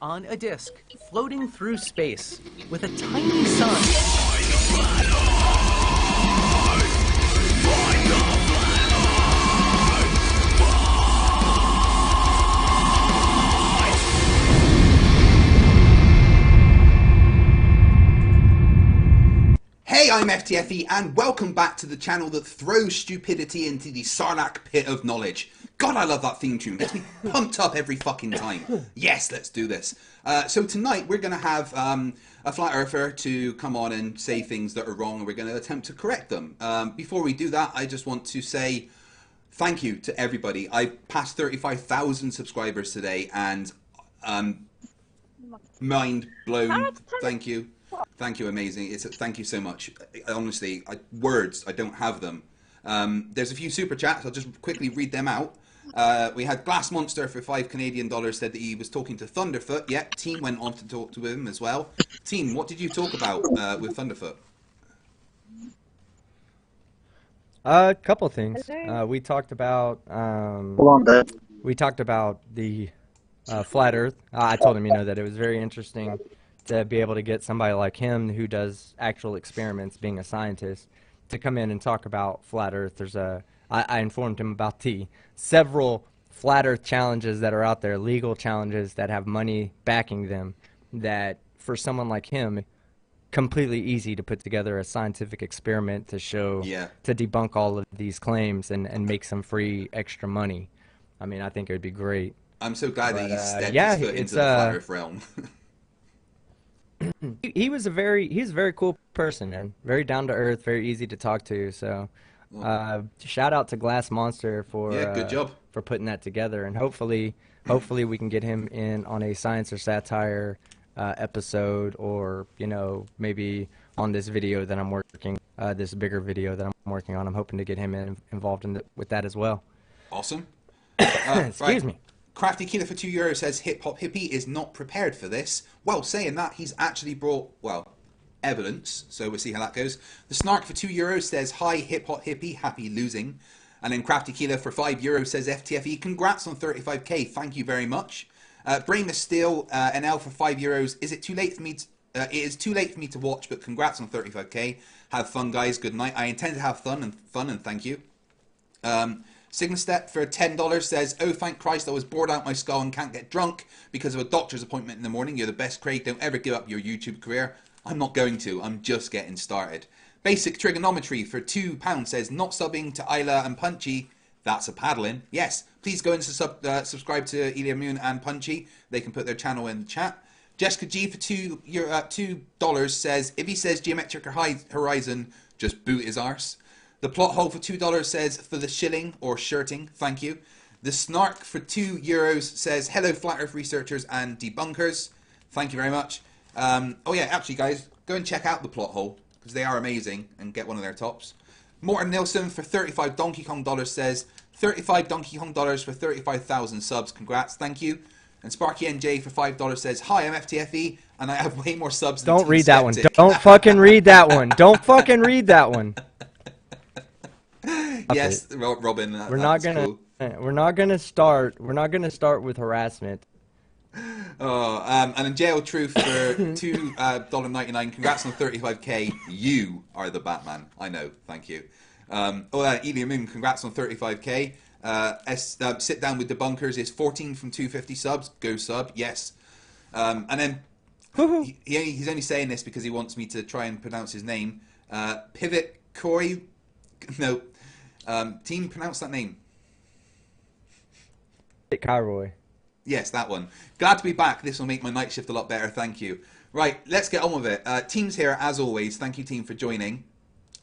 On a disk, floating through space, with a tiny sun. Hey, I'm FTFE, and welcome back to the channel that throws stupidity into the Sarlacc pit of knowledge. God, I love that theme tune. It gets me pumped up every fucking time. Yes, let's do this. So tonight we're going to have a flat earther to come on and say things that are wrong, and we're going to attempt to correct them. Before we do that, I just want to say thank you to everybody. I passed 35,000 subscribers today, and mind blown. Thank you. Thank you, amazing. Thank you so much. Honestly, words, I don't have them. There's a few super chats. I'll just quickly read them out. We had Glass Monster for $5 Canadian said that he was talking to Thunderfoot. Yep, Team went on to talk to him as well. Team, what did you talk about with Thunderfoot? A couple of things. We talked about we talked about the flat Earth. I told him, that it was very interesting to be able to get somebody like him who does actual experiments, being a scientist, to come in and talk about flat Earth. I informed him about the several flat Earth challenges that are out there, legal challenges that have money backing them, that for someone like him, completely easy to put together a scientific experiment to show, to debunk all of these claims and make some free extra money. I mean, I think it would be great. I'm so glad that he's stepped his foot into the flat Earth realm. He's a very cool person, man. Very down to earth, very easy to talk to. So, shout out to Glass Monster for good job for putting that together, and hopefully we can get him in on a science or satire episode, or maybe on this video that I'm working, this bigger video that I'm working on. I'm hoping to get him involved with that as well. Awesome. Excuse me. Crafty Killer for €2 says Hiphophippie is not prepared for this. Well, saying that, he's actually brought, evidence, so we'll see how that goes. The Snark for €2 says, hi Hiphophippie, happy losing. And then Crafty Killer for €5 says, FTFE, congrats on 35k, thank you very much. Brain of Steel, NL for €5, is it too late for me to, it is too late for me to watch, but congrats on 35k. Have fun, guys, good night. I intend to have fun and thank you. Signastep for $10 says, oh, thank Christ, I was bored out my skull and can't get drunk because of a doctor's appointment in the morning. You're the best, Craig. Don't ever give up your YouTube career. I'm not going to. I'm just getting started. Basic Trigonometry for £2 says, not subbing to Isla and Punchy. That's a paddling. Yes, please go and subscribe to Elia Moon and Punchy. They can put their channel in the chat. Jessica G for $2 says, if he says Geometric Horizon, just boot his arse. The Plot Hole for $2 says, for the shilling or shirting, thank you. The Snark for €2 says, hello Flat Earth researchers and debunkers, thank you very much. Oh yeah, actually guys, go and check out the Plot Hole, because they are amazing, and get one of their tops. Morton Nilsson for $35 Donkey Kong says, $35 Donkey Kong for 35,000 subs, congrats, thank you. And Sparky NJ for $5 says, hi, I'm FTFE, and I have way more subs than Don't read that one. Don't fucking read that one. Don't fucking read that one. Yes, Robin. We're not gonna start with harassment. Oh, and then Jail Truth for $2.99. Congrats on 35k. You are the Batman. I know. Thank you. Elia Moon. Congrats on 35k. Sit Down with Debunkers is 14 from 250 subs. Go sub. Yes. And then he's only saying this because he wants me to try and pronounce his name. Pivot Koi. No. Team, pronounce that name. Kyroy. Yes, that one. Glad to be back. This will make my night shift a lot better. Thank you. Right, let's get on with it. Team's here, as always. Thank you, Team, for joining.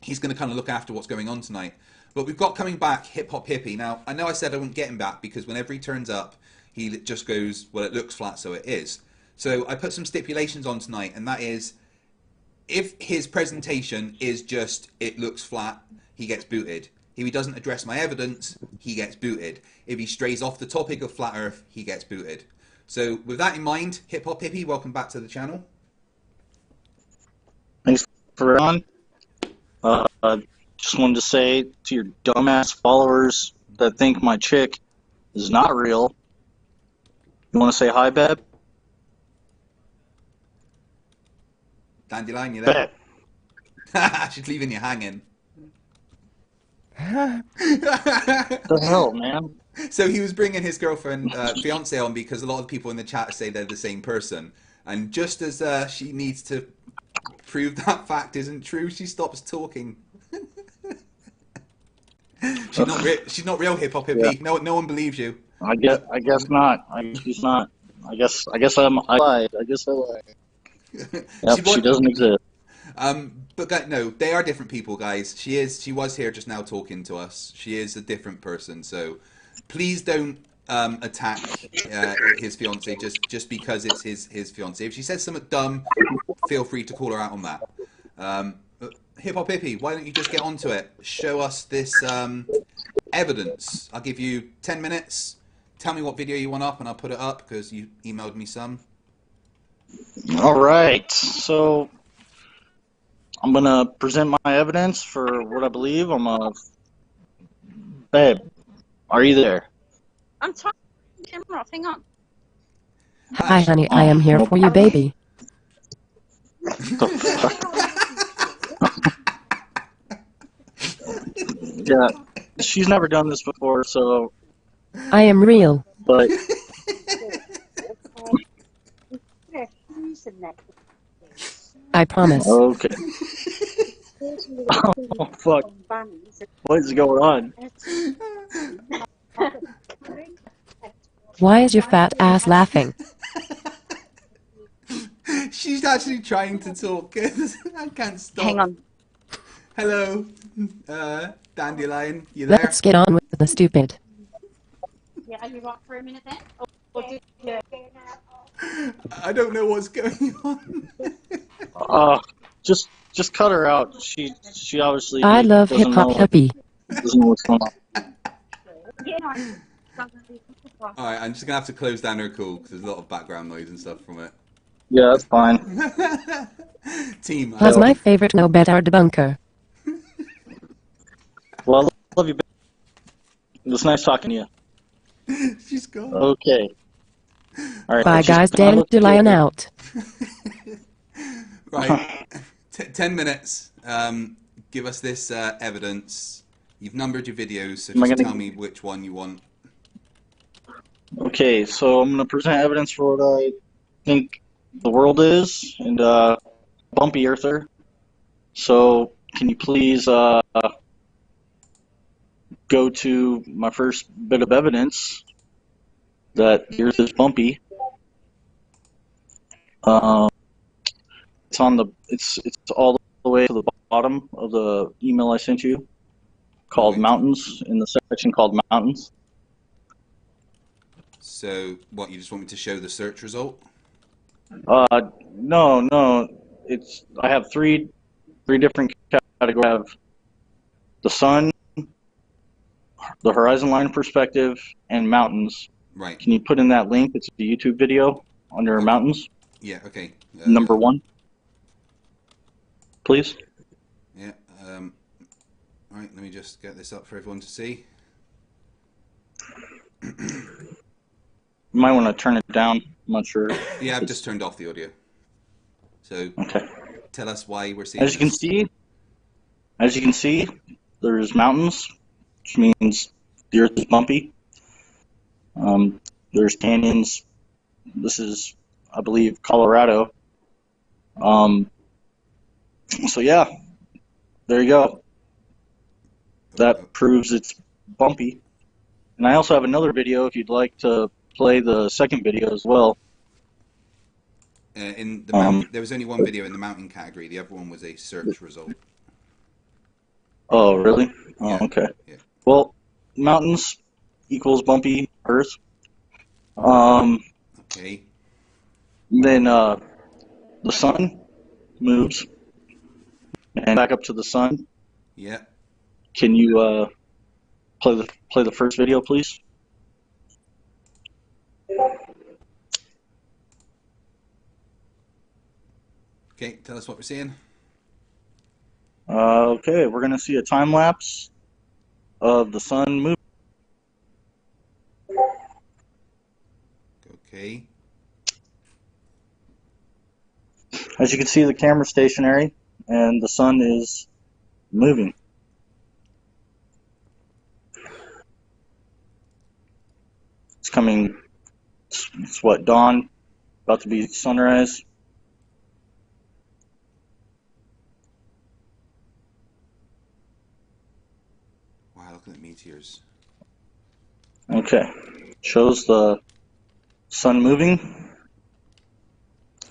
He's going to kind of look after what's going on tonight. But we've got coming back Hiphophippie. Now, I know I said I wouldn't get him back because whenever he turns up, He just goes, well, it looks flat, so it is. So I put some stipulations on tonight, and that is, if his presentation is just, it looks flat, he gets booted. If he doesn't address my evidence, he gets booted. If he strays off the topic of flat Earth, he gets booted. So with that in mind, Hiphophippie, welcome back to the channel. Thanks for on. Just wanted to say to your dumbass followers that think my chick is not real, you want to say hi, Beb? Dandelion, you there? She's leaving you hanging. The hell, man? So he was bringing his girlfriend, fiance on because a lot of people in the chat say they're the same person. And just as she needs to prove that fact isn't true, she stops talking. She's not real, Hiphophippie. Yeah. No one believes you. I guess not. She's not. I guess I lied. I guess I lied. Yep, she doesn't exist. But no, they are different people, guys. She was here just now talking to us. She is a different person. So please don't attack his fiance just because it's his fiance. If she says something dumb, feel free to call her out on that. Hiphophippie, why don't you just get onto it? Show us this evidence. I'll give you 10 minutes. Tell me what video you want up, and I'll put it up because you emailed me some. All right. So I'm gonna present my evidence for what I believe. Babe, are you there? I'm talking to camera. Hang on. Hi, honey. I am here for you, baby. The fuck? Yeah, she's never done this before, so. I am real. But. I promise. Okay. Oh, fuck. What is going on? Why is your fat ass laughing? She's actually trying to talk. I can't stop. Hang on. Hello, Dandelion. You there? Let's get on with the stupid. Yeah, are you rock for a minute then? I don't know what's going on. Just cut her out. She obviously. I love Hiphophippie. Doesn't know what's going on. All right, I'm just gonna have to close down her call because there's a lot of background noise and stuff from it. Yeah, that's fine. Team. That's my favorite no better debunker. Well, I love you. It was nice talking to you. She's gone. Okay. All right. Bye, guys. Dandelion out. Right. 10 minutes. Give us this evidence. You've numbered your videos, so just tell me which one you want. Okay, so I'm going to present evidence for what I think the world is, and Bumpy Earther. So, can you please go to my first bit of evidence that the Earth is bumpy? It's on the it's all the way to the bottom of the email I sent you, called Mountains, in the section called Mountains. So, what, you just want me to show the search result? No. I have three different categories. I have the sun, the horizon line perspective, and mountains. Right. Can you put in that link? It's a YouTube video under mountains. Yeah. Okay. Number 1, please. Yeah. Right. Let me just get this up for everyone to see. You might want to turn it down. I'm not sure. Yeah, I've just turned off the audio. So, okay. Tell us why we're seeing As you can see, there's mountains, which means the Earth is bumpy. There's canyons. This is, I believe, Colorado. So yeah, there you go. That proves it's bumpy. And I also have another video if you'd like to play the second video as well. In the mountain, there was only one video in the mountain category. The other one was a search result. Oh, really? Oh, yeah. Okay. Yeah. Well, mountains equals bumpy Earth. Okay. Then the sun moves, and back up to the sun. Yeah. Can you play the first video, please? Okay, tell us what we're seeing. Okay, we're gonna see a time lapse of the sun moving. Okay. As you can see, the camera's stationary, and the sun is moving. It's coming. It's what, dawn? About to be sunrise. Wow, looking at meteors. Okay, shows the sun moving.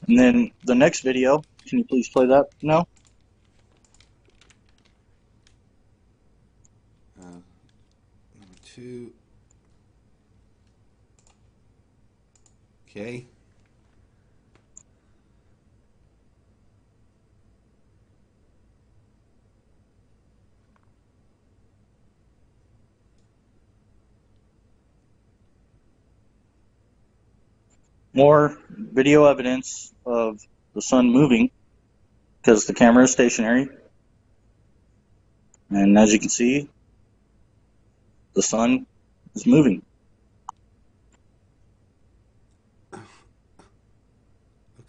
And then the next video, can you please play that now? Number 2. Okay. More video evidence of the sun moving because the camera is stationary. And as you can see, the sun is moving.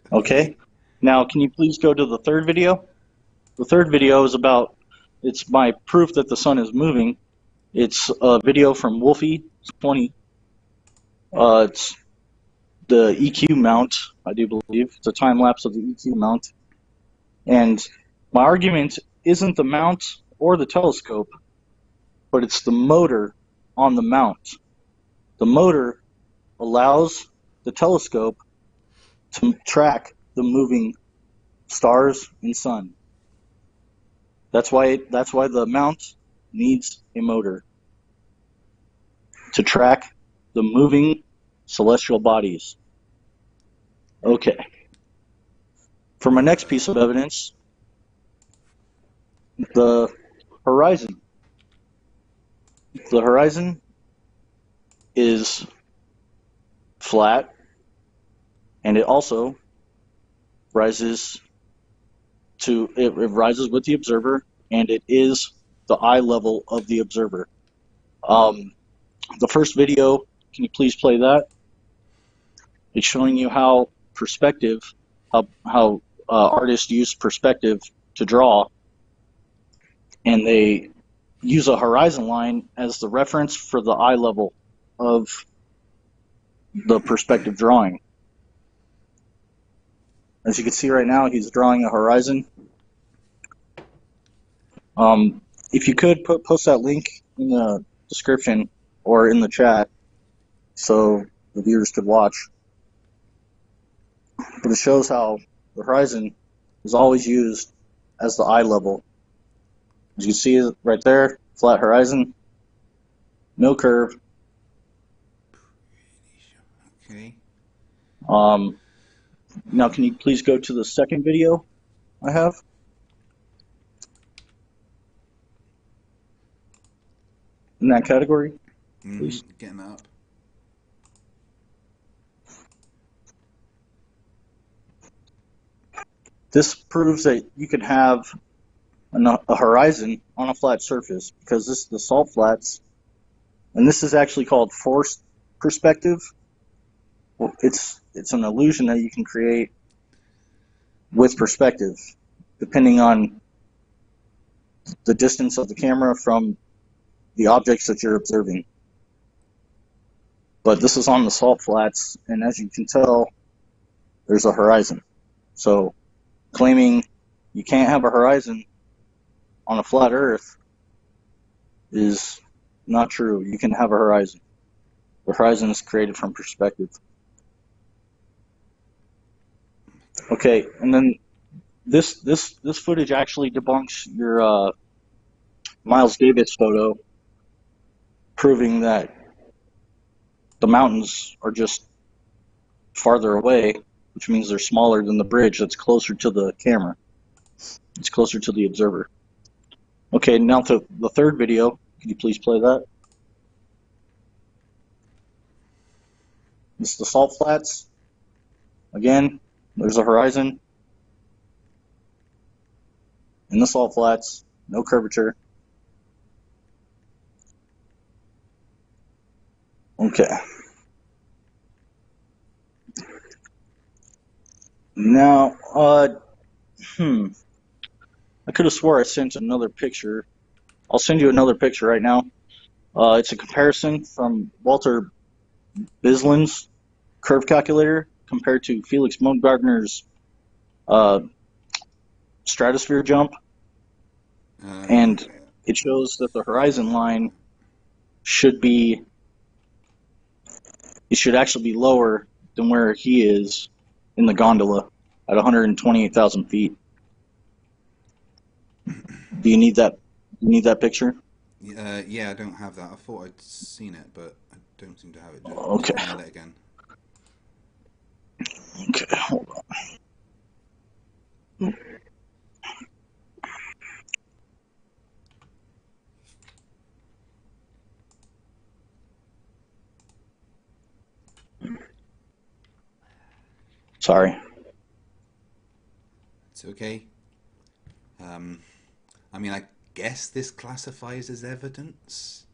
Okay, now can you please go to the third video? The third video is it's my proof that the sun is moving. It's a video from Wolfie20. It's the EQ mount, I do believe. It's a time lapse of the EQ mount. And my argument isn't the mount or the telescope, but it's the motor on the mount. The motor allows the telescope to track the moving stars and sun. That's why the mount needs a motor to track the moving celestial bodies. Okay. For my next piece of evidence, the horizon. The horizon is flat, and it also rises with the observer, and it is the eye level of the observer. The first video, can you please play that? It's showing you how artists use perspective to draw, and they use a horizon line as the reference for the eye level of the perspective drawing. As you can see right now, he's drawing a horizon. If you could post that link in the description or in the chat so the viewers could watch. But it shows how the horizon is always used as the eye level. As you see right there, flat horizon, no curve. Okay. Now can you please go to the second video I have? In that category, please. Getting that up. This proves that you could have a horizon on a flat surface, because this is the salt flats, and this is actually called forced perspective. It's an illusion that you can create with perspective, depending on the distance of the camera from the objects that you're observing. But this is on the salt flats, and as you can tell, there's a horizon. So claiming you can't have a horizon on a flat Earth is not true. You can have a horizon. The horizon is created from perspective. Okay, and then this footage actually debunks your Miles Davis photo, proving that the mountains are just farther away, which means they're smaller than the bridge that's closer to the camera. It's closer to the observer. Okay, now to the third video. Could you please play that? This is the salt flats. Again, there's a horizon. In the salt flats, no curvature. Okay. Now, I could have swore I sent another picture. I'll send you another picture right now. It's a comparison from Walter Bislin's curve calculator compared to Felix Baumgartner's stratosphere jump. And it shows that the horizon line should actually be lower than where he is in the gondola at 128,000 feet. Do you need that? You need that picture? Yeah, I don't have that. I thought I'd seen it, but I don't seem to have it. Okay. Just email it again. Okay, hold on. Sorry. It's okay. I mean, I guess this classifies as evidence.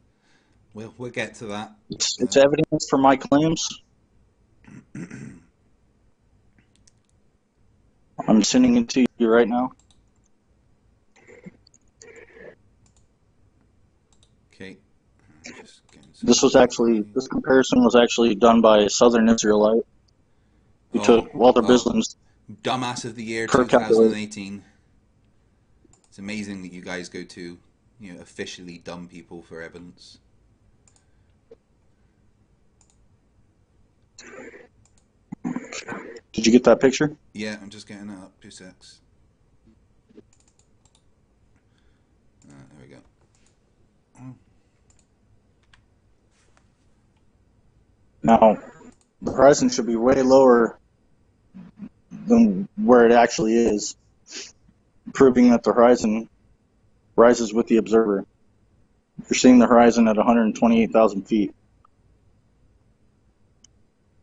We'll get to that. It's evidence for my claims. I'm sending it to you right now. Okay. This comparison was actually done by a Southern Israelite. He took Walter Bislin's Dumbass of the Year curve 2018. It's amazing that you guys go to, officially dumb people for evidence. Did you get that picture? Yeah, I'm just getting it up. 2 secs. There we go. Now, the horizon should be way lower than where it actually is, proving that the horizon rises with the observer. You're seeing the horizon at 128,000 feet.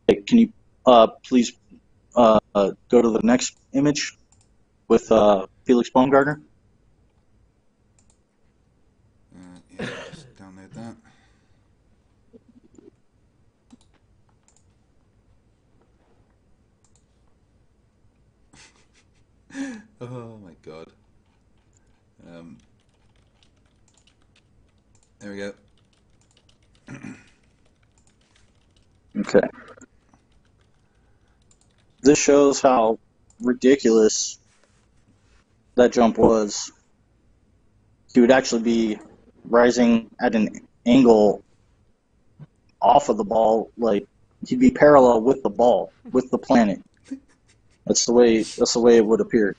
Hey, can you please go to the next image with Felix Baumgartner? Yeah, just download that. Oh my god. There we go. Okay. This shows how ridiculous that jump was. He would actually be rising at an angle off of the ball, like he'd be parallel with the ball, with the planet. That's the way it would appear.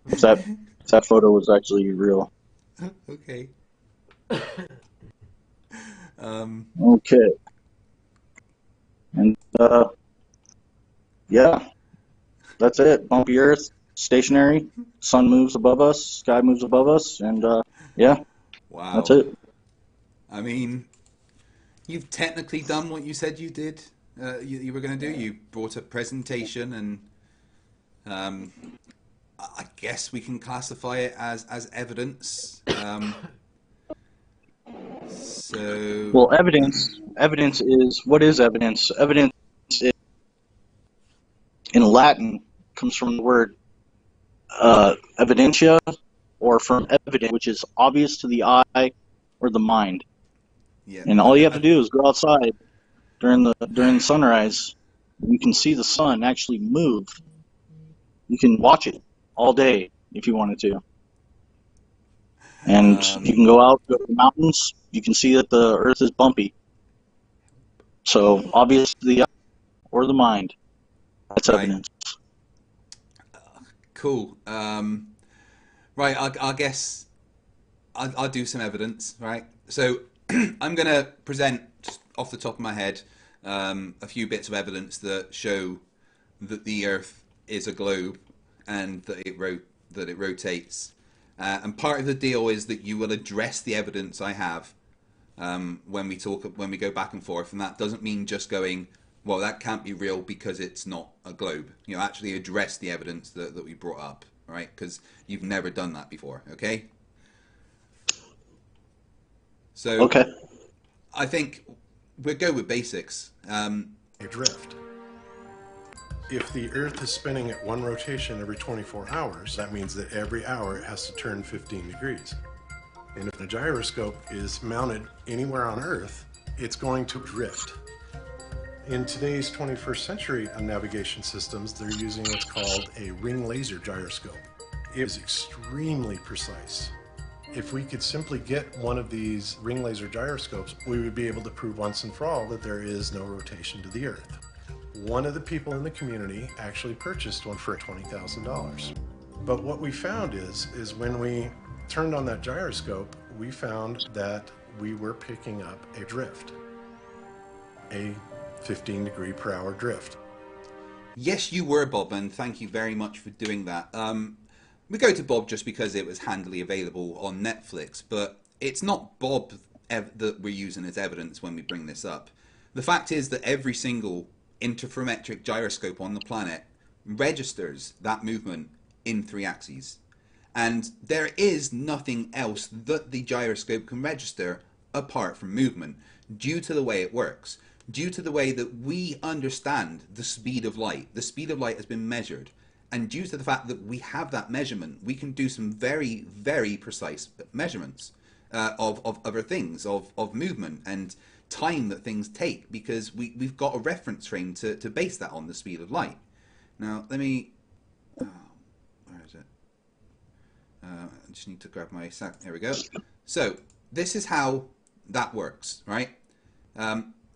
If that photo was actually real. Okay. Okay. And yeah, that's it. Bumpy Earth, stationary. Sun moves above us, sky moves above us, and yeah. Wow. That's it. I mean, you've technically done what you said you did. You were going to do. You brought a presentation, and I guess we can classify it as evidence. So. Well, evidence is, what is evidence? Evidence is, in Latin, comes from the word evidentia, or from evident, which is obvious to the eye or the mind. Yeah. And all you have to do is go outside during sunrise. You can see the sun actually move. You can watch it all day if you wanted to. And you can go out, go to the mountains. You can see that the Earth is bumpy. So obvious to the eye or the mind. That's evidence. Cool. Right, I guess I'll do some evidence, right? So I'm going to present, just off the top of my head, a few bits of evidence that show that the Earth is a globe and that it rotates. And part of the deal is that you will address the evidence I have when we go back and forth, and that doesn't mean just going, well, that can't be real because it's not a globe. You know, actually address the evidence that we brought up, right? Because you've never done that before, okay? So, okay. I think we'll go with basics. A drift. If the Earth is spinning at one rotation every 24 hours, that means that every hour it has to turn 15 degrees. And if a gyroscope is mounted anywhere on Earth, it's going to drift. In today's 21st century navigation systems, they're using what's called a ring laser gyroscope. It is extremely precise. If we could simply get one of these ring laser gyroscopes, we would be able to prove once and for all that there is no rotation to the Earth. One of the people in the community actually purchased one for $20,000. But what we found is when we turned on that gyroscope, we found that we were picking up a drift, a 15-degree-per-hour drift. Yes, you were, Bob, and thank you very much for doing that. We go to Bob just because it was handily available on Netflix, but it's not Bob that we're using as evidence when we bring this up. The fact is that every single interferometric gyroscope on the planet registers that movement in 3 axes. And there is nothing else that the gyroscope can register apart from movement, due to the way it works, due to the way that we understand the speed of light. The speed of light has been measured, and due to the fact that we have that measurement, we can do some very, very precise measurements of other things, of movement and time that things take, because we've got a reference frame to base that on, the speed of light. Now, let me... where is it? I just need to grab my... Here we go. So, this is how that works, right?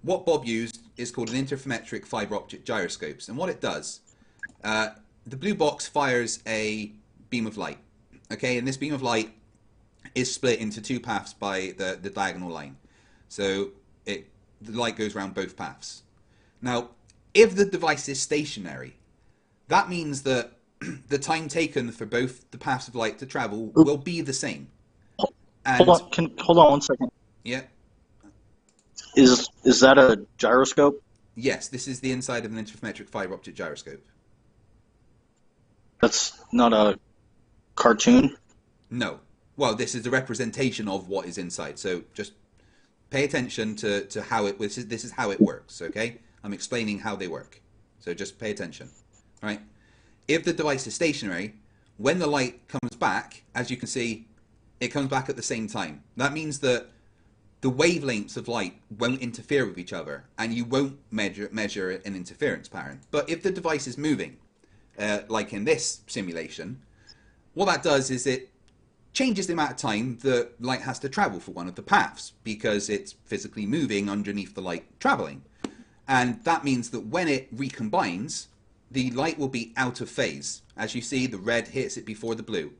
What Bob used is called an interferometric fiber optic gyroscopes, and what it does, the blue box fires a beam of light, okay, and this beam of light is split into 2 paths by the diagonal line. So the light goes around both paths. Now, if the device is stationary, that means that the time taken for both the paths of light to travel will be the same. And, hold on 1 second. Yeah. Is that a gyroscope? Yes, this is the inside of an interferometric fiber optic gyroscope. That's not a cartoon? No. Well, this is a representation of what is inside. So just pay attention to how it... This is how it works, okay? I'm explaining how they work. So just pay attention, right? If the device is stationary, when the light comes back, as you can see, it comes back at the same time. That means that the wavelengths of light won't interfere with each other, and you won't measure an interference pattern. But if the device is moving, like in this simulation, what that does is it changes the amount of time the light has to travel for one of the paths, because it's physically moving underneath the light traveling. And that means that when it recombines, the light will be out of phase. As you see, the red hits it before the blue,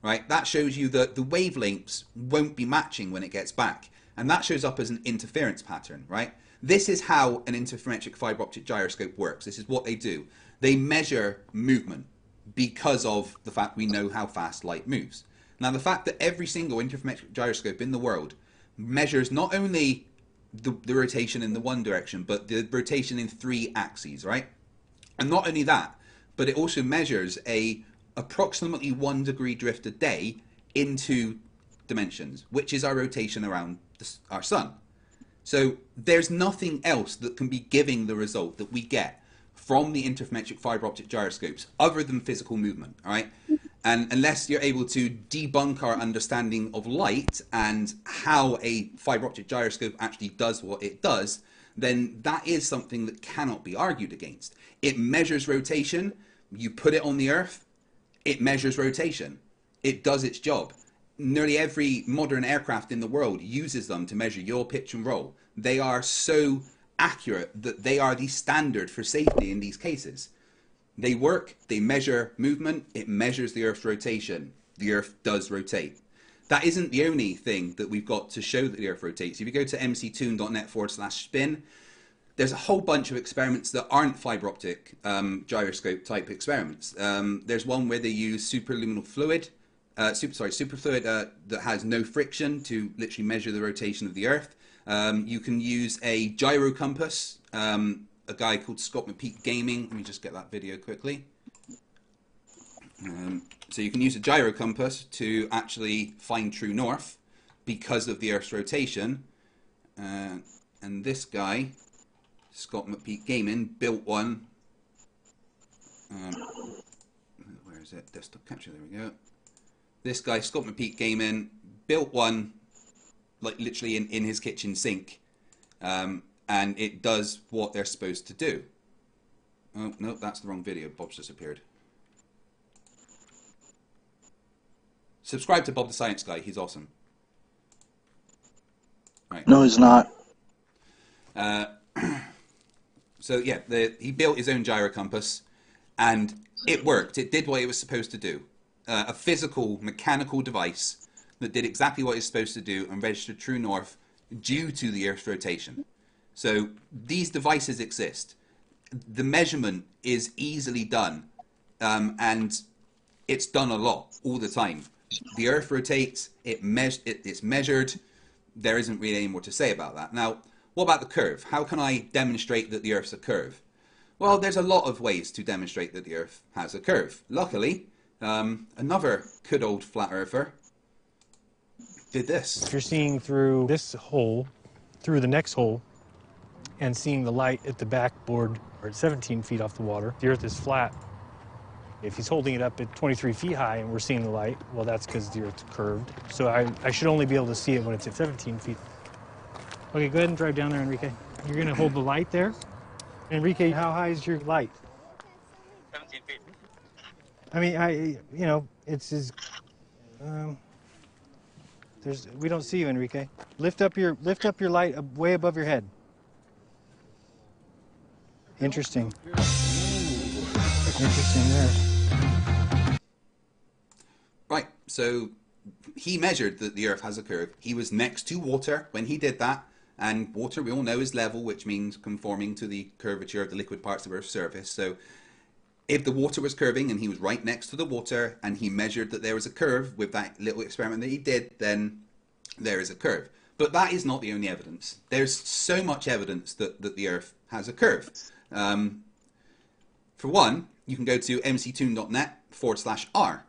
right? That shows you that the wavelengths won't be matching when it gets back. And that shows up as an interference pattern, right? This is how an interferometric fiber optic gyroscope works. This is what they do. They measure movement because of the fact we know how fast light moves. Now, the fact that every single interferometric gyroscope in the world measures not only the rotation in the one direction, but the rotation in 3 axes, right? And not only that, but it also measures a approximately 1 degree drift a day in 2 dimensions, which is our rotation around our sun. So there's nothing else that can be giving the result that we get from the interferometric fiber optic gyroscopes other than physical movement, all right? And unless you're able to debunk our understanding of light and how a fiber optic gyroscope actually does what it does, then that is something that cannot be argued against. It measures rotation. You put it on the Earth, it measures rotation. It does its job. Nearly every modern aircraft in the world uses them to measure yaw, pitch and roll. They are so accurate that they are the standard for safety in these cases. They work, they measure movement, it measures the Earth's rotation. The Earth does rotate. That isn't the only thing that we've got to show that the Earth rotates. If you go to mctoon.net/spin, there's a whole bunch of experiments that aren't fiber optic gyroscope type experiments. There's one where they use superluminal fluid, superfluid that has no friction to literally measure the rotation of the Earth. You can use a gyro compass. A guy called Scott McPeak Gaming. Let me just get that video quickly. So you can use a gyro compass to actually find true north because of the Earth's rotation. And this guy, Scott McPeak Gaming, built one. Where is it? Desktop capture. There we go. This guy, Scott McPeak Gaming, built one like literally in his kitchen sink. And it does what they're supposed to do. Oh, no, that's the wrong video. Bob's disappeared. Subscribe to Bob the Science Guy. He's awesome. Right. No, he's not. So, yeah, he built his own gyro compass, and it worked. It did what it was supposed to do. A physical, mechanical device that did exactly what it's supposed to do and registered true north due to the Earth's rotation. So these devices exist. The measurement is easily done, and it's done a lot all the time. The Earth rotates, it's measured. There isn't really any more to say about that. Now, what about the curve? How can I demonstrate that the Earth's a curve? Well, there's a lot of ways to demonstrate that the Earth has a curve. Luckily, another good old flat earther did this. If you're seeing through this hole, through the next hole, and seeing the light at the backboard or at 17 feet off the water, the Earth is flat. If he's holding it up at 23 feet high and we're seeing the light, well, that's because the Earth's curved. So I should only be able to see it when it's at 17 feet. Okay, go ahead and drive down there, Enrique. You're going to hold the light there. Enrique, how high is your light? 17 feet. I mean, you know, it's as, we don't see you, Enrique. Lift up your light way above your head. Interesting. Interesting there. Right, so he measured that the Earth has a curve. He was next to water when he did that, and water, we all know, is level, which means conforming to the curvature of the liquid parts of Earth's surface. So if the water was curving and he was right next to the water and he measured that there was a curve with that little experiment that he did, then there is a curve. But that is not the only evidence. There's so much evidence that the Earth has a curve. For one, you can go to mctoon.net/r.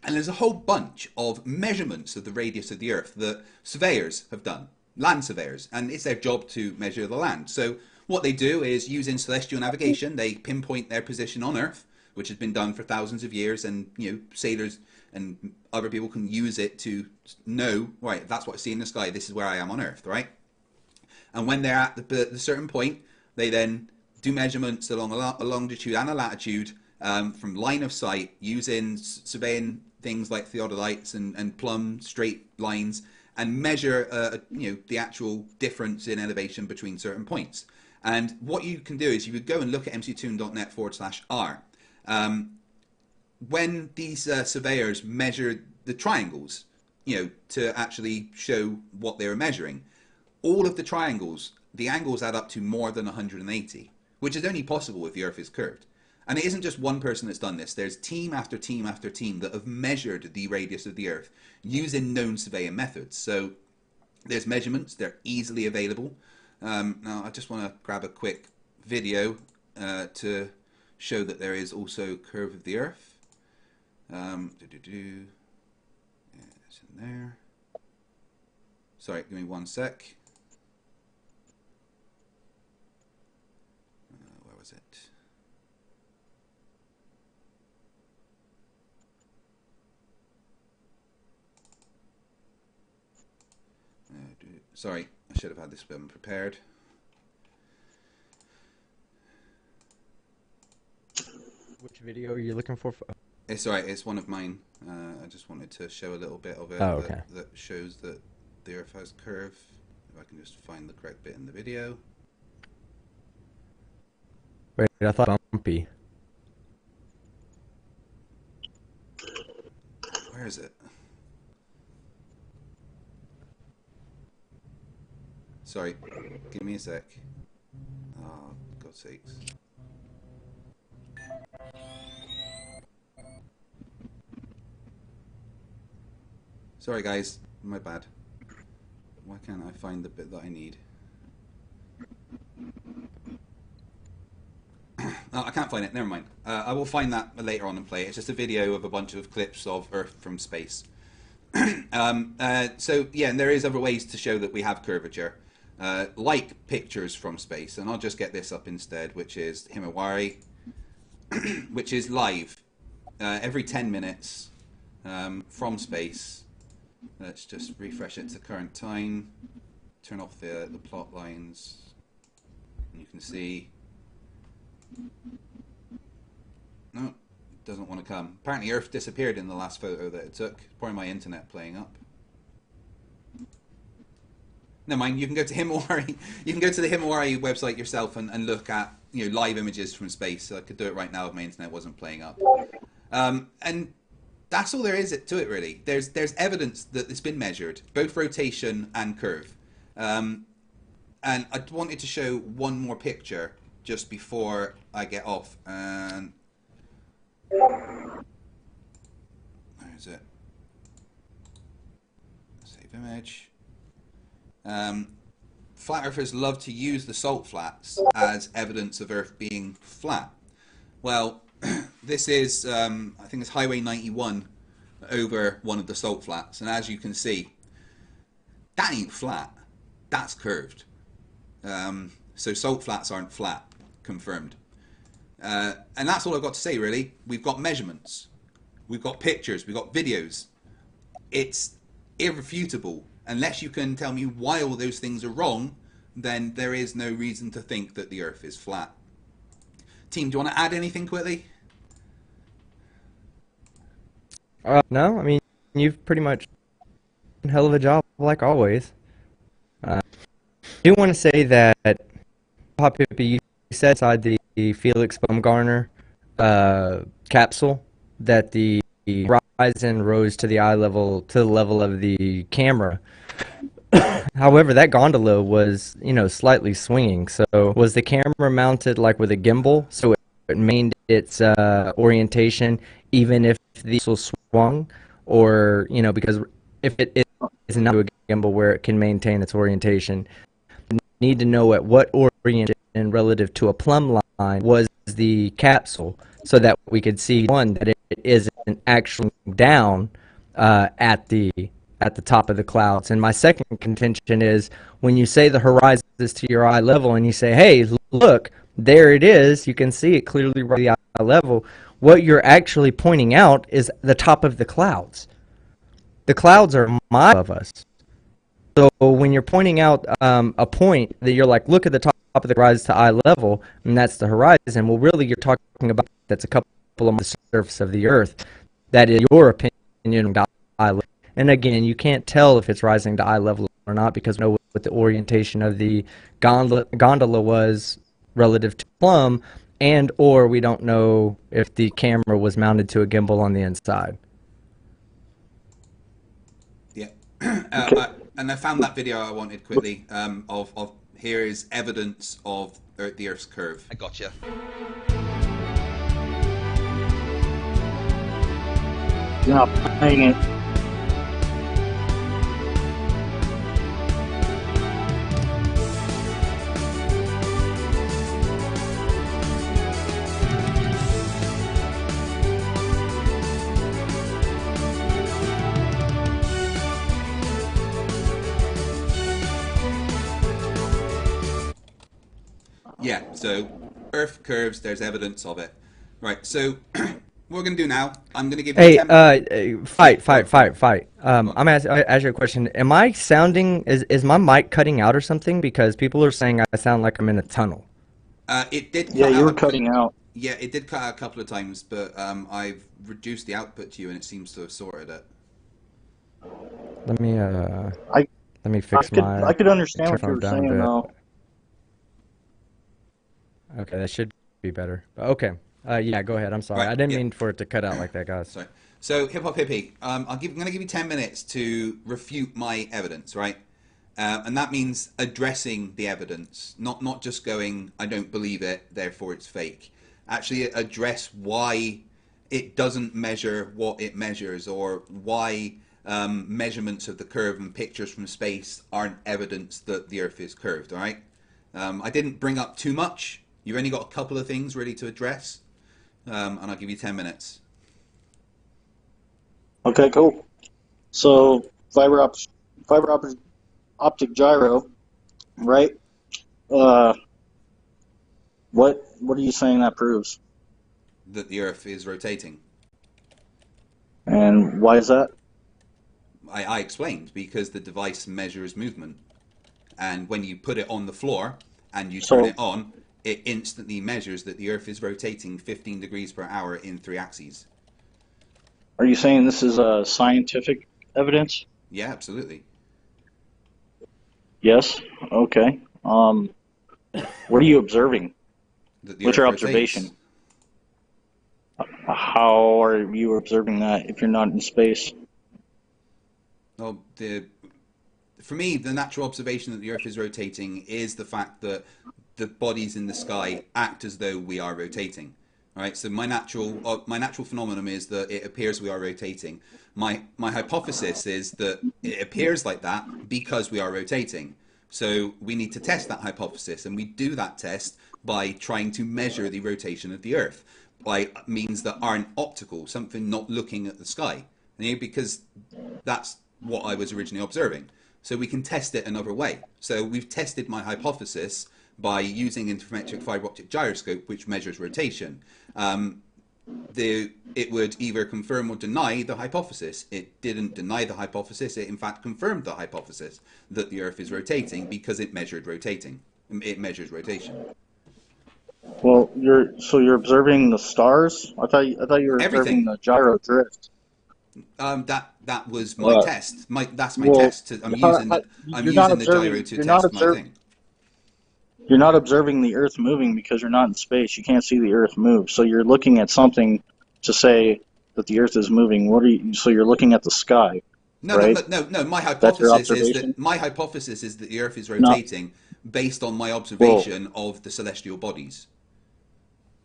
And there's a whole bunch of measurements of the radius of the Earth that surveyors have done, land surveyors, and it's their job to measure the land. So what they do is, using celestial navigation, they pinpoint their position on Earth, which has been done for thousands of years, and sailors and other people can use it to know, right, that's what I see in the sky, this is where I am on Earth, right? And when they're at the certain point, they then do measurements along a longitude and a latitude from line of sight, using surveying things like theodolites and plumb straight lines, and measure the actual difference in elevation between certain points. And what you can do is you would go and look at mctoon.net/r. When these surveyors measured the triangles, to actually show what they were measuring, all of the triangles, the angles add up to more than 180, which is only possible if the Earth is curved. And it isn't just one person that's done this. There's team after team after team that have measured the radius of the Earth using known surveying methods. So there's measurements. They're easily available. Now, I just want to grab a quick video to show that there is also curve of the Earth. Yeah, it's in there. Sorry, give me one sec. Where was it? Sorry, I should have had this one prepared. Which video are you looking for? It's alright, it's one of mine. I just wanted to show a little bit of it that shows that the Earth has curve. If I can just find the correct bit in the video. Wait, I thought bumpy. Where is it? Sorry, give me a sec. God's sakes. Sorry guys, my bad. Why can't I find the bit that I need? Oh, I can't find it, never mind. I will find that later on and play it. It's just a video of a bunch of clips of Earth from space. So yeah, and there is other ways to show that we have curvature, like pictures from space. And I'll just get this up instead, which is Himawari, which is live every 10 minutes from space. Let's just refresh it to current time, turn off the plot lines, and you can see, no, it doesn't want to come. Apparently Earth disappeared in the last photo that it took. Probably my internet playing up. Never mind, you can go to Himawari. You can go to the Himawari website yourself and look at, you know, live images from space. So I could do it right now if my internet wasn't playing up. And that's all there is to it, really. There's evidence that it's been measured, both rotation and curve. And I wanted to show one more picture just before I get off. And where is it? Save image. Flat earthers love to use the salt flats as evidence of Earth being flat. Well, this is, I think it's Highway 91 over one of the salt flats, and as you can see, that ain't flat, that's curved. So salt flats aren't flat, confirmed. And that's all I've got to say, really. We've got measurements, we've got pictures, we've got videos. It's irrefutable. Unless you can tell me why all those things are wrong, then there is no reason to think that the Earth is flat. Team, do you want to add anything quickly? No, I mean, you've pretty much done a hell of a job, like always. I do want to say that Hiphophippie, you said inside the Felix Baumgartner capsule that the horizon rose to the eye level, to the level of the camera. However, that gondola was, you know, slightly swinging. So was the camera mounted like with a gimbal, so it maintained its orientation even if the axle swung, or, you know, because if it is not a gimbal where it can maintain its orientation, you need to know at what orientation relative to a plumb line was the capsule, so that we could see, one, that it isn't actually down at the top of the clouds. And my second contention is, when you say the horizon is to your eye level and you say, hey, look, there it is, you can see it clearly right at the eye level, what you're actually pointing out is the top of the clouds. The clouds are miles above us. So when you're pointing out a point that you're like, look at the top of the horizon to eye level, and that's the horizon, well, really you're talking about that's a couple of miles the surface of the Earth. That is your opinion about eye level. And again, you can't tell if it's rising to eye level or not, because we know what the orientation of the gondola was relative to plumb, and or we don't know if the camera was mounted to a gimbal on the inside. Yeah. And I found that video I wanted quickly of here is evidence of the Earth's curve. I gotcha. You're not playing it. Yeah, so Earth curves, there's evidence of it. Right, so what we're going to do now, I'm going to give you 10 fight. I'm going to ask you a question. Am I sounding, is my mic cutting out or something? Because people are saying I sound like I'm in a tunnel. It did cut Yeah, you were out cutting out. Yeah, it did cut out a couple of times, but I've reduced the output to you and it seems to have sorted it. Let me fix my... I could understand what you were saying, though. Okay, that should be better. Okay. Yeah, go ahead. I'm sorry. Right, I didn't mean for it to cut out like that, guys. Sorry. So, Hiphophippie, I'm going to give you 10 minutes to refute my evidence, right? And that means addressing the evidence, not just going, I don't believe it, therefore it's fake. Actually address why it doesn't measure what it measures, or why measurements of the curve and pictures from space aren't evidence that the Earth is curved, all right? I didn't bring up too much. You've only got a couple of things really to address, and I'll give you 10 minutes. Okay, cool. So fiber optic gyro, right? What are you saying that proves? That the Earth is rotating. And why is that? I explained, because the device measures movement, and when you put it on the floor and you turn it on, it instantly measures that the Earth is rotating 15 degrees per hour in 3 axes. Are you saying this is scientific evidence? Yeah, absolutely. Yes. Okay. What are you observing? What's your observation? How are you observing that if you're not in space? Well, for me, the natural observation that the Earth is rotating is the fact that the bodies in the sky act as though we are rotating. Right. So my natural phenomenon is that it appears we are rotating. My hypothesis is that it appears like that because we are rotating. So we need to test that hypothesis, and we do that test by trying to measure the rotation of the Earth by means that aren't optical, something not looking at the sky, because that's what I was originally observing. So we can test it another way. So we've tested my hypothesis by using interferometric fiber optic gyroscope, which measures rotation. It would either confirm or deny the hypothesis. It didn't deny the hypothesis. It in fact confirmed the hypothesis that the Earth is rotating because it measured rotating. It measures rotation. Well, you're observing the stars. I thought you were observing the gyro drift. That was my test. That's my test. I'm using the gyro to test my thing. You're not observing the Earth moving because you're not in space. You can't see the Earth move. So you're looking at something to say that the Earth is moving. So you're looking at the sky. No, right? no. My hypothesis is that the Earth is rotating based on my observation of the celestial bodies.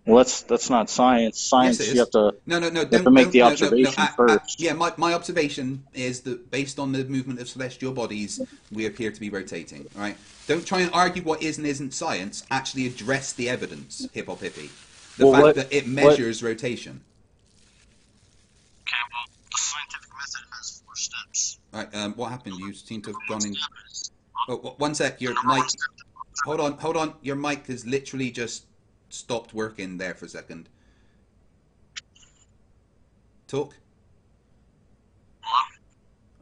Well, that's not science. Science, yes, you have to make the observation first. Yeah, my observation is that based on the movement of celestial bodies, we appear to be rotating. All right. Don't try and argue what is and isn't science. Actually address the evidence, Hiphophippie. The fact that it measures rotation. Okay, well, the scientific method has 4 steps. All right. What happened? You seem to have gone in. Oh, one sec. Your mic. Hold on. Your mic is literally just stopped working there for a second. Talk.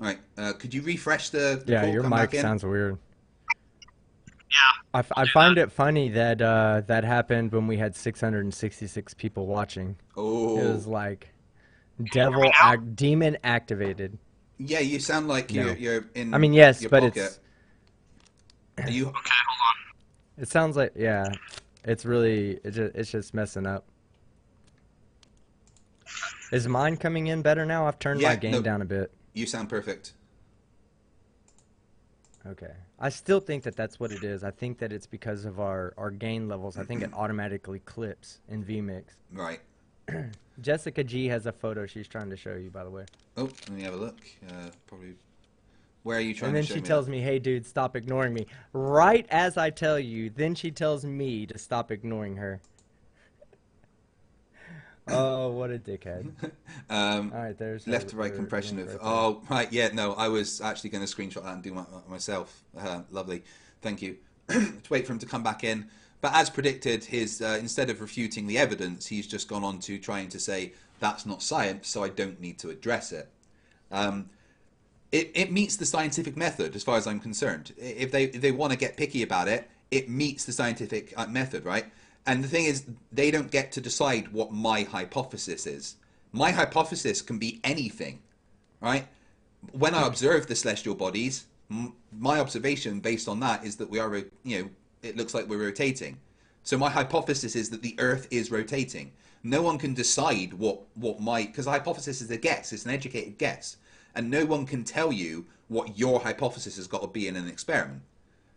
All right. Could you refresh the yeah, call, your mic sounds weird. Yeah. I find it funny that that happened when we had 666 people watching. Oh. It was like demon activated. Yeah, you sound like you're in. I mean, yes, your but pocket. Are you okay? Hold on. It sounds like it's really it's just messing up. Is mine coming in better now? I've turned my gain down a bit. You sound perfect. Okay. I still think that that's what it is. I think that it's because of our gain levels. I think it automatically clips in vMix. Right. Jessica G has a photo she's trying to show you, by the way. Oh, let me have a look. Probably. Where are you trying to show me? And then she tells me, hey, dude, stop ignoring me. Right as I tell you, then she tells me to stop ignoring her. Oh, what a dickhead. All right, there's left to right compression of... Oh, right, yeah, no, I was actually going to screenshot that and do myself. Lovely. Thank you. To wait for him to come back in. But as predicted, his instead of refuting the evidence, he's just gone on to trying to say, that's not science, so I don't need to address it. It meets the scientific method, as far as I'm concerned. If they want to get picky about it, it meets the scientific method, right? And the thing is, they don't get to decide what my hypothesis is. My hypothesis can be anything, right? When I observe the celestial bodies, my observation based on that is that we are, it looks like we're rotating. So my hypothesis is that the Earth is rotating. No one can decide what my, because the hypothesis is a guess, it's an educated guess. and no one can tell you what your hypothesis has got to be in an experiment.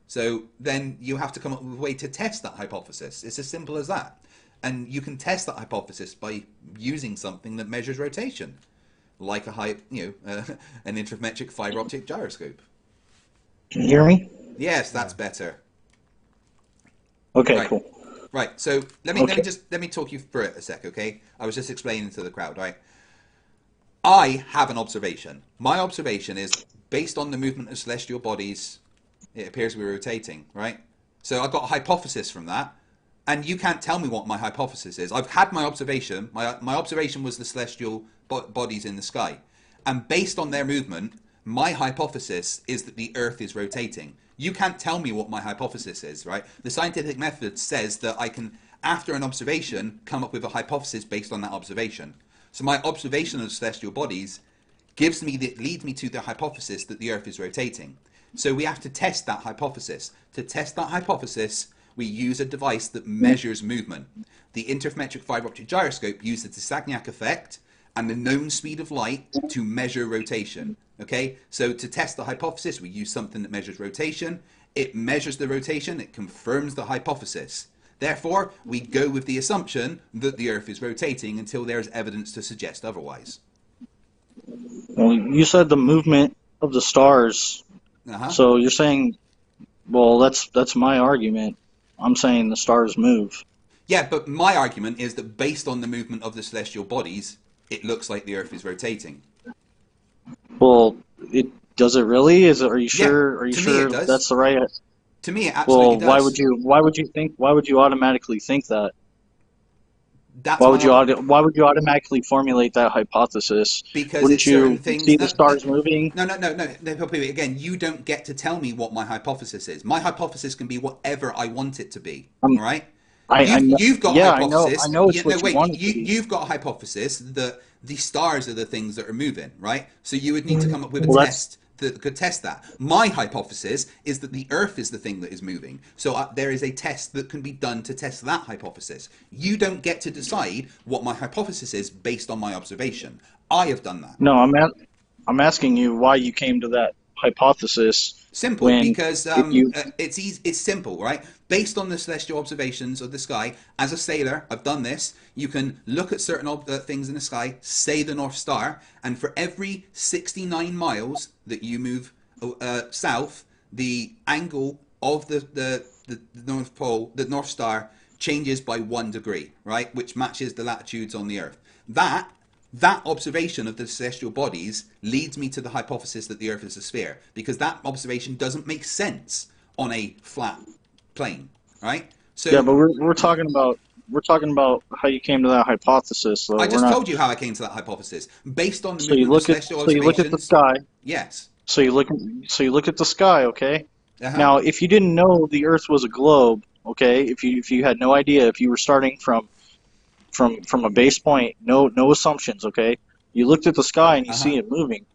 So then you have to come up with a way to test that hypothesis. It's as simple as that. And you can test that hypothesis by using something that measures rotation, like an interferometric fiber optic gyroscope. Can you hear me? Yes, that's better. Okay, right. Cool. Right. So let me talk you through it a sec, okay? I was just explaining to the crowd, right? I have an observation. My observation is based on the movement of celestial bodies. It appears to be rotating, right? So I've got a hypothesis from that, and you can't tell me what my hypothesis is. I've had my observation. My observation was the celestial bodies in the sky, and based on their movement, my hypothesis is that the Earth is rotating. You can't tell me what my hypothesis is, right? The scientific method says that I can, after an observation, come up with a hypothesis based on that observation. So my observation of celestial bodies leads me to the hypothesis that the Earth is rotating. So we have to test that hypothesis. To test that hypothesis, we use a device that measures movement. The interferometric fiber optic gyroscope uses the Sagnac effect and the known speed of light to measure rotation. Okay, so to test the hypothesis, we use something that measures rotation. It measures the rotation, it confirms the hypothesis. Therefore, we go with the assumption that the Earth is rotating until there's evidence to suggest otherwise. Well, you said the movement of the stars. So you're saying, well, that's my argument. I'm saying the stars move. Yeah, but my argument is that based on the movement of the celestial bodies, it looks like the Earth is rotating. Well, does it really? Are you sure? Yeah, are you sure that's the right? To me, it absolutely does. Why would you automatically think that? Why would you automatically formulate that hypothesis? Because wouldn't you see the stars moving? No. Again, you don't get to tell me what my hypothesis is. My hypothesis can be whatever I want it to be. All right. You've got a hypothesis. I know it's what you want it to be. You've got a hypothesis that the stars are the things that are moving, right? So you would need to come up with a test that could test that. My hypothesis is that the Earth is the thing that is moving. So there is a test that can be done to test that hypothesis. You don't get to decide what my hypothesis is based on my observation. I have done that. No, I'm asking you why you came to that hypothesis. Simple, because it's simple, right? Based on the celestial observations of the sky, as a sailor, I've done this. You can look at certain things in the sky, say the North Star, and for every 69 miles that you move south, the angle of the North Pole, the North Star, changes by 1 degree, right? Which matches the latitudes on the Earth. That observation of the celestial bodies leads me to the hypothesis that the Earth is a sphere, because that observation doesn't make sense on a flat plane, right? So yeah, but we're talking about how you came to that hypothesis. So I just told you how I came to that hypothesis based on the celestial observations. So you look at the sky. Yes. So you look at the sky, okay? Now, if you didn't know the Earth was a globe, okay, if you had no idea, if you were starting from a base point, no assumptions, okay? You looked at the sky and you see it moving.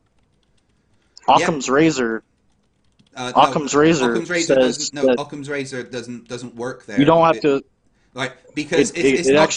Occam's razor. Occam's razor says that Occam's razor doesn't work there. You don't have to. Right, because it's not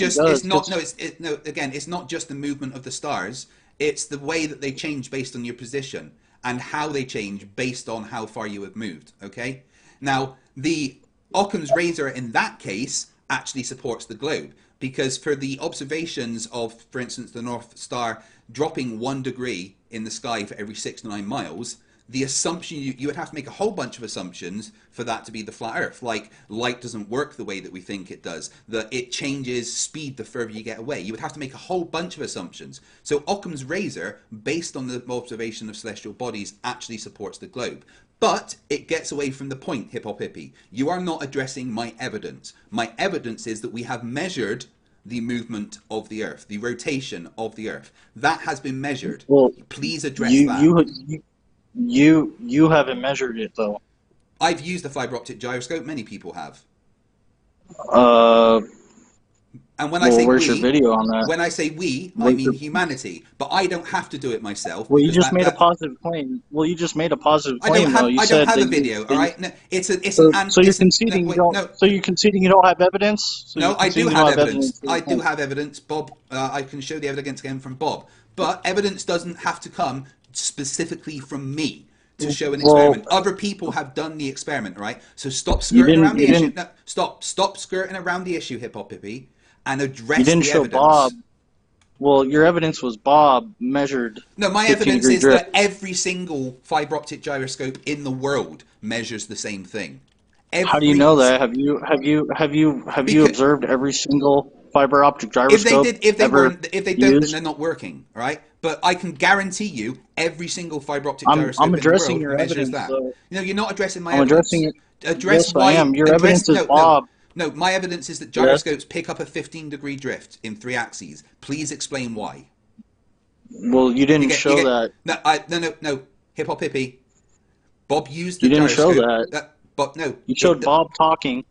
just the movement of the stars. It's the way that they change based on your position and how they change based on how far you have moved. Okay. Now, the Occam's razor in that case actually supports the globe, because for the observations of, for instance, the North Star dropping 1 degree in the sky for every 6 to 9 miles, the assumption you would have to make a whole bunch of assumptions for that to be the flat Earth. Like light doesn't work the way that we think it does, that it changes speed the further you get away. You would have to make a whole bunch of assumptions. So Occam's razor, based on the observation of celestial bodies, actually supports the globe. But it gets away from the point, Hiphophippie. You are not addressing my evidence. My evidence is that we have measured the movement of the Earth, the rotation of the Earth. That has been measured. Well, please address that. You haven't measured it though. I've used the fiber optic gyroscope. Many people have. And when I say where's your video on that? When I say we, I mean humanity. But I don't have to do it myself. Well, you just made a positive claim. Well, you just made a positive claim. I don't have a video. All right, no, so you're conceding you don't have evidence. No, I do have evidence. I do have evidence, Bob. I can show the evidence again from Bob. But evidence doesn't have to come specifically from me to show an experiment. Other people have done the experiment, right? So stop skirting around the issue. No, stop skirting around the issue, Hiphophippie, and address you didn't the show evidence. Bob. Well, your evidence was Bob measured. No, my evidence is that every single fiber optic gyroscope in the world measures the same thing. How do you know that? Have you observed every single fiber optic gyroscope? If they don't, then they're not working, right? But I can guarantee you, every single fiber optic gyroscope I'm addressing in the world your measures evidence. that. No, you're not addressing my I'm evidence. addressing it. Address Yes, why. I am. Your evidence is Bob. No, my evidence is that gyroscopes pick up a 15-degree drift in 3 axes. Please explain why. Well, you didn't show that. No. Hiphophippie. Bob used the You didn't gyroscope. show that. But no. You showed Bob talking,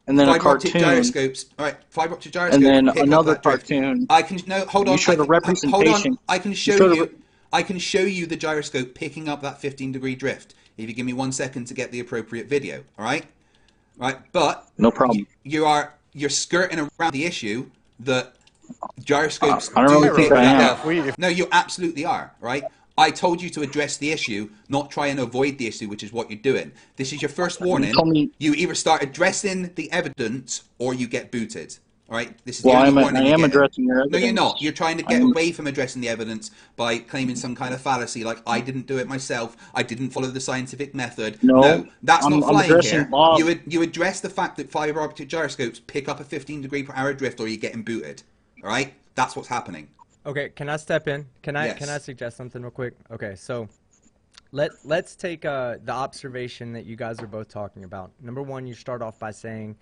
and then a cartoon. Fiber optic gyroscopes. All right, fiber optic gyroscopes. And then another cartoon. I can hold on. You showed a representation. Hold on. I can show you. I can show you the gyroscope picking up that 15-degree drift. If you give me 1 second to get the appropriate video. All right. Right, but no problem. You're skirting around the issue that gyroscopes I don't really think I am. No, you absolutely are, right? I told you to address the issue, not try and avoid the issue, which is what you're doing. This is your first warning. You either start addressing the evidence or you get booted. All right, this is the only warning I am addressing your evidence. No, you're not. You're trying to get away from addressing the evidence by claiming some kind of fallacy, like I didn't do it myself. I didn't follow the scientific method. No, that's not flying here. Bob. You address the fact that fiber optic gyroscopes pick up a 15-degree/hour drift, or you're getting booted. All right, that's what's happening. Okay, can I step in? Can I suggest something real quick? Okay, so let's take the observation that you guys are both talking about. Number one, you start off by saying,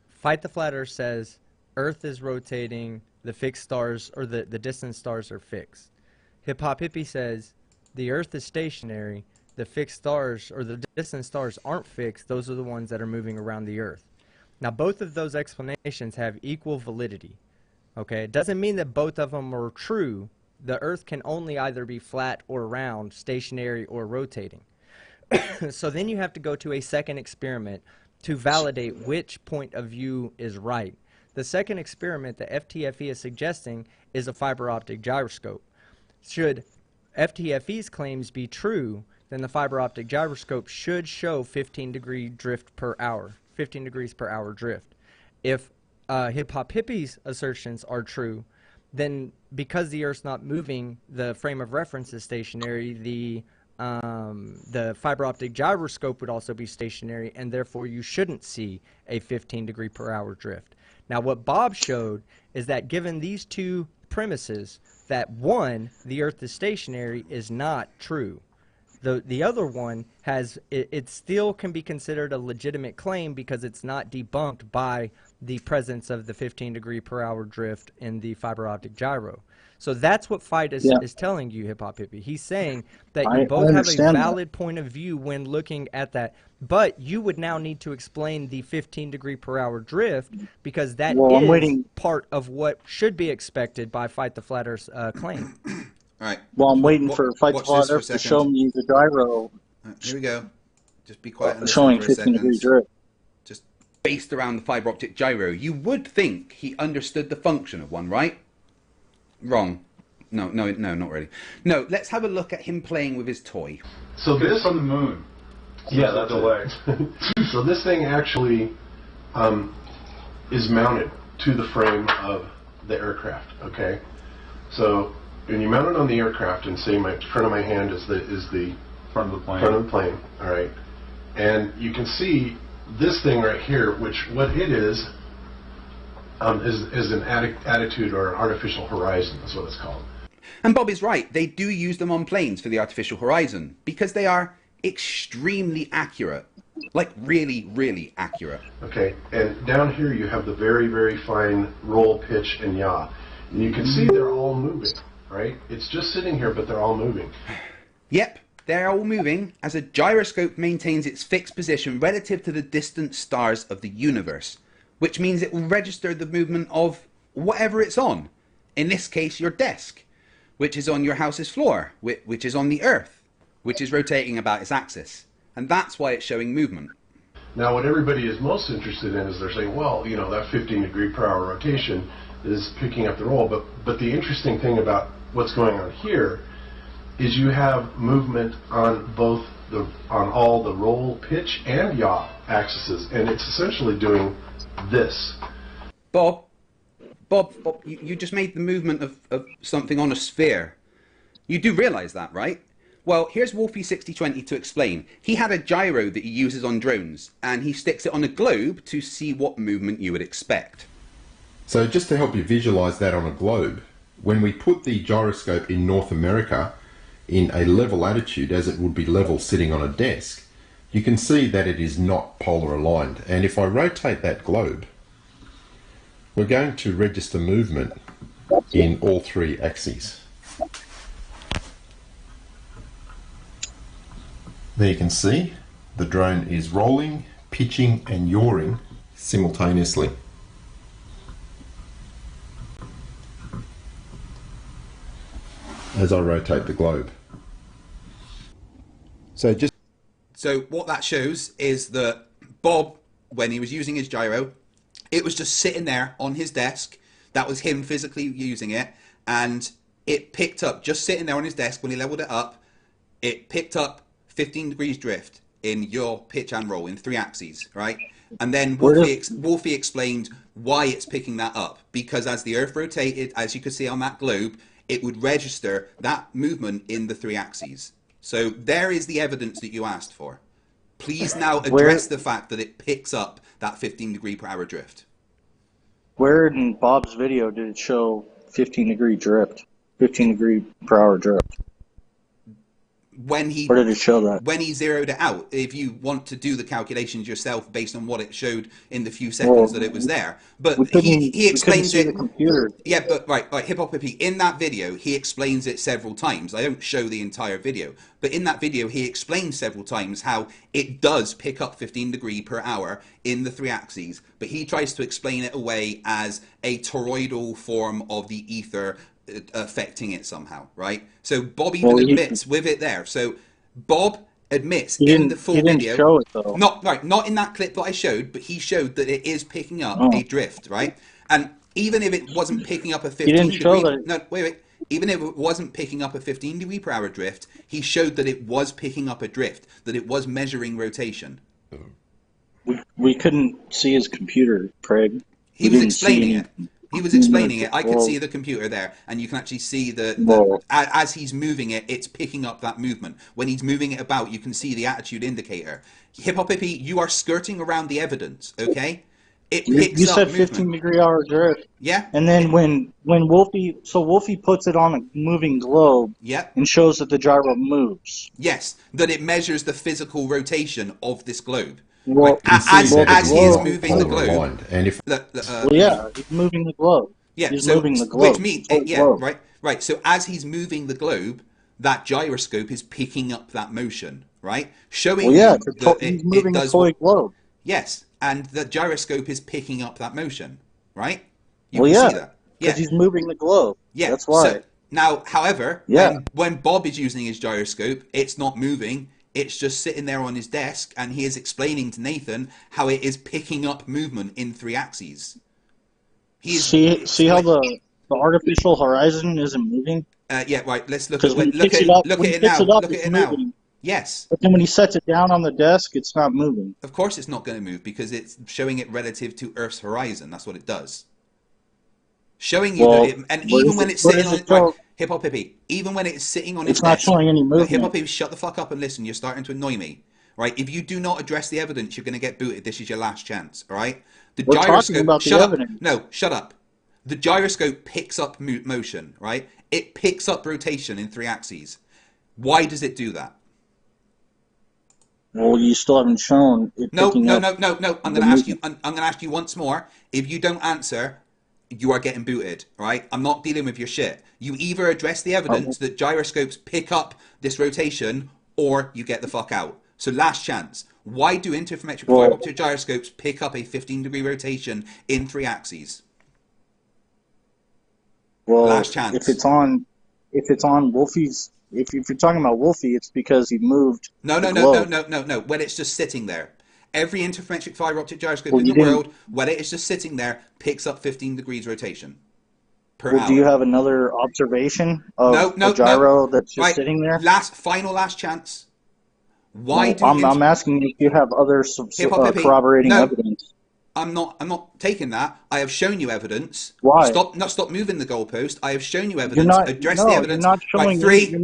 Fight the Flat Earth says Earth is rotating, the fixed stars or the distant stars are fixed. Hiphophippie says the Earth is stationary, the fixed stars or the distant stars aren't fixed, those are the ones that are moving around the Earth. Now both of those explanations have equal validity. Okay, it doesn't mean that both of them are true. The Earth can only either be flat or round, stationary or rotating. So then you have to go to a second experiment to validate which point of view is right. The second experiment that FTFE is suggesting is a fiber optic gyroscope. Should FTFE's claims be true, then the fiber optic gyroscope should show 15-degree drift per hour, 15 degrees per hour drift. If Hiphophippe's assertions are true, then because the Earth's not moving, the frame of reference is stationary, the fiber optic gyroscope would also be stationary, and therefore you shouldn't see a 15-degree per hour drift. Now what Bob showed is that given these two premises, that one, the Earth is stationary, is not true. The other one has, it still can be considered a legitimate claim because it's not debunked by the presence of the 15-degree per hour drift in the fiber optic gyro. So that's what Fight is telling you, Hiphophippie. He's saying that you both have a valid point of view when looking at that, but you would now need to explain the 15-degree per hour drift because that is part of what should be expected by Fight the Flat Earth's claim. All right. Well, I'm waiting for Fight the Flat Earth to show me the gyro. Here we go. Just be quiet. Showing 15-degree drift. Just based around the fiber optic gyro. You would think he understood the function of one, right? Wrong. No, not really. No, let's have a look at him playing with his toy. So this from the moon. Yeah, that's a way. So this thing actually is mounted to the frame of the aircraft. Okay. So when you mount it on the aircraft, and say my front of my hand is the Front of the plane. Front of the plane. All right. And you can see this thing right here, which what it is an attitude or an artificial horizon is what it's called. And Bob is right. They do use them on planes for the artificial horizon because they are extremely accurate. Like really, really accurate. Okay. And down here you have the very, very fine roll, pitch, and yaw. And you can see they're all moving, right? It's just sitting here, but they're all moving. Yep. They're all moving as a gyroscope maintains its fixed position relative to the distant stars of the universe, which means it will register the movement of whatever it's on. In this case, your desk, which is on your house's floor, which is on the Earth, which is rotating about its axis. And that's why it's showing movement. Now, what everybody is most interested in is they're saying, well, you know, that 15-degree per hour rotation is picking up the roll. But the interesting thing about what's going on here is you have movement on both on all the roll, pitch, and yaw axes, and it's essentially doing this. Bob, you just made the movement of something on a sphere. You do realize that, right? Well, here's Wolfie6020 to explain. He had a gyro that he uses on drones, and he sticks it on a globe to see what movement you would expect. So just to help you visualize that on a globe, when we put the gyroscope in North America in a level attitude, as it would be level sitting on a desk, you can see that it is not polar aligned. And if I rotate that globe, we're going to register movement in all three axes. There you can see the drone is rolling, pitching and yawing simultaneously. As I rotate the globe. So what that shows is that Bob, when he was using his gyro, it was just sitting there on his desk. That was him physically using it, and it picked up, just sitting there on his desk when he leveled it up, it picked up 15 degrees drift in your pitch and roll in 3 axes, right? And then Wolfie explained why it's picking that up, because as the Earth rotated, as you could see on that globe, it would register that movement in the 3 axes. So there is the evidence that you asked for. Please now address the fact that it picks up that 15 degree per hour drift. Where in Bob's video did it show 15 degree drift? 15 degree per hour drift? Where did it show that? When he zeroed it out, if you want to do the calculations yourself based on what it showed in the few seconds that it was there. But he explains it. Yeah, but right, Hiphophippie, in that video, he explains it several times. I don't show the entire video, but in that video, he explains several times how it does pick up 15 degree per hour in the 3 axes, but he tries to explain it away as a toroidal form of the ether affecting it somehow, right? So Bob even admits with it there. So Bob admits in the full video, show it, though. not in that clip that I showed, but he showed that it is picking up a drift, right? And even if it wasn't picking up a 15 degree, even if it wasn't picking up a 15 degree per hour drift, he showed that it was picking up a drift, that it was measuring rotation. We couldn't see his computer, Craig. He was explaining it. He was explaining it. I could see the computer there, and you can actually see as he's moving it, it's picking up that movement. When he's moving it about, you can see the attitude indicator. Hiphophippie, you are skirting around the evidence, okay? It picks you up said movement. 15 degree hour drift. Yeah. And then when Wolfie puts it on a moving globe, and shows that the gyro moves. Yes, that it measures the physical rotation of this globe. Well, as he is moving the globe. And if he's moving the globe. Yeah, he's so, moving the globe. Which means, right. So as he's moving the globe, that gyroscope is picking up that motion, right? Showing you that it does the toy globe. Yes, and the gyroscope is picking up that motion, right? You can see that. Because he's moving the globe. Yeah, that's why. So, now, however, when Bob is using his gyroscope, it's not moving. It's just sitting there on his desk, and he is explaining to Nathan how it is picking up movement in 3 axes. See how the artificial horizon isn't moving? Yeah, right. Let's look at it now. Yes. But then when he sets it down on the desk, it's not moving. Of course it's not going to move, because it's showing it relative to Earth's horizon. That's what it does. Showing you even when it's sitting on Hiphophippie, even when it's sitting on its desk, it's not showing any movement. Hiphophippie, shut the fuck up and listen. You're starting to annoy me, right? If you do not address the evidence, you're going to get booted. This is your last chance, all right? We're talking about the evidence. No, shut up. The gyroscope picks up motion, right? It picks up rotation in 3 axes. Why does it do that? Well, you still haven't shown it. No. I'm going to ask you once more. If you don't answer, you are getting booted, right? I'm not dealing with your shit. You either address the evidence that gyroscopes pick up this rotation, or you get the fuck out. So last chance. Why do interferometric fiber optic gyroscopes pick up a 15 degree rotation in 3 axes? Well, last chance. If it's on Wolfie's, if you're talking about Wolfie, it's because he moved. No. When it's just sitting there. Every interferometric fiber optic gyroscope in the world, when it is just sitting there, picks up 15 degrees rotation. per Well, hour. do you have another observation of a gyro that's just right. sitting there? Last chance. Why do I'm asking if you have other corroborating evidence. I'm not taking that. I have shown you evidence. Why? Stop moving the goalpost. I have shown you evidence. Address the evidence. You're not showing. Right, 3,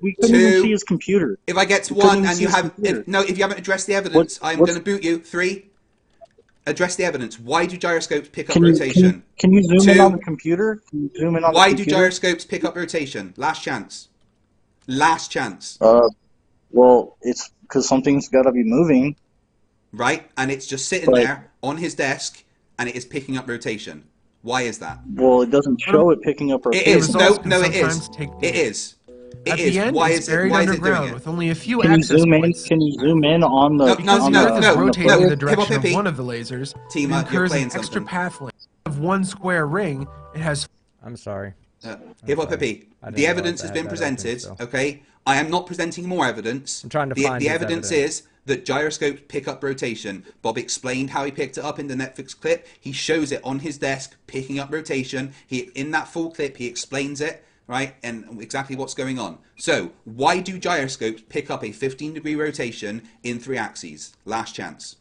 we couldn't even see his computer. If I get to 1 and you have if you haven't addressed the evidence, I'm going to boot you. 3. Address the evidence. Why do gyroscopes pick up rotation? Can you zoom in on the computer? Can you zoom in on Why the do computer? gyroscopes pick up rotation? Last chance. Last chance. Well, it's because something's got to be moving. Right, and it's just sitting there on his desk, and it is picking up rotation. Why is that? Well, it doesn't show it picking up rotation. It is. No, it is. It is. At the end, it's buried underground with only a few Can you access zoom in? points. Can you zoom in on the? Because the Earth is rotating in the direction of Hiphophippie. one of the lasers, it Tima, you're incurs playing an extra something. path length of one square ring. It has. I'm sorry. Hiphophippie, the evidence has been presented. Okay, I am not presenting more evidence. I'm trying to find the evidence is that gyroscopes pick up rotation. Bob explained how he picked it up in the Netflix clip. He shows it on his desk picking up rotation. In that full clip he explains it, right, and exactly what's going on. So why do gyroscopes pick up a 15-degree rotation in 3 axes? Last chance.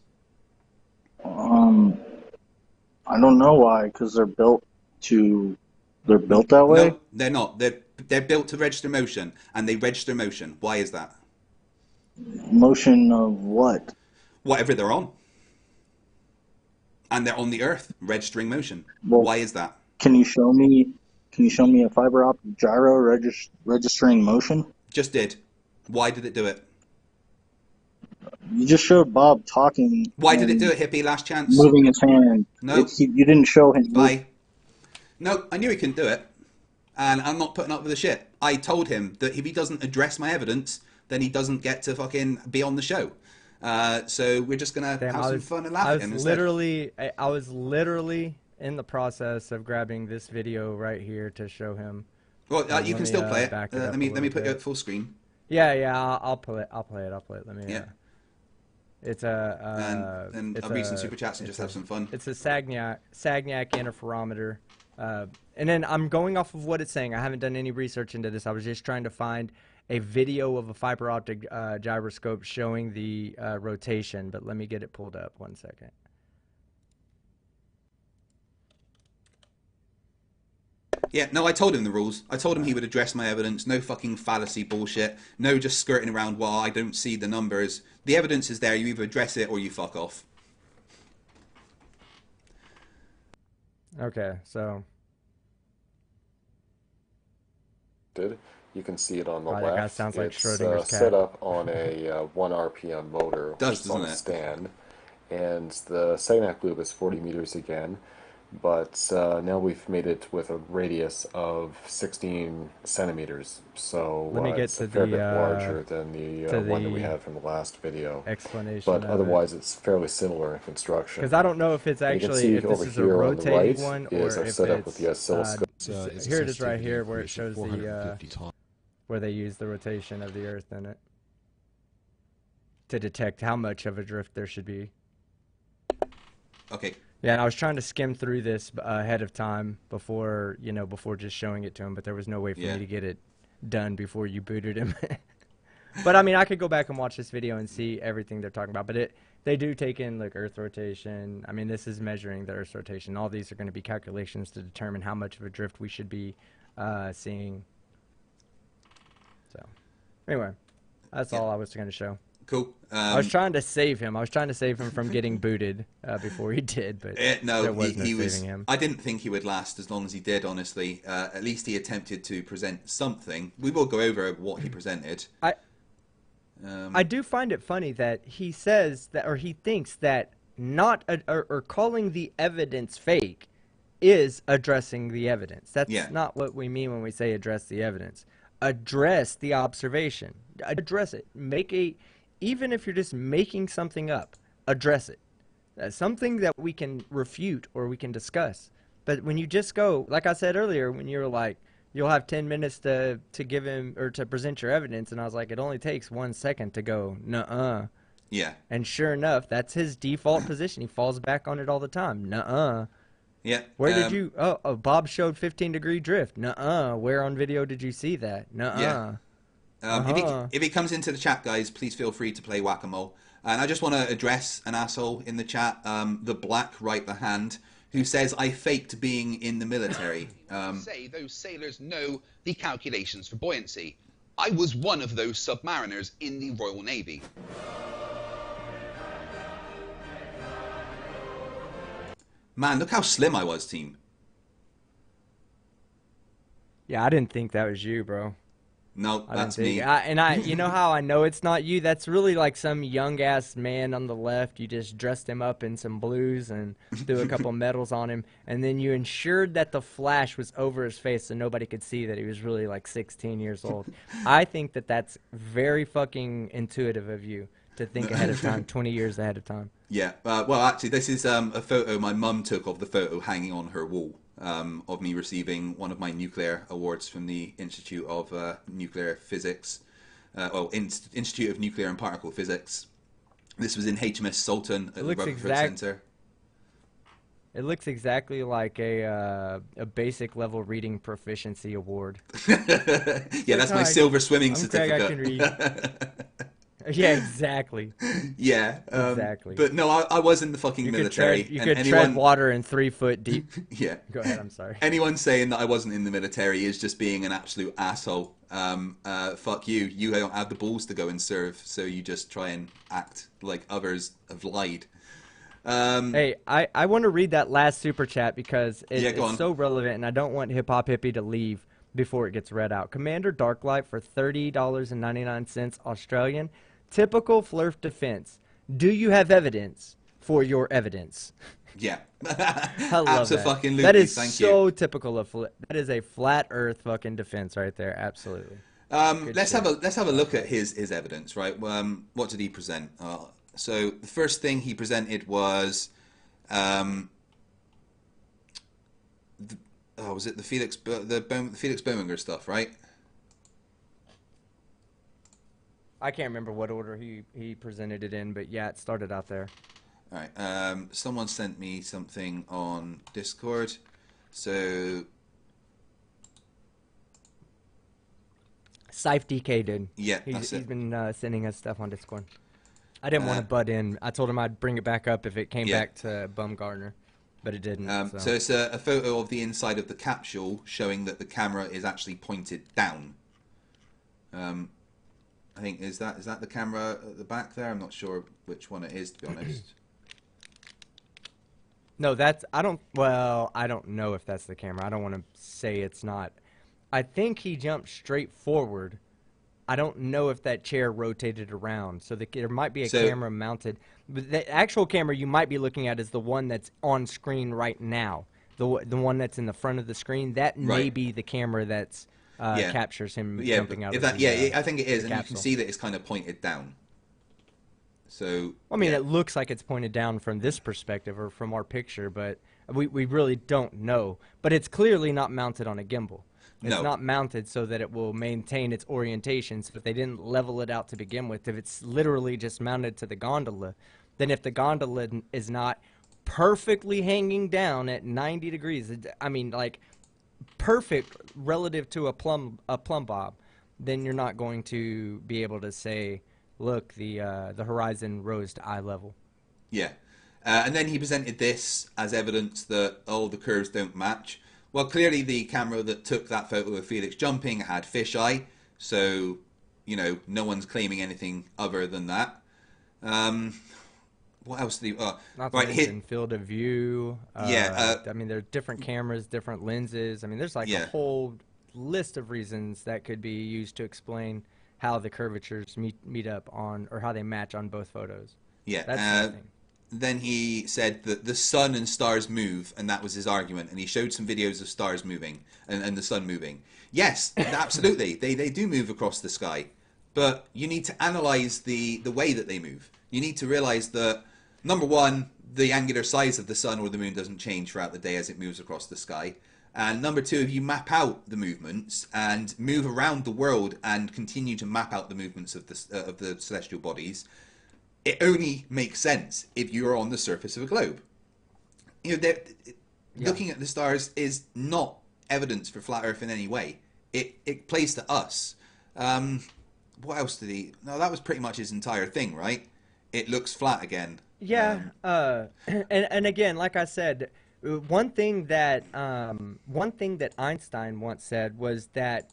I don't know why, because they're built that way. No, they're not. They're built to register motion, and they register motion. Why is that? Motion of what? Whatever they're on. And they're on the Earth, registering motion. Well, why is that? Can you show me a fiber optic gyro registering motion? Just did. Why did it do it? You just showed Bob talking. Why did it do it, Hippie? Last chance. Moving his hand. No. You didn't show him. Bye. No, I knew he couldn't do it. And I'm not putting up with the shit. I told him that if he doesn't address my evidence, then he doesn't get to fucking be on the show. So we're just going to have some fun and laugh at him instead. I was literally in the process of grabbing this video right here to show him. Well, you can still play it. Let me put you at full screen. Yeah, I'll play it. Let me. Yeah. It's a. And I'll read some super chats and just have some fun. It's a Sagnac interferometer. And then I'm going off of what it's saying. I haven't done any research into this. I was just trying to find a video of a fiber optic gyroscope showing the rotation. But let me get it pulled up. 1 second. Yeah, no, I told him the rules. I told him he would address my evidence. No fucking fallacy bullshit. No just skirting around, well, I don't see the numbers. The evidence is there. You either address it or you fuck off. Okay, so... You can see it on the that left. guy sounds like it's Schrodinger's cat. set up on a 1 RPM motor, which is on a stand. And the Sagnac loop is 40 meters again. But now we've made it with a radius of 16 centimeters. So it's a fair bit larger than the one that we had from the last video. Explanation. But otherwise, it's fairly similar in construction. Because I don't know if it's actually if this is a rotating one or if it's set up with the oscilloscope. Here it is right here where it shows the where they use the rotation of the Earth in it to detect how much of a drift there should be. Okay. Yeah, and I was trying to skim through this ahead of time before just showing it to him, but there was no way for me to get it done before you booted him. But I mean, I could go back and watch this video and see everything they're talking about. But they do take in like Earth rotation. I mean, this is measuring the Earth's rotation. All these are going to be calculations to determine how much of a drift we should be seeing. So, anyway, that's all I was going to show. Cool. I was trying to save him. I was trying to save him from getting booted before he did, but there was no saving him. I didn't think he would last as long as he did, honestly. At least he attempted to present something. We will go over what he presented. I do find it funny that he says that, or he thinks that or calling the evidence fake is addressing the evidence. That's not what we mean when we say address the evidence. Address the observation. Address it. Even if you're just making something up, address it. Something that we can refute or we can discuss. But when you just go, like I said earlier, when you were like, you'll have 10 minutes to give him or to present your evidence, and I was like, it only takes 1 second to go, nuh-uh. Yeah. And sure enough, that's his default position. He falls back on it all the time. Nuh-uh. Yeah. Where did you? Oh, Bob showed 15-degree drift. Nuh-uh. Where on video did you see that? Nuh-uh. Yeah. If he comes into the chat, guys, please feel free to play whack-a-mole. And I just want to address an asshole in the chat, the black right the hand, who says I faked being in the military. Say those sailors know the calculations for buoyancy. I was one of those submariners in the Royal Navy. Man, look how slim I was, team. Yeah, I didn't think that was you, bro. No, that's me. You know how I know it's not you? That's really like some young-ass man on the left. You just dressed him up in some blues and threw a couple medals on him, and then you ensured that the flash was over his face so nobody could see that he was really like 16 years old. I think that that's very fucking intuitive of you to think ahead of time, 20 years ahead of time. Yeah, well, actually, this is a photo my mum took of the photo hanging on her wall. Of me receiving one of my nuclear awards from the Institute of Nuclear Physics, Institute of Nuclear and Particle Physics. This was in HMS Sultan at the Rutherford Center. It looks exactly like a basic level reading proficiency award. Yeah, that's my silver swimming certificate. Craig, I can read. Yeah, exactly. Yeah, exactly. But no, I was in the fucking military. You could tread water in 3 foot deep. Yeah. Go ahead. I'm sorry. Anyone saying that I wasn't in the military is just being an absolute asshole. Fuck you. You don't have the balls to go and serve, so you just try and act like others have lied. Hey, I want to read that last super chat because it's so relevant, and I don't want Hiphophippie to leave before it gets read out. Commander Darklight for $30.99 Australian. Typical Flerf defense. Do you have evidence for your evidence? Yeah. I love that. That is so typical of that is a flat earth fucking defense right there. Absolutely. Let's have a look at his evidence, right? What did he present? So the first thing he presented was was it the Felix Böhminger stuff, right? I can't remember what order he presented it in, but yeah, it started out there. All right. Someone sent me something on Discord. So Scythe DK did. Yeah, he's been sending us stuff on Discord. I didn't want to butt in. I told him I'd bring it back up if it came back to Bumgardner, but it didn't. So it's a photo of the inside of the capsule showing that the camera is actually pointed down. I think is that the camera at the back there? I'm not sure which one it is, to be honest. No, I don't know if that's the camera. I don't want to say it's not. I think he jumped straight forward. I don't know if that chair rotated around, so there might be a camera mounted. But the actual camera you might be looking at is the one that's on screen right now. The one that's in the front of the screen. That may be the camera that's captures him jumping out of the I think it is, and capsule. You can see that it's kind of pointed down. So I mean, it looks like it's pointed down from this perspective or from our picture, but we really don't know. But it's clearly not mounted on a gimbal. It's not mounted so that it will maintain its orientation. So if they didn't level it out to begin with, if it's literally just mounted to the gondola, then if the gondola is not perfectly hanging down at 90 degrees, I mean, like perfect relative to a plumb bob, then you're not going to be able to say, look, the horizon rose to eye level. Yeah. And then he presented this as evidence that, the curves don't match. Well, clearly the camera that took that photo of Felix jumping had fisheye, so, no one's claiming anything other than that. What else did he... Not to mention field of view. I mean, there are different cameras, different lenses. I mean, there's like a whole list of reasons that could be used to explain how the curvatures meet up on, or how they match on both photos. Yeah. That's then he said that the sun and stars move, and that was his argument. And he showed some videos of stars moving and the sun moving. Yes, absolutely. They do move across the sky. But you need to analyze the way that they move. You need to realize that, number one, the angular size of the sun or the moon doesn't change throughout the day as it moves across the sky. And number two, if you map out the movements and move around the world and continue to map out the movements of the celestial bodies, it only makes sense if you're on the surface of a globe. looking at the stars is not evidence for flat Earth in any way. It plays to us. What else did he? No, that was pretty much his entire thing, right? It looks flat again. Yeah. And again, like I said, one thing that Einstein once said was that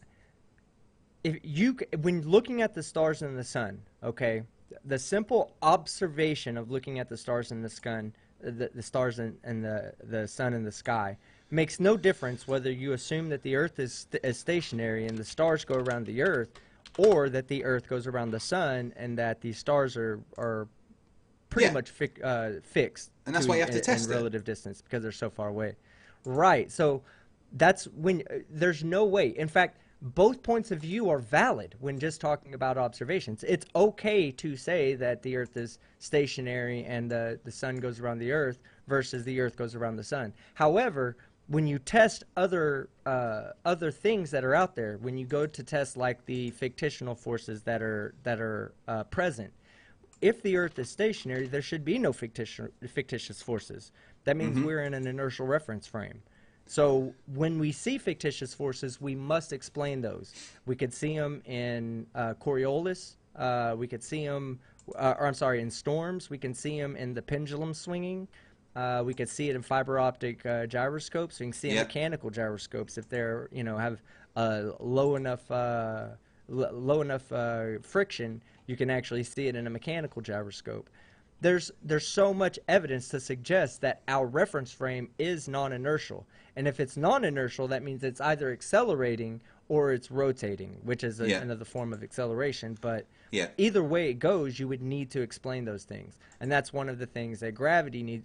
when looking at the stars and the sun, okay, the simple observation of looking at the stars and the sun, the stars and the sun in the sky makes no difference whether you assume that the Earth is stationary and the stars go around the Earth, or that the Earth goes around the sun and that the stars are pretty much fixed. And that's why you have to test in relative distance because they're so far away. Right. So that's when there's no way. In fact, both points of view are valid when just talking about observations. It's okay to say that the Earth is stationary and the sun goes around the Earth versus the Earth goes around the sun. However, when you test other things that are out there, when you go to test like the fictional forces that are present, if the Earth is stationary, there should be no fictitious forces. That means we're in an inertial reference frame. So when we see fictitious forces, we must explain those. We could see them in Coriolis. We could see them, in storms. We can see them in the pendulum swinging. We could see it in fiber optic gyroscopes. We can see it in mechanical gyroscopes if they're, have low enough friction. You can actually see it in a mechanical gyroscope. There's so much evidence to suggest that our reference frame is non-inertial. And if it's non-inertial, that means it's either accelerating or it's rotating, which is another form of acceleration. But either way it goes, you would need to explain those things. And that's one of the things that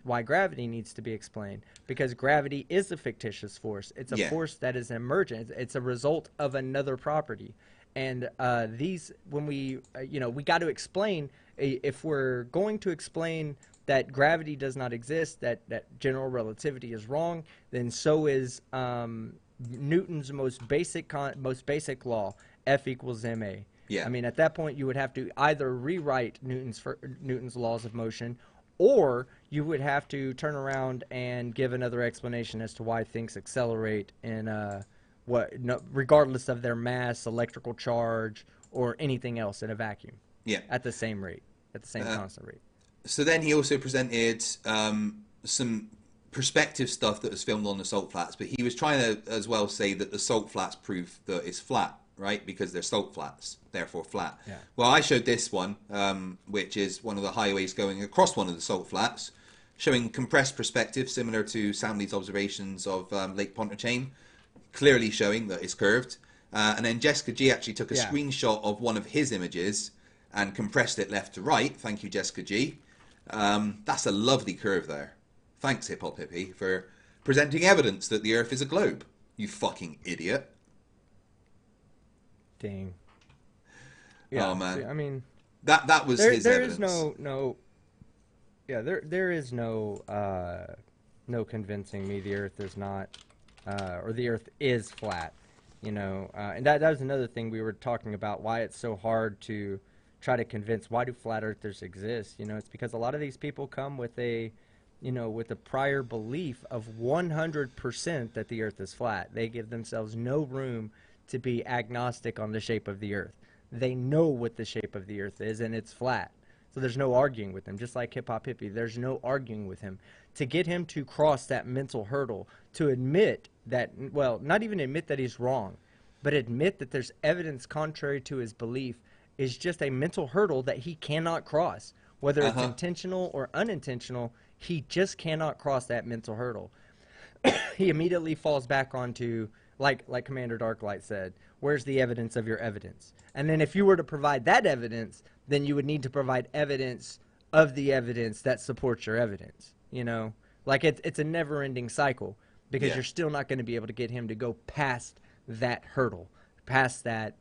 why gravity needs to be explained, because gravity is a fictitious force. It's a force that is emergent. It's a result of another property. And when we got to explain, if we're going to explain that gravity does not exist, that general relativity is wrong, then so is Newton's most basic law, F equals ma. I mean, at that point, you would have to either rewrite Newton's laws of motion, or you would have to turn around and give another explanation as to why things accelerate in regardless of their mass, electrical charge, or anything else in a vacuum. At the same rate, at the same constant rate. So then he also presented some perspective stuff that was filmed on the salt flats, but he was trying to as well say that the salt flats prove that it's flat, right? Because they're salt flats, therefore flat. Well, I showed this one, which is one of the highways going across one of the salt flats, showing compressed perspective similar to Sam Lee's observations of Lake Pontchartrain, clearly showing that it's curved. And then Jessica G actually took a screenshot of one of his images and compressed it left to right. Thank you, Jessica G. That's a lovely curve there. Thanks, Hiphophippie, for presenting evidence that the Earth is a globe. You fucking idiot. Dang. Oh man. I mean, that was his evidence. There is no convincing me the Earth is not, or the Earth is flat. And that was another thing we were talking about, why it's so hard to try to convince, why do flat earthers exist? It's because a lot of these people come with a prior belief of 100% that the Earth is flat. They give themselves no room to be agnostic on the shape of the Earth. They know what the shape of the Earth is, and it's flat. So there's no arguing with him. Just like Hiphophippie, there's no arguing with him. To get him to cross that mental hurdle, to admit that, well, not even admit that he's wrong, but admit that there's evidence contrary to his belief, is just a mental hurdle that he cannot cross. Whether it's intentional or unintentional, he just cannot cross that mental hurdle. He immediately falls back onto, like Commander Darklight said, where's the evidence of your evidence? And then if you were to provide that evidence, then you would need to provide evidence of the evidence that supports your evidence. Like it's a never-ending cycle, because you're still not going to be able to get him to go past that hurdle, past that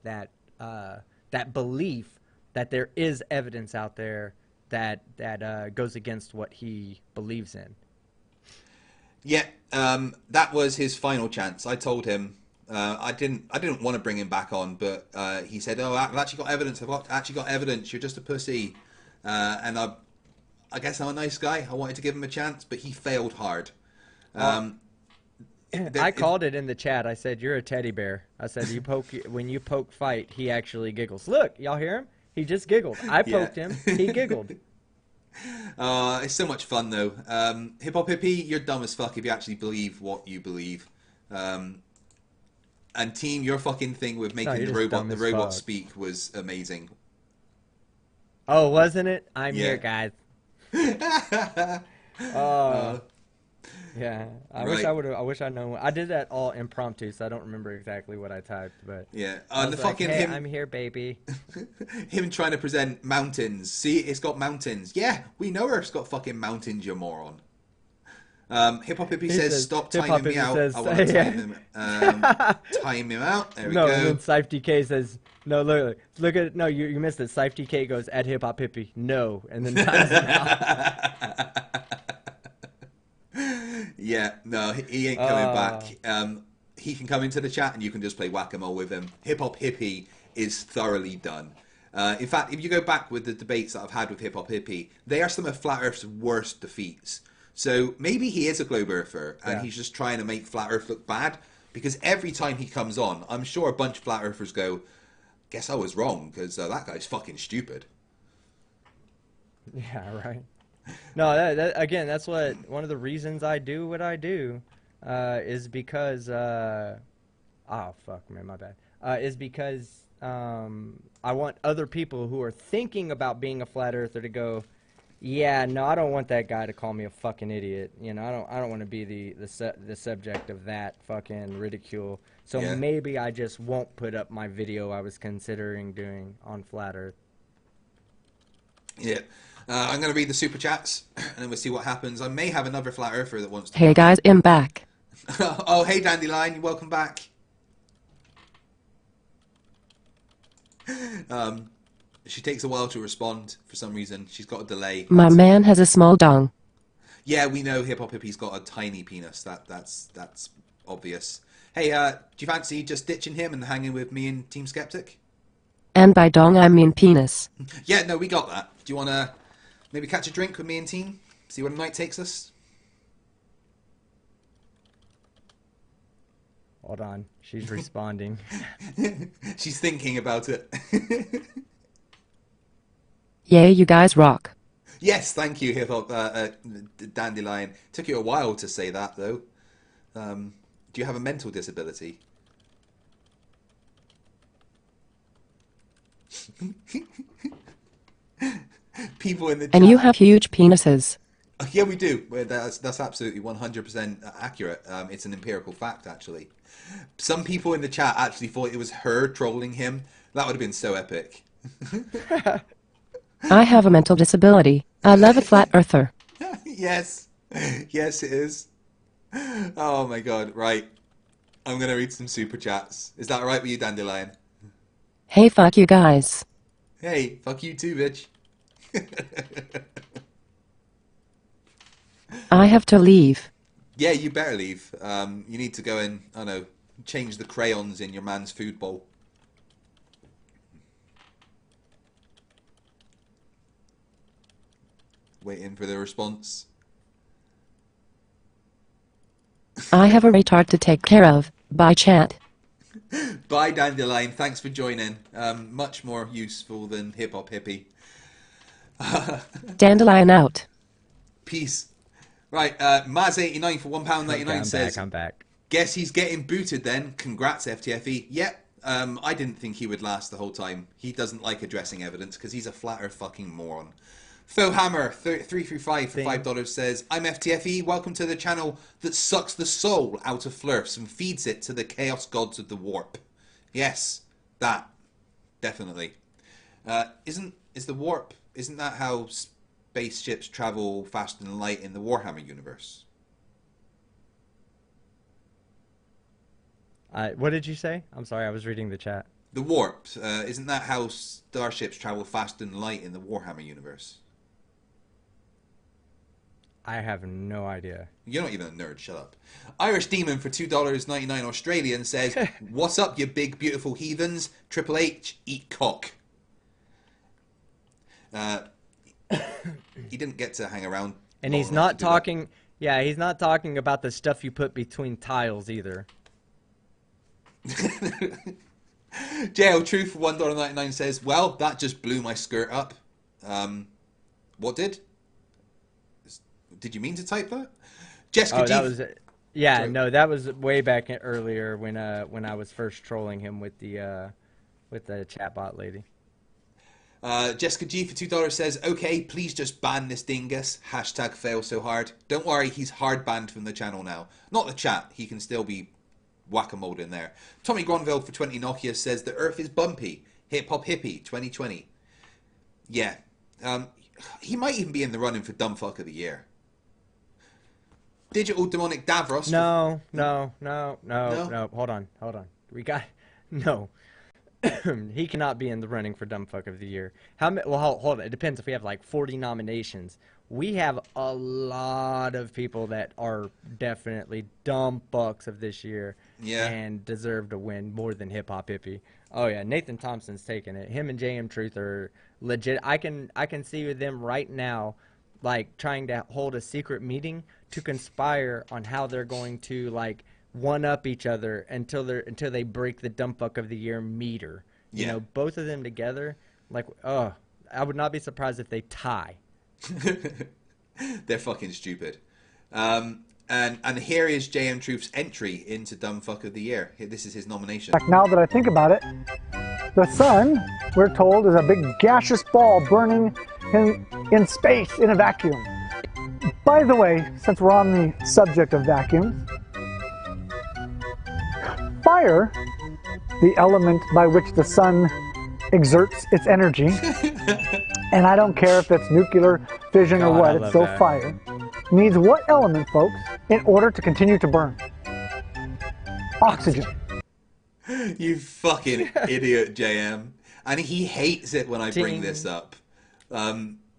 belief that there is evidence out there that goes against what he believes in. That was his final chance. I told him I didn't want to bring him back on, but he said, "Oh, I've actually got evidence. I've actually got evidence. You're just a pussy." And I guess I'm a nice guy. I wanted to give him a chance, but he failed hard. I called it in the chat. I said, "You're a teddy bear." I said, when you poke fight, he actually giggles. Look, y'all hear him? He just giggled. I poked him. He giggled. It's so much fun though. Hiphophippie, you're dumb as fuck if you actually believe what you believe. And team, your fucking thing with making the robot speak was amazing. Oh, wasn't it? I'm here, guys. Yeah, I wish I'd known. I did that all impromptu, so I don't remember exactly what I typed. But yeah, the fucking hey, I'm here, baby. Him trying to present mountains. See, it's got mountains. Yeah, we know Earth's got fucking mountains, you moron. Hiphophippie says, "Stop timing me out. I want to time him. Time him out. There we go." And then SifeDK says, "No, look at no. You missed it. SifeDK goes at Hiphophippie. No, and then times him out." Yeah, no, he ain't coming back. He can come into the chat and you can just play whack-a-mole with him. Hiphophippie is thoroughly done. In fact, if you go back with the debates that I've had with Hiphophippie, they are some of Flat Earth's worst defeats. So maybe he is a globe earther and he's just trying to make Flat Earth look bad, because every time he comes on, I'm sure a bunch of Flat Earthers go, "Guess I was wrong, because that guy's fucking stupid." Yeah, right. No, again, that's one of the reasons I do what I do, is because, oh fuck, man, my bad. Is because I want other people who are thinking about being a flat earther to go, yeah, no, I don't want that guy to call me a fucking idiot. You know, I don't want to be the subject of that fucking ridicule. So maybe I just won't put up my video I was considering doing on flat earth. Yeah. I'm going to read the super chats, and then we'll see what happens. I may have another flat earther that wants to... Hey guys, I'm back. Oh, hey Dandelion, welcome back. She takes a while to respond for some reason. She's got a delay. My man has a small dong. Yeah, we know Hiphophippie's got a tiny penis. That's obvious. Hey, do you fancy just ditching him and hanging with me and Team Skeptic? And by dong I mean penis. Yeah, no, we got that. Do you want to maybe catch a drink with me and team? See where the night takes us? Hold on. She's responding. She's thinking about it. Yeah, you guys rock. Yes, thank you, Dandelion. Took you a while to say that, though. Do you have a mental disability? People in the chat. And you have huge penises. Yeah, we do. That's absolutely 100% accurate. It's an empirical fact, actually. Some people in the chat actually thought it was her trolling him. That would have been so epic. I have a mental disability. I love a flat earther. Yes. Yes, it is. Oh my god. Right. I'm going to read some super chats. Is that alright with you, Dandelion? Hey, fuck you guys. Hey, fuck you too, bitch. I have to leave. Yeah, you better leave. You need to go and, I don't know, change the crayons in your man's food bowl. Waiting for the response. I have a retard to take care of. Bye, chat. Bye, Dandelion. Thanks for joining. Much more useful than Hiphophippie. Dandelion out. Peace. Right, Maz89 for £1.99 says, I'm back. Guess he's getting booted then. Congrats, FTFE. Yep. I didn't think he would last the whole time. He doesn't like addressing evidence because he's a flat earth fucking moron. Hammer 335 for $5 says, I'm FTFE. Welcome to the channel that sucks the soul out of Flerfs and feeds it to the chaos gods of the warp. Yes, that. Definitely. Is the warp, isn't that how spaceships travel faster than light in the Warhammer universe? What did you say? I'm sorry, I was reading the chat. The warp, isn't that how starships travel faster than light in the Warhammer universe? I have no idea. You're not even a nerd, shut up. Irish Demon for $2.99 Australian says, what's up, you big beautiful heathens? Triple H, eat cock. He didn't get to hang around. And he's not talking. Yeah, he's not talking about the stuff you put between tiles either. JL Truth for $1.99 says, well, that just blew my skirt up. What did? Did you mean to type that? Jessica G. That was yeah, sorry. No, that was way back earlier when I was first trolling him with the chatbot lady. Jessica G for $2 says, okay, please just ban this dingus. Hashtag fail so hard. Don't worry, he's hard banned from the channel now. Not the chat. He can still be whack-a-mole in there. Tommy Gronville for 20 Nokia says, the earth is bumpy. Hiphophippie 2020. Yeah. He might even be in the running for Dumbfuck of the Year. Digital Demonic Davros. No. Hold on. We got... No. He cannot be in the running for Dumbfuck of the Year. How many? Well, hold on. It depends if we have like 40 nominations. We have a lot of people that are definitely Dumbfucks of this year, and deserve to win more than Hiphophippie. Oh yeah, Nathan Thompson's taking it. Him and JM Truth are legit. I can see them right now, like trying to hold a secret meeting to conspire on how they're going to like one up each other until they break the Dumbfuck of the Year meter. You know, both of them together, like, I would not be surprised if they tie. They're fucking stupid. And here is JM Truth's entry into Dumbfuck of the Year. This is his nomination. Now that I think about it, the sun, we're told, is a big gaseous ball burning in space in a vacuum. By the way, since we're on the subject of vacuums, fire, the element by which the sun exerts its energy, and I don't care if it's nuclear fission or what, it's still fire, needs what element, folks, in order to continue to burn? Oxygen. You fucking idiot, JM. And he hates it when I bring this up.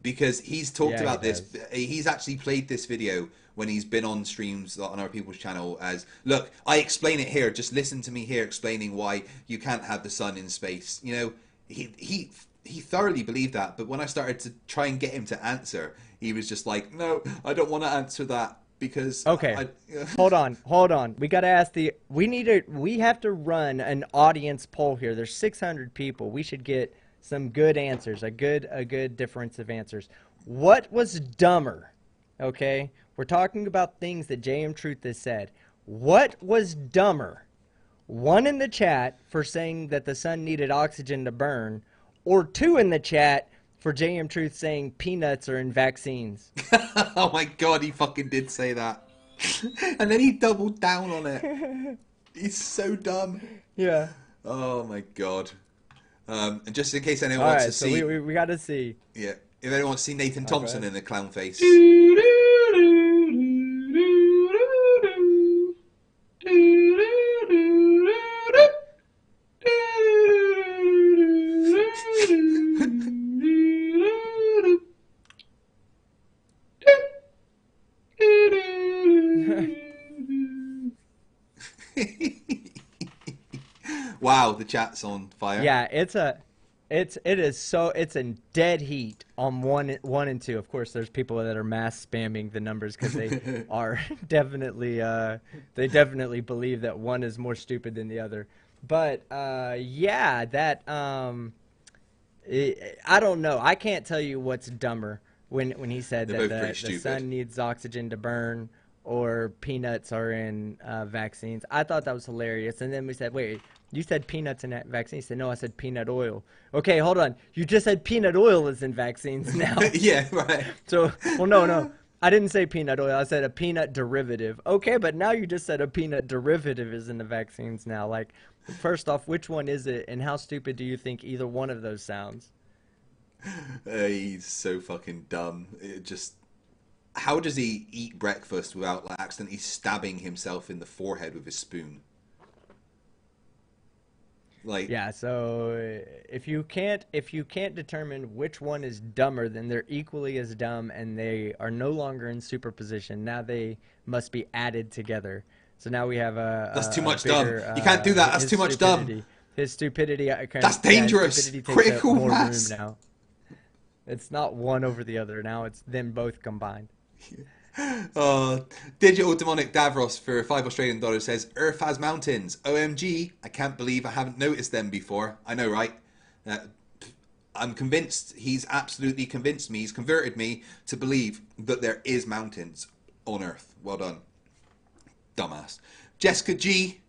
Because he's talked about this. He's actually played this video when he's been on streams on our people's channel as, look, I explain it here. Just listen to me here explaining why you can't have the sun in space. You know, he thoroughly believed that. But when I started to try and get him to answer, he was just like, no, I don't want to answer that because... Okay, hold on. We got to ask we have to run an audience poll here. There's 600 people. We should get some good answers, a good difference of answers. What was dumber? Okay, we're talking about things that JM Truth has said. What was dumber? One in the chat for saying that the sun needed oxygen to burn, or two in the chat for JM Truth saying peanuts are in vaccines. Oh my god, he fucking did say that. And then he doubled down on it. He's so dumb. Yeah. Oh my god. And just in case anyone wants to see... we got to see. Yeah. If anyone wants to see Nathan Thompson in the clown face... Wow, the chat's on fire. Yeah, it's in dead heat on one and two. Of course, there's people that are mass spamming the numbers because they are definitely they definitely believe that one is more stupid than the other. But yeah, that I don't know. I can't tell you what's dumber when he said that the sun needs oxygen to burn or peanuts are in vaccines. I thought that was hilarious. And then we said, wait, you said peanuts in vaccines. He said, no, I said peanut oil. Okay, hold on. You just said peanut oil is in vaccines now. Yeah, right. So, well, no. I didn't say peanut oil. I said a peanut derivative. Okay, but now you just said a peanut derivative is in the vaccines now. Like, first off, which one is it? And how stupid do you think either one of those sounds? He's so fucking dumb. It just... How does he eat breakfast without like, accidentally stabbing himself in the forehead with his spoon? Like, yeah, so if you can't determine which one is dumber, then they're equally as dumb, and they are no longer in superposition. Now they must be added together. So now we have that's too much dumb. You can't do that. That's too much dumb. His stupidity. That's dangerous. Critical mass. Now. It's not one over the other. Now it's them both combined. Digital Demonic Davros for $5 says, Earth has mountains. OMG, I can't believe I haven't noticed them before. I know, right? I'm convinced. He's absolutely convinced me. He's converted me to believe that there is mountains on Earth. Well done. Dumbass. Jessica G,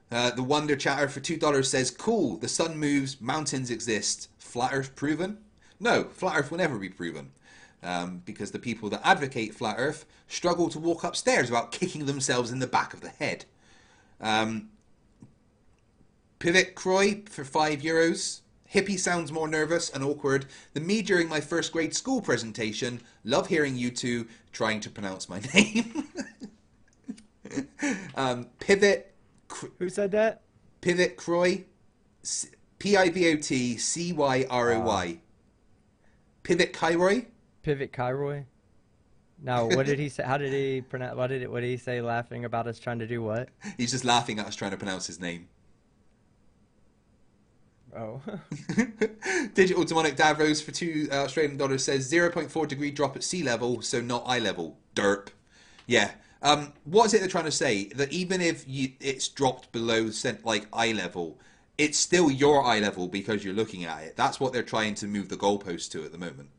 the Wonder Chatter for $2 says, cool, the sun moves, mountains exist. Flat Earth proven? No, Flat Earth will never be proven. Because the people that advocate Flat Earth struggle to walk upstairs without kicking themselves in the back of the head. Pivot Croy for €5. Hippie sounds more nervous and awkward than me during my first grade school presentation. Love hearing you two trying to pronounce my name. Pivot. Who said that? Pivot Croy. Pivotcroy. Pivot Kairoy. Pivot Kairoy. Now, what did he say? How did he pronounce? What did he say? Laughing about us trying to do what? He's just laughing at us trying to pronounce his name. Oh. Digital Demonic Davros for $2 says 0.4 degree drop at sea level, so not eye level. Derp. Yeah. What is it they're trying to say? That even if it's dropped below like eye level, it's still your eye level because you're looking at it. That's what they're trying to move the goalpost to at the moment.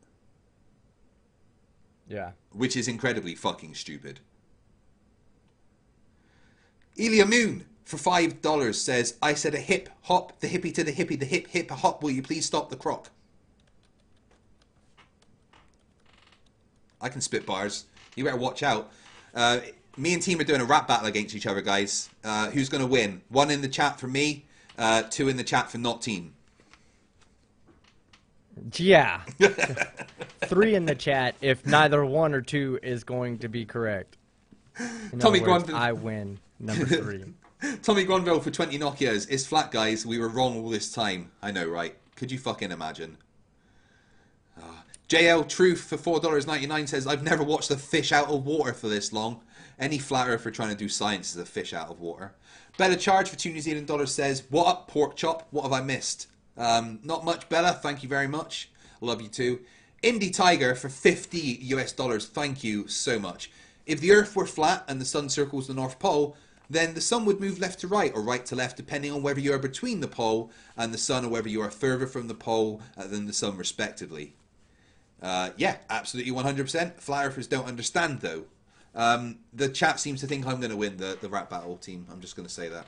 Yeah. Which is incredibly fucking stupid. Elia Moon for $5 says, I said a hip hop, the hippie to the hippie, the hip hip hop, will you please stop the croc? I can spit bars. You better watch out. Me and team are doing a rap battle against each other, guys. Who's going to win? 1 in the chat for me, 2 in the chat for not team. Yeah. 3 in the chat if neither 1 or 2 is going to be correct. Tommy Gronville. I win. Number 3. Tommy Gronville for 20 Nokias. It's flat, guys. We were wrong all this time. I know, right? Could you fucking imagine? JL Truth for $4.99 says, I've never watched a fish out of water for this long. Any flat earther trying to do science is a fish out of water. Bella Charge for $2 New Zealand says, what up, pork chop? What have I missed? Not much, Bella. Thank you very much. Love you too. Indie Tiger for $50. Thank you so much. If the Earth were flat and the sun circles the North Pole, then the sun would move left to right or right to left, depending on whether you are between the pole and the sun or whether you are further from the pole than the sun, respectively. Yeah, absolutely 100%. Flat Earthers don't understand, though. The chat seems to think I'm going to win the rap battle team. I'm just going to say that.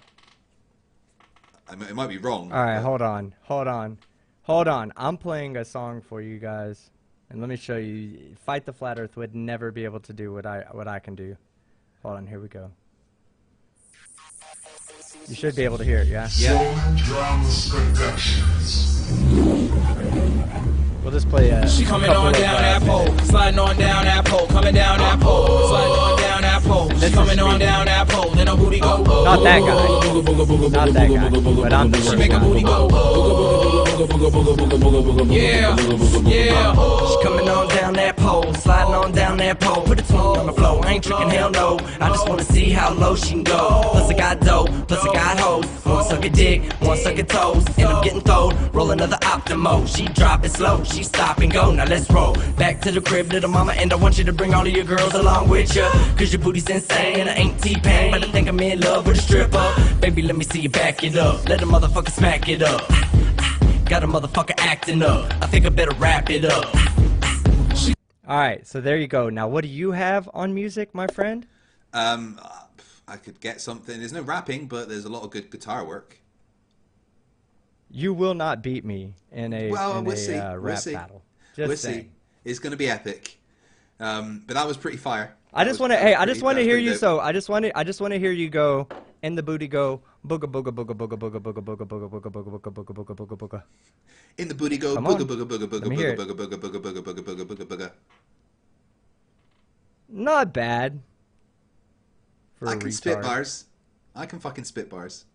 It might be wrong. All right, hold on. I'm playing a song for you guys, and let me show you. Fight the Flat Earth would never be able to do what I can do. Hold on, here we go. You should be able to hear it, yeah? Yeah. We'll just play a She coming on down that pole, sliding on down that pole, coming down that pole, sliding on down that pole. She coming on down that pole, then her booty go. Not that guy. Not that guy. But I'm the first She make her booty go. Yeah, yeah. She coming on down that pole, sliding on down that pole. Put a 20 on the floor, I ain't tricking, hell no. I just wanna see how low she can go. Plus I got dough, plus I got hoes. One suck a dick, one suck a toes. And I'm getting throwed, roll another Optimo. She drop it slow, she stop and go. Now let's roll back to the crib, little mama. And I want you to bring all of your girls along with you. Cause your booty's insane and I ain't T-Pain. But I think I'm in love with a stripper. Baby, let me see you back it up. Let a motherfucker smack it up. Got a motherfucker acting up. I think I better wrap it up. Alright, so there you go. Now what do you have on music, my friend? I could get something. There's no rapping, but there's a lot of good guitar work. You will not beat me in a rap battle. We'll see. It's going to be epic. But that was pretty fire. I just want to hear you. So I just want to hear you go in the booty go booga booga booga booga booga booga booga booga booga booga booga booga booga booga booga. In the booty go booga booga booga booga booga booga booga booga booga booga booga booga. Not bad. I can spit bars. I can fucking spit bars.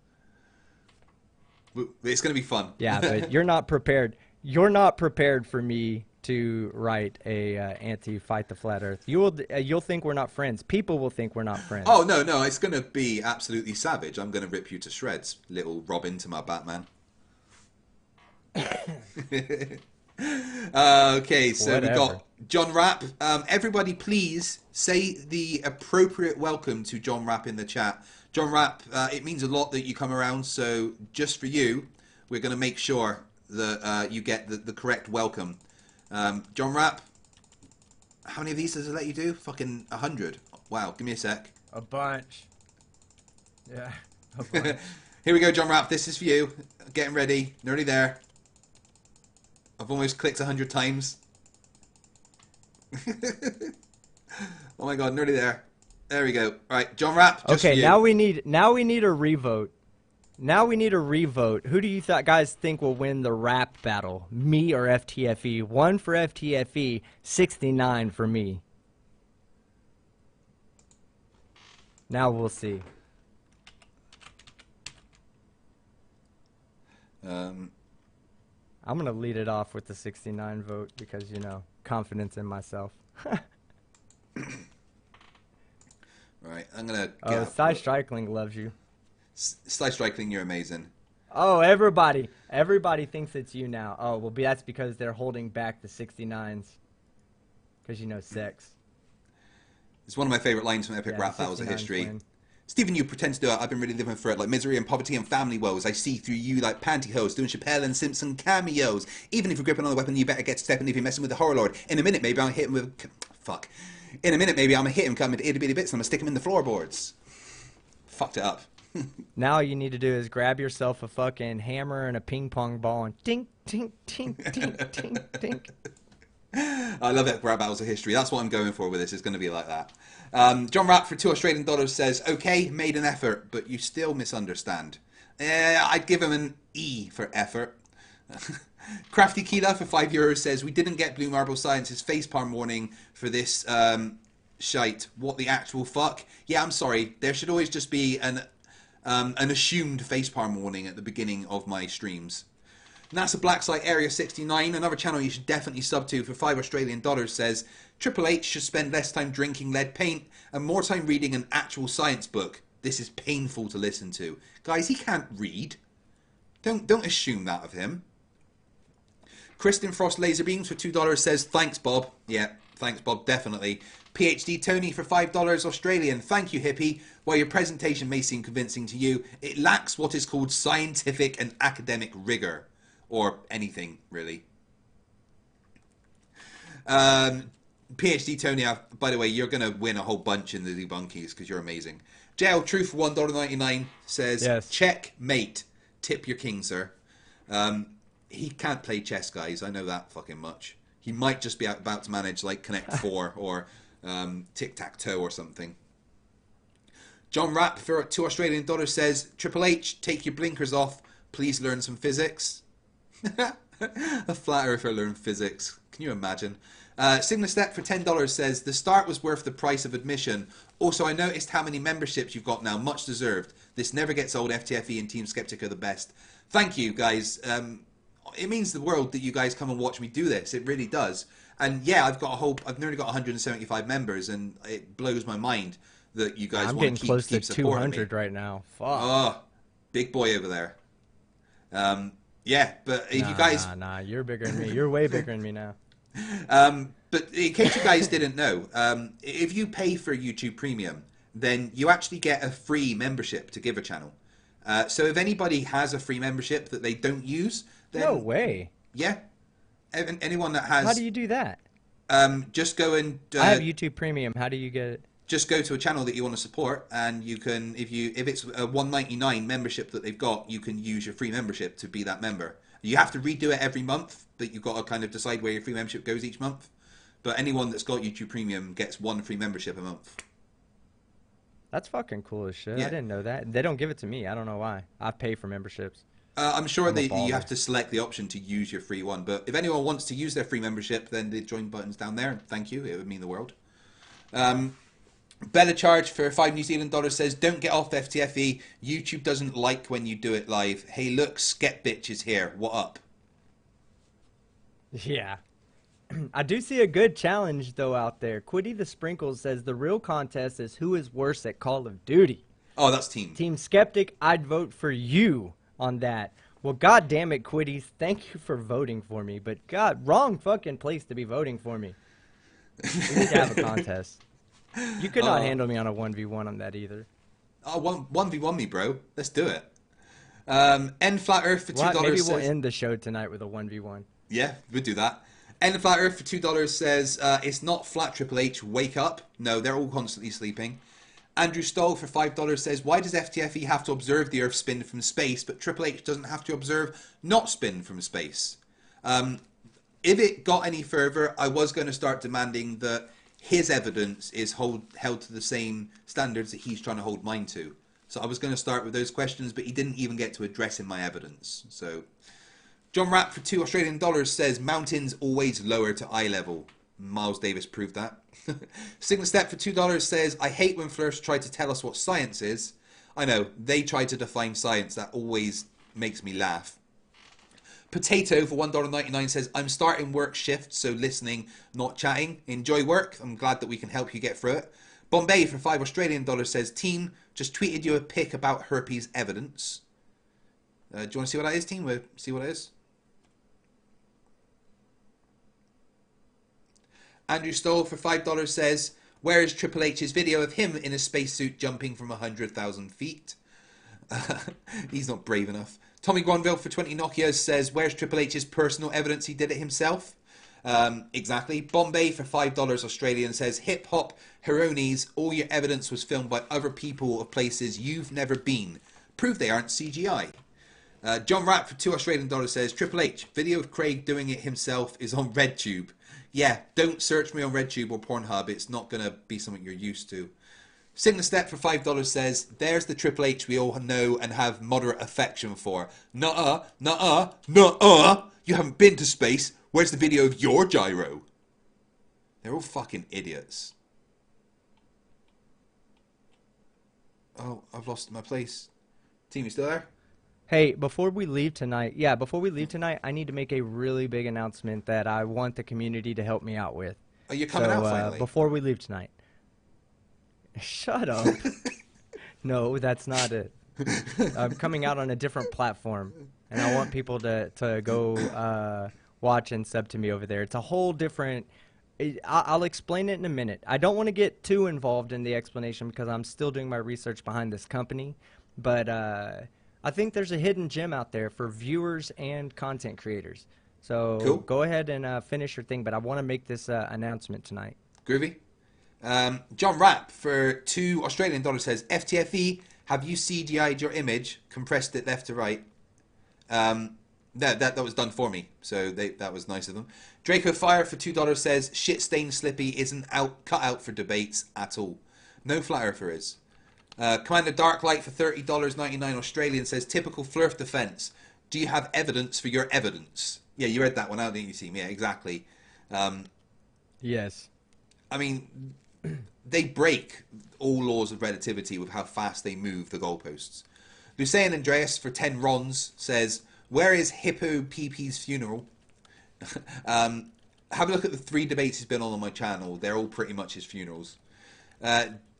It's gonna be fun. Yeah, but you're not prepared. You're not prepared for me to write a anti-fight the flat Earth. You'll think we're not friends. People will think we're not friends. Oh no, it's gonna be absolutely savage. I'm gonna rip you to shreds, little Robin to my Batman. Okay, so Whatever. we got John Rapp. Everybody, please say the appropriate welcome to John Rapp in the chat. John Rapp, it means a lot that you come around, so just for you, we're going to make sure that you get the correct welcome. John Rapp, how many of these does it let you do? Fucking 100. Wow, give me a sec. A bunch. Yeah. A bunch. Here we go, John Rapp. This is for you. Getting ready. Nearly there. I've almost clicked 100 times. Oh my god, nearly there. There we go. All right, John Rapp. Just Okay, for you. now we need a revote. Now we need a revote. Who do you guys think will win the rap battle? Me or FTFE? 1 for FTFE, 69 for me. Now we'll see. I'm going to lead it off with the 69 vote because, you know, confidence in myself. Right, I'm going to Oh, Sly Strikling loves you. Sly Strikling, you're amazing. Oh, everybody thinks it's you now. Oh, well, that's because they're holding back the 69s. Because, you know, sex. It's one of my favorite lines from Epic Rap Battles of History. Stephen, you pretend to do it. I've been really living for it. Like misery and poverty and family woes. I see through you like pantyhose, doing Chappelle and Simpson cameos. Even if you're gripping on the weapon, you better get stepping if you're messing with the horror lord. In a minute, maybe I'll hit him with... Fuck. In a minute, maybe I'm going to hit him, come into itty bitty bits, and I'm going to stick him in the floorboards. Fucked it up. Now all you need to do is grab yourself a fucking hammer and a ping pong ball and tink, tink, tink, tink, tink, tink. I love Epic Rap Battles of History. That's what I'm going for with this. It's going to be like that. John Rapp for $2 Australian says, okay, made an effort, but you still misunderstand. I'd give him an E for effort. Crafty Keela for €5 says, we didn't get Blue Marble Science's facepalm warning for this shite. What the actual fuck? Yeah, I'm sorry. There should always just be an assumed facepalm warning at the beginning of my streams. NASA Blacksite Area 69, another channel you should definitely sub to for $5 Australian says, Triple H should spend less time drinking lead paint and more time reading an actual science book. This is painful to listen to. Guys, he can't read. Don't assume that of him. Kristen Frost Laserbeams for $2 says, thanks, Bob. Yeah, thanks, Bob, definitely. PhD Tony for $5 Australian. Thank you, hippie. While your presentation may seem convincing to you, it lacks what is called scientific and academic rigor. Or anything, really. PhD Tony, by the way, you're going to win a whole bunch in the debunkies because you're amazing. JL Truth for $1.99 says, yes. Checkmate. Tip your king, sir. He can't play chess, guys. I know that fucking much. He might just be about to manage like Connect 4 or Tic-Tac-Toe or something. John Rapp for $2 Australian says, Triple H, take your blinkers off. Please learn some physics. A flat earther learn physics. Can you imagine? Sigma Step for $10 says, the start was worth the price of admission. Also, I noticed how many memberships you've got now. Much deserved. This never gets old. FTFE and Team Skeptic are the best. Thank you, guys. It means the world that you guys come and watch me do this. It really does. And yeah, I've nearly got 175 members, and it blows my mind that you guys want to keep supporting me. I'm getting close to 200 right now. Fuck. Oh, big boy over there. Yeah, but if you guys... Nah, you're bigger than me. You're way bigger than me now. But in case you guys didn't know, if you pay for YouTube Premium, then you actually get a free membership to give a channel. So if anybody has a free membership that they don't use, then... No way. Yeah. Anyone that has... How do you do that? Just go and... I have YouTube Premium. How do you get it? Just go to a channel that you want to support, and you can, if it's a $1.99 membership that they've got, you can use your free membership to be that member. You have to redo it every month, but you've got to kind of decide where your free membership goes each month. But anyone that's got YouTube Premium gets one free membership a month. That's fucking cool as shit. Yeah. I didn't know that. They don't give it to me. I don't know why. I pay for memberships. I'm sure that you have to select the option to use your free one. But if anyone wants to use their free membership, then the join button's down there. Thank you. It would mean the world. Bella Charge for $5 New Zealand says, don't get off FTFE. YouTube doesn't like when you do it live. Hey, look, Skep Bitch is here. What up? Yeah. I do see a good challenge, though, out there. Quiddy the Sprinkles says the real contest is who is worse at Call of Duty. Oh, that's Team. Team Skeptic, I'd vote for you on that. Well, god damn it, Quiddies. Thank you for voting for me, but god, wrong fucking place to be voting for me. We need to have a contest. You could not handle me on a 1v1 on that either. Oh, 1v1 me, bro. Let's do it. End Flat Earth for $2 Maybe says... we'll end the show tonight with a 1v1. Yeah, we'll do that. End Flat Earth for $2 says, it's not flat Triple H, wake up. No, they're all constantly sleeping. Andrew Stoll for $5 says, why does FTFE have to observe the Earth spin from space, but Triple H doesn't have to observe not spin from space? If it got any further, I was going to start demanding that his evidence is held to the same standards that he's trying to hold mine to. So I was going to start with those questions, but he didn't even get to address in my evidence. So John Rapp for $2 Australian says, mountains always lower to eye level. Miles Davis proved that. Signal Step for $2 says, I hate when Flerfs try to tell us what science is. I know, they try to define science. That always makes me laugh. Potato for $1.99 says, I'm starting work shift, so listening, not chatting. Enjoy work. I'm glad that we can help you get through it. Bombay for $5 Australian says, team, just tweeted you a pic about herpes evidence. Do you want to see what that is, team? We'll see what it is. Andrew Stoll for $5 says, where is Triple H's video of him in a spacesuit jumping from 100,000 feet? He's not brave enough. Tommy Gronville for 20 Nokias says, where's Triple H's personal evidence he did it himself? Exactly. Bombay for $5 Australian says, hip hop, Heronis, all your evidence was filmed by other people of places you've never been. Prove they aren't CGI. John Rapp for $2 Australian says, Triple H, video of Craig doing it himself is on RedTube. Yeah, don't search me on RedTube or Pornhub. It's not going to be something you're used to. Signal Step for $5 says, there's the Triple H we all know and have moderate affection for. Nuh-uh, nuh-uh, nuh-uh. You haven't been to space. Where's the video of your gyro? They're all fucking idiots. Oh, I've lost my place. Team, you still there? Hey, before we leave tonight, I need to make a really big announcement that I want the community to help me out with. Are you coming out finally? Before we leave tonight. Shut up. No, that's not it. I'm coming out on a different platform, and I want people to go watch and sub to me over there. It's a whole different... I'll explain it in a minute. I don't want to get too involved in the explanation because I'm still doing my research behind this company, but... I think there's a hidden gem out there for viewers and content creators. So cool. Go ahead and finish your thing, but I want to make this announcement tonight. Groovy. John Rapp for $2 Australian says, FTFE, have you CGI'd your image, compressed it left to right? That was done for me, so that was nice of them. Draco Fire for $2 says, shit stained Slippy isn't cut out for debates at all. No Flat Earther is. Commander Darklight for $30.99 Australian says, typical Flerf defense. Do you have evidence for your evidence? Yeah, you read that one out, didn't you, Team? Yeah, exactly. Yes. I mean, they break all laws of relativity with how fast they move the goalposts. Lucian Andreas for 10 Rons says, where is Hiphophippie's funeral? Have a look at the 3 debates he's been on my channel. They're all pretty much his funerals.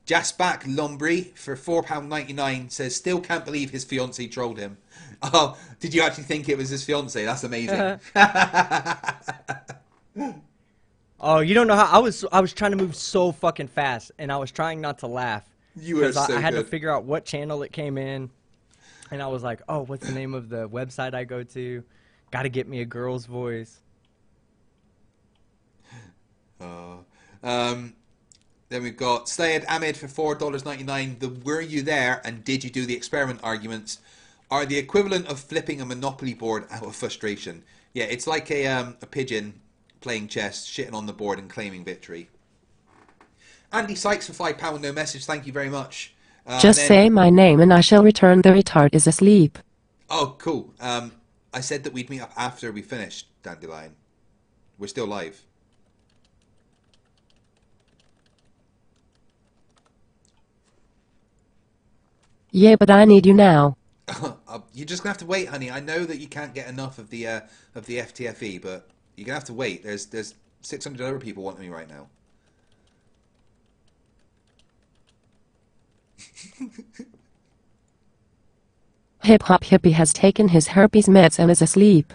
Jaspak Lombry for £4.99 says, still can't believe his fiancée trolled him. Oh, did you actually think it was his fiancée? That's amazing. Oh, you don't know how I was trying to move so fucking fast, and I was trying not to laugh. You were so I had good. to figure out what channel it came in, and I was like, oh, what's the name of the website I go to? Got to get me a girl's voice. Then we've got Sayed Ahmed for $4.99. The were you there and did you do the experiment arguments are the equivalent of flipping a Monopoly board out of frustration. Yeah, it's like a pigeon playing chess, shitting on the board and claiming victory. Andy Sykes for £5, no message. Thank you very much. Just say my name and I shall return. The retard is asleep. Oh, cool. I said that we'd meet up after we finished, Dandelion. We're still live. Yeah, but I need you now. You're just gonna have to wait, honey. I know that you can't get enough of the FTFE, but you're gonna have to wait. There's 600 other people wanting me right now. Hiphophippie has taken his herpes meds and is asleep.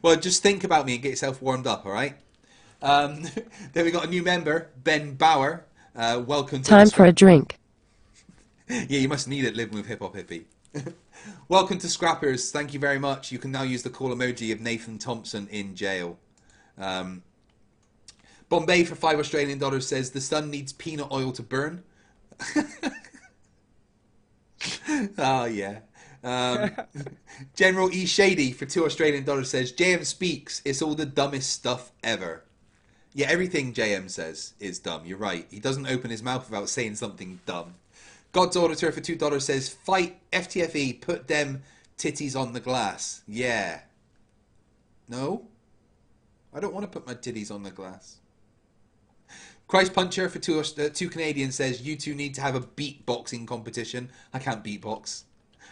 Well, just think about me and get yourself warmed up, all right? Then we got a new member, Ben Bauer. Welcome to Time for a drink. Yeah, you must need it living with Hiphophippie. Welcome to Scrappers. Thank you very much. You can now use the call emoji of Nathan Thompson in jail. Bombay for $5 says the sun needs peanut oil to burn. Oh yeah. General E Shady for $2 says JM speaks. It's all the dumbest stuff ever. Yeah, everything JM says is dumb. You're right. He doesn't open his mouth without saying something dumb. God's Auditor for $2 says fight FTFE. Put them titties on the glass. Yeah. No, I don't want to put my titties on the glass. Christ Puncher for two Canadian says you two need to have a beatboxing competition. I can't beatbox.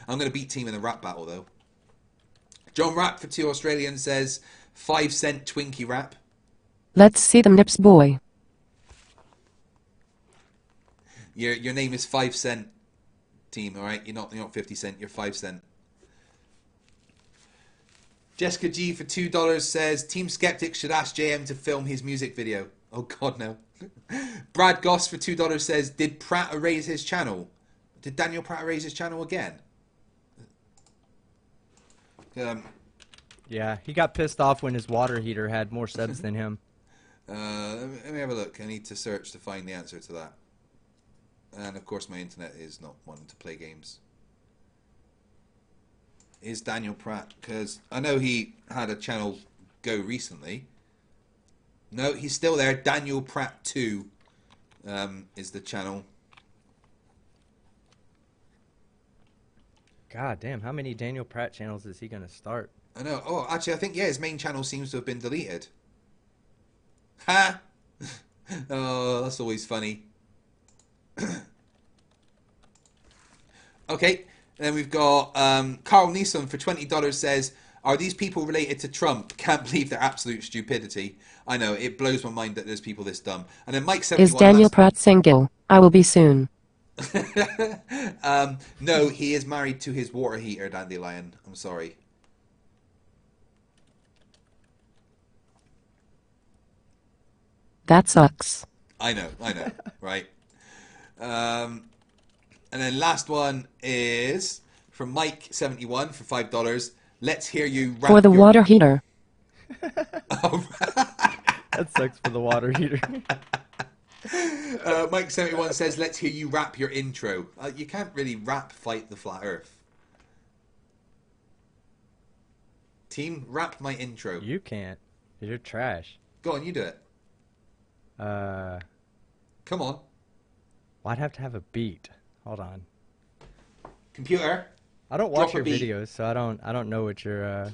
I'm going to beat Team in a rap battle though. John Rapp for $2 says 5-cent Twinkie rap. Let's see them nips, boy. Your name is 5-cent Team, all right? You're not 50 cent. You're 5 cent. Jessica G for $2 says Team Skeptics should ask JM to film his music video. Oh God, no. Brad Goss for $2 says, did Pratt erase his channel? Did Daniel Pratt erase his channel again? Yeah, he got pissed off when his water heater had more subs than him. Let me have a look. I need to search to find the answer to that. And of course my internet is not one to play games. Is Daniel Pratt, because I know he had a channel go recently. No, he's still there. Daniel Pratt 2 is the channel. God damn, how many Daniel Pratt channels is he going to start? I know. Oh, actually, I think, yeah, his main channel seems to have been deleted. Ha! Oh, that's always funny. Okay, then we've got Carl Neeson for $20 says, are these people related to Trump? Can't believe their absolute stupidity. I know, it blows my mind that there's people this dumb. And then Mike 71... Is Daniel Pratt single? I will be soon. No, he is married to his water heater, Dandelion. I'm sorry. That sucks. I know, right? And then last one is from Mike 71 for $5. Let's hear you rap for the water heater. That sucks for the water heater. Mike 71 says, let's hear you rap your intro. You can't really rap Fight the Flat Earth. Team, rap my intro. You can't. You're trash. Go on, you do it. Come on. Well, I'd have to have a beat. Hold on. Computer. I don't watch your videos, so I don't know what your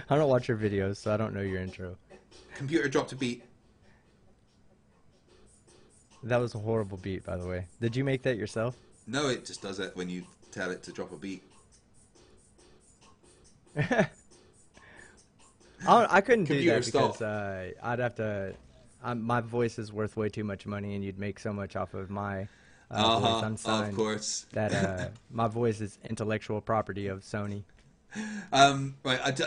I don't watch your videos, so I don't know your intro. Computer dropped a beat. That was a horrible beat, by the way. Did you make that yourself? No, it just does it when you tell it to drop a beat. I couldn't Computer, do that because I'd have to. My voice is worth way too much money, and you'd make so much off of my voice. I'm signed. Of course. That my voice is intellectual property of Sony. Right.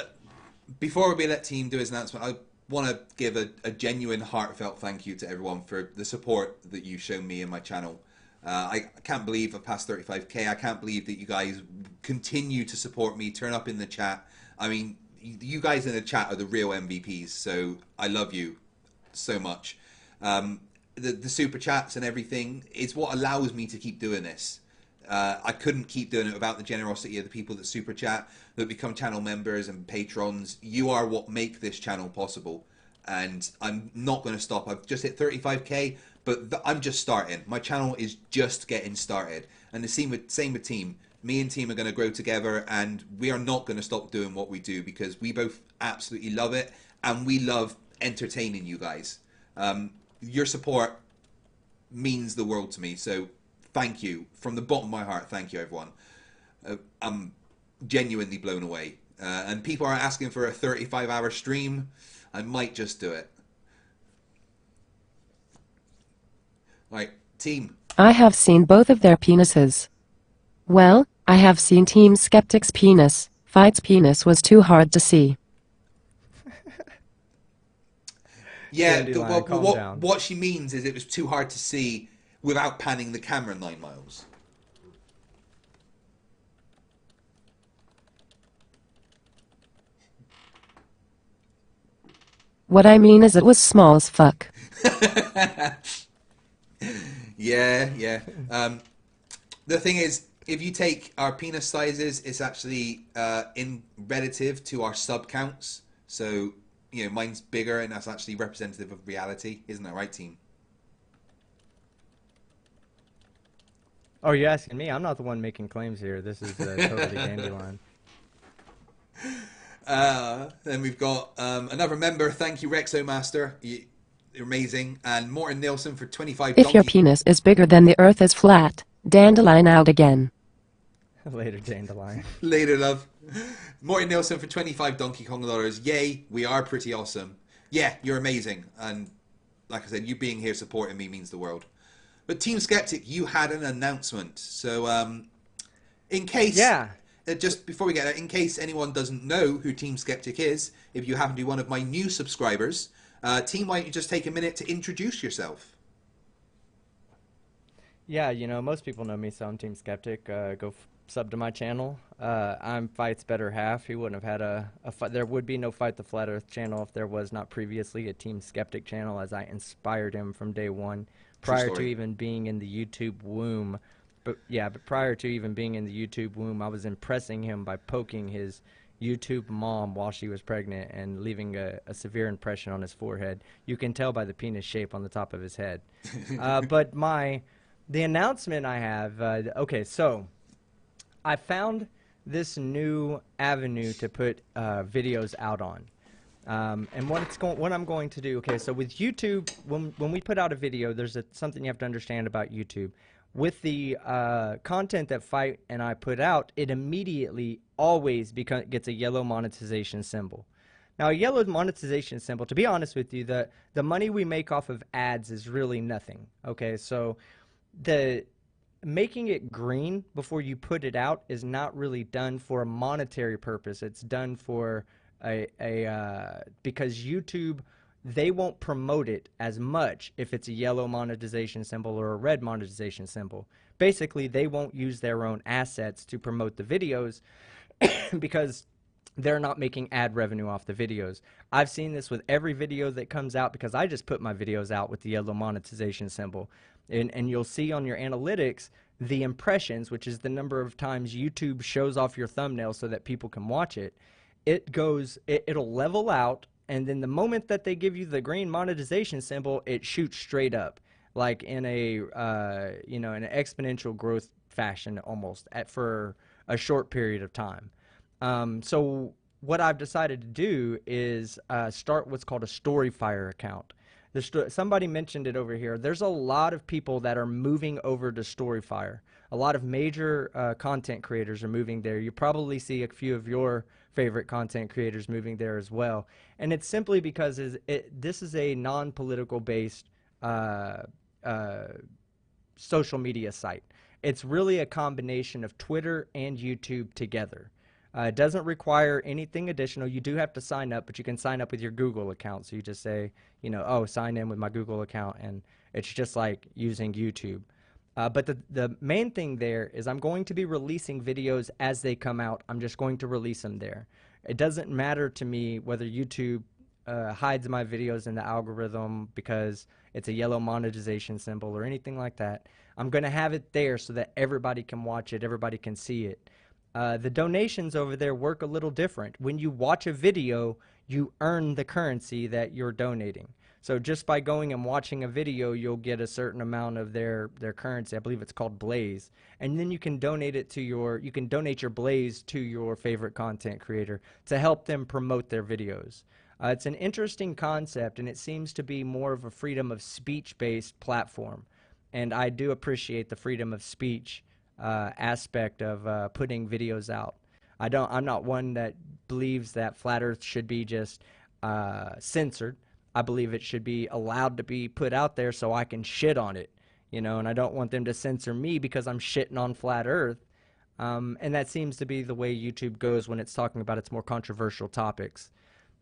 Before we let Team do his announcement, I want to give a genuine, heartfelt thank you to everyone for the support that you've shown me and my channel. I can't believe I've passed 35k. I can't believe that you guys continue to support me, turn up in the chat. I mean, you guys in the chat are the real MVPs, so I love you so much. The super chats and everything is what allows me to keep doing this. I couldn't keep doing it without the generosity of the people that super chat, that become channel members and patrons. You are what make this channel possible, and I'm not going to stop. I've just hit 35k, but I'm just starting. My channel is just getting started, and the same with Team. Me and Team are going to grow together, and we are not going to stop doing what we do because we both absolutely love it, and we love entertaining you guys. Your support means the world to me, so thank you from the bottom of my heart. Thank you, everyone. I'm genuinely blown away, and people are asking for a 35-hour stream. I might just do it. Right, Team. I have seen both of their penises. Well, I have seen Team Skeptic's penis. Fight's penis was too hard to see. Yeah, Dandelion, what she means is it was too hard to see without panning the camera 9 miles. What I mean is it was small as fuck. Yeah. The thing is, if you take our penis sizes, it's actually in relative to our sub counts. So, you know, mine's bigger, and that's actually representative of reality. Isn't that right, team? Oh, you're asking me? I'm not the one making claims here. This is totally Dandelion. Then we've got another member. Thank you, Rexomaster. You're amazing. And Morton Nilsson for 25 If your penis is bigger than the earth is flat, Dandelion out again. Later, Dandelion. Later, love. Morton Nilsson for 25 Donkey Kong dollars. Yay, we are pretty awesome. Yeah, you're amazing. And like I said, you being here supporting me means the world. But Team Skeptic, you had an announcement. So, in case... Yeah. Just before we get that, in case anyone doesn't know who Team Skeptic is, if you happen to be one of my new subscribers, Team, why don't you just take a minute to introduce yourself? Yeah, you know, most people know me, so I'm Team Skeptic. Go sub to my channel. I'm Fight's better half. He wouldn't have had a fight. There would be no Fight the Flat Earth channel if there was not previously a Team Skeptic channel, as I inspired him from day one, prior to even being in the YouTube womb. But prior to even being in the YouTube womb, I was impressing him by poking his YouTube mom while she was pregnant and leaving a severe impression on his forehead. You can tell by the penis shape on the top of his head. But the announcement I have, okay, so I found this new avenue to put videos out on. And what I'm going to do, okay, so with YouTube, when we put out a video, there's something you have to understand about YouTube. With the content that Fight and I put out, it immediately always gets a yellow monetization symbol. Now, a yellow monetization symbol, to be honest with you, the money we make off of ads is really nothing. Okay, so making it green before you put it out is not really done for a monetary purpose. It's done for because YouTube, they won't promote it as much if it's a yellow monetization symbol or a red monetization symbol. Basically, they won't use their own assets to promote the videos because they're not making ad revenue off the videos. I've seen this with every video that comes out because I just put my videos out with the yellow monetization symbol. And you'll see on your analytics the impressions, which is the number of times YouTube shows off your thumbnail so that people can watch it. It'll level out. And then the moment that they give you the green monetization symbol, it shoots straight up, like in in an exponential growth fashion almost for a short period of time. So what I've decided to do is start what's called a StoryFire account. Somebody mentioned it over here. There's a lot of people that are moving over to StoryFire. A lot of major content creators are moving there. You probably see a few of your favorite content creators moving there as well. And it's simply because this is a non-political based social media site. It's really a combination of Twitter and YouTube together. It doesn't require anything additional. You do have to sign up, but you can sign up with your Google account. So you just say, oh, sign in with my Google account, and it's just like using YouTube. But the main thing there is I'm going to be releasing videos as they come out. I'm just going to release them there. It doesn't matter to me whether YouTube hides my videos in the algorithm because it's a yellow monetization symbol or anything like that. I'm going to have it there so that everybody can watch it, everybody can see it. The donations over there work a little different. When you watch a video, you earn the currency that you're donating. So just by going and watching a video, you'll get a certain amount of their currency. I believe it's called Blaze. And then you can donate it to you can donate your Blaze to your favorite content creator to help them promote their videos. It's an interesting concept, and it seems to be more of a freedom of speech-based platform. And I do appreciate the freedom of speech aspect of putting videos out. I'm not one that believes that Flat Earth should be just censored. I believe it should be allowed to be put out there so I can shit on it, and I don't want them to censor me because I'm shitting on Flat Earth. And that seems to be the way YouTube goes when it's talking about its more controversial topics.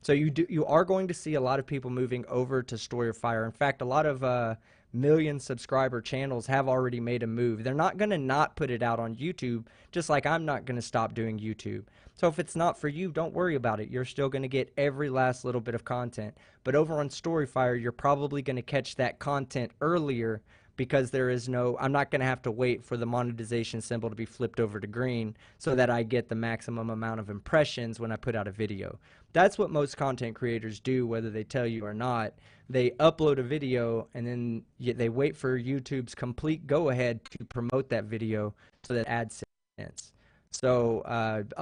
So you are going to see a lot of people moving over to Story of Fire. In fact, a lot of million subscriber channels have already made a move. They're not going to not put it out on YouTube, just like I'm not going to stop doing YouTube. So if it's not for you, don't worry about it. You're still going to get every last little bit of content. But over on Storyfire, you're probably going to catch that content earlier because there is no, I'm not going to have to wait for the monetization symbol to be flipped over to green so that I get the maximum amount of impressions when I put out a video. That's what most content creators do, whether they tell you or not. They upload a video and then they wait for YouTube's complete go-ahead to promote that video so that AdSense. So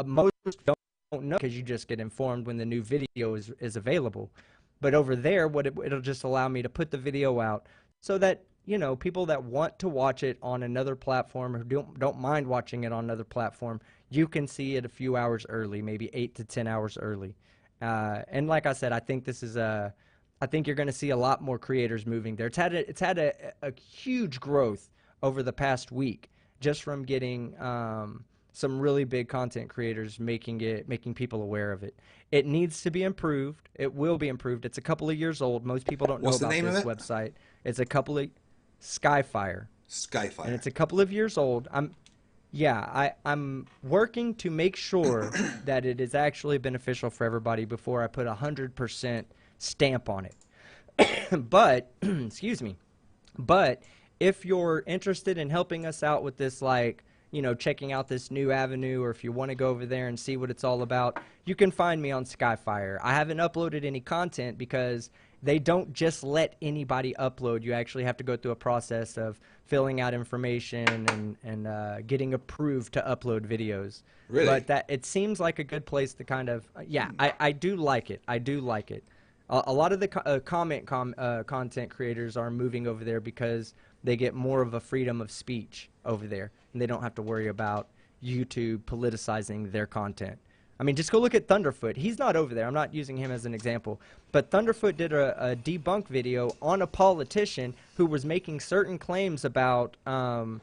most don't know because you just get informed when the new video is available. But over there, it'll just allow me to put the video out so that, you know, people that want to watch it on another platform or don't mind watching it on another platform, you can see it a few hours early, maybe 8 to 10 hours early. And like I said, I think this is I think you're going to see a lot more creators moving there. It's had a huge growth over the past week just from getting some really big content creators making people aware of it. It needs to be improved. It will be improved. It's a couple of years old. Most people don't know about this website. It's a couple of Skyfire. Skyfire. And it's a couple of years old. I'm working to make sure that it is actually beneficial for everybody before I put 100% stamp on it. But, excuse me, but if you're interested in helping us out with this, like, you know, checking out this new avenue, or if you want to go over there and see what it's all about, you can find me on Skyfire. I haven't uploaded any content because they don't just let anybody upload. You actually have to go through a process of filling out information and getting approved to upload videos. Really? But it seems like a good place to kind of, I do like it. I do like it. A lot of the content creators are moving over there because they get more of a freedom of speech over there, and they don't have to worry about YouTube politicizing their content. I mean, just go look at Thunderfoot. He's not over there. I'm not using him as an example. But Thunderfoot did a debunk video on a politician who was making certain claims about masks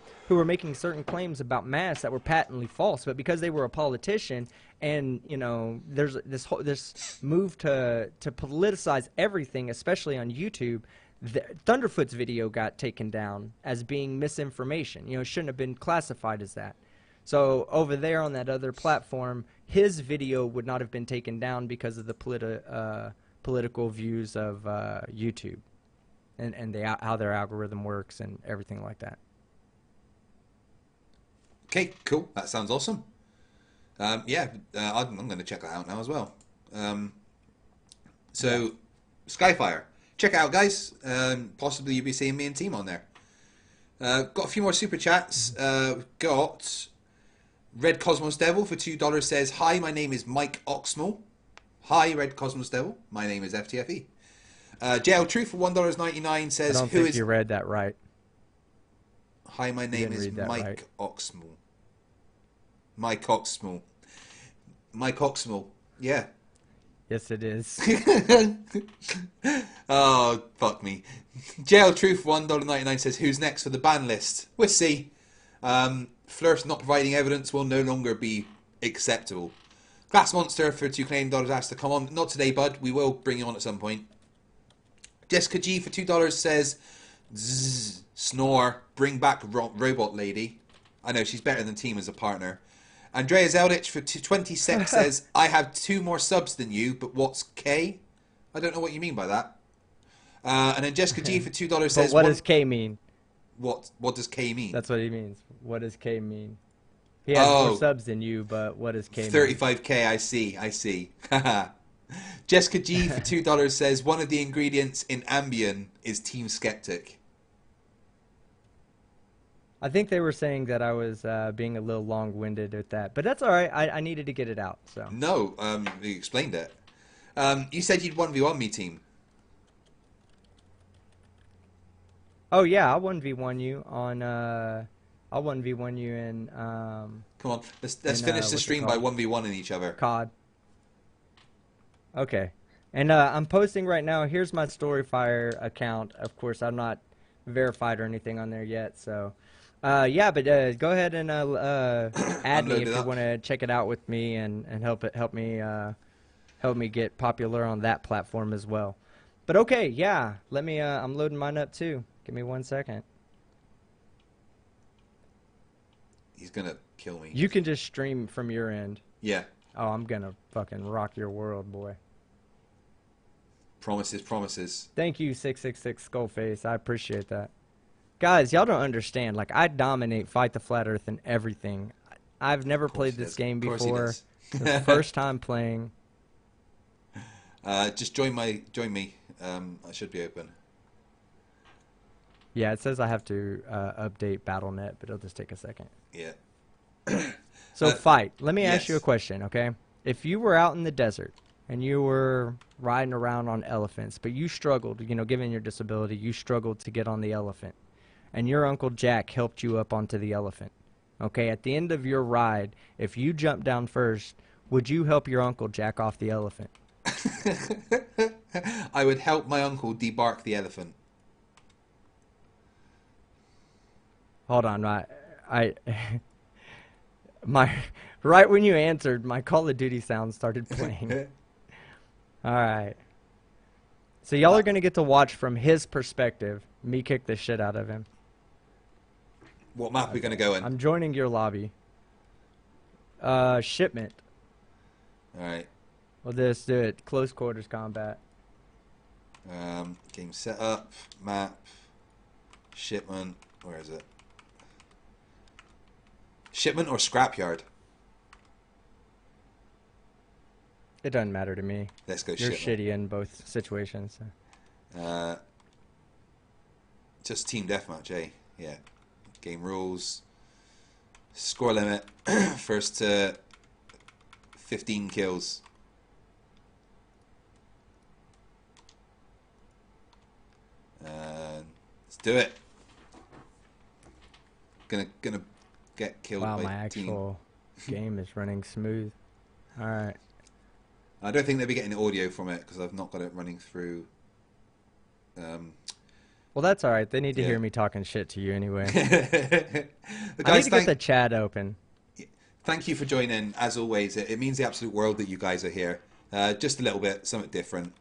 that were patently false. But because they were a politician, and you know, there's this move to politicize everything, especially on YouTube. Thunderfoot's video got taken down as being misinformation. You know, it shouldn't have been classified as that. So over there on that other platform, his video would not have been taken down because of the political views of YouTube and how their algorithm works and everything like that. Okay, cool. That sounds awesome. I'm going to check that out now as well. Skyfire. Check it out, guys. Possibly you'll be seeing me and Team on there. Got a few more super chats. Got Red Cosmos Devil for $2 says, "Hi, my name is Mike Oxmal." Hi, Red Cosmos Devil. My name is FTFE. JL Truth for $1.99 says, I don't think you read that right. Hi, my name is Mike Oxmal. Mike Oxmal. Mike Oxmal. Yeah. Yes, it is. Oh, fuck me. JL Truth, $1.99 says, "Who's next for the ban list?" We'll see. Flerfs not providing evidence will no longer be acceptable. Glass Monster for $2 Canadian asks to come on. Not today, bud. We will bring you on at some point. Jessica G for $2 says, "Zzz, snore, bring back Robot Lady." I know, she's better than Team as a partner. Andrea Zeldich for 26 says, "I have 2 more subs than you, but what's K?" I don't know what you mean by that. And then Jessica G for $2 says, "What does K mean?" What does K mean? That's what he means. What does K mean? He has more subs than you, but what does K mean? 35K, I see. Jessica G for $2 says, "One of the ingredients in Ambien is Team Skeptic." I think they were saying that I was being a little long-winded with that, but that's all right. I needed to get it out. So no, you explained it. You said you'd 1v1 me, Team. Oh yeah, I'll 1v1 you on. I'll 1v1 you in. Come on, let's finish the stream by 1v1ing each other. COD. Okay, and I'm posting right now. Here's my Storyfire account. Of course, I'm not verified or anything on there yet, so Yeah, but go ahead and add me if you want to check it out with me and help me get popular on that platform as well. But okay, yeah, let me. I'm loading mine up too. Give me 1 second. He's gonna kill me. You can just stream from your end. Yeah. Oh, I'm gonna fucking rock your world, boy. Promises, promises. Thank you, 666 Skullface. I appreciate that. Guys, y'all don't understand. Like, I dominate Fight the Flat Earth and everything. I've never played this game before. It's the first time playing. Just join me. I should be open. Yeah, it says I have to update BattleNet, but it'll just take a second. Yeah. So, Fight. Let me ask you a question, okay? If you were out in the desert and you were riding around on elephants, but you struggled, you know, given your disability, you struggled to get on the elephant, and your Uncle Jack helped you up onto the elephant, okay? At the end of your ride, if you jumped down first, would you help your Uncle Jack off the elephant? I would help my uncle debark the elephant. Hold on, right when you answered, my Call of Duty sound started playing. All right. So y'all are gonna get to watch from his perspective me kick the shit out of him. What map are we gonna go in? I'm joining your lobby. Shipment. All right. We'll just do it. Close quarters combat. Game setup, map, shipment. Where is it? Shipment or scrapyard? It doesn't matter to me. Let's go You're shipment. shitty in both situations. So. Just team deathmatch, eh? Yeah. Game rules. Score limit. First to 15 kills. Let's do it. Gonna get killed by wow, my actual game is running smooth. All right. I don't think they'll be getting audio from it because I've not got it running through. Well, that's all right. They need to hear me talking shit to you anyway. Guys, I need to get the chat open. Thank you for joining. As always, it means the absolute world that you guys are here. Just a little bit, something different.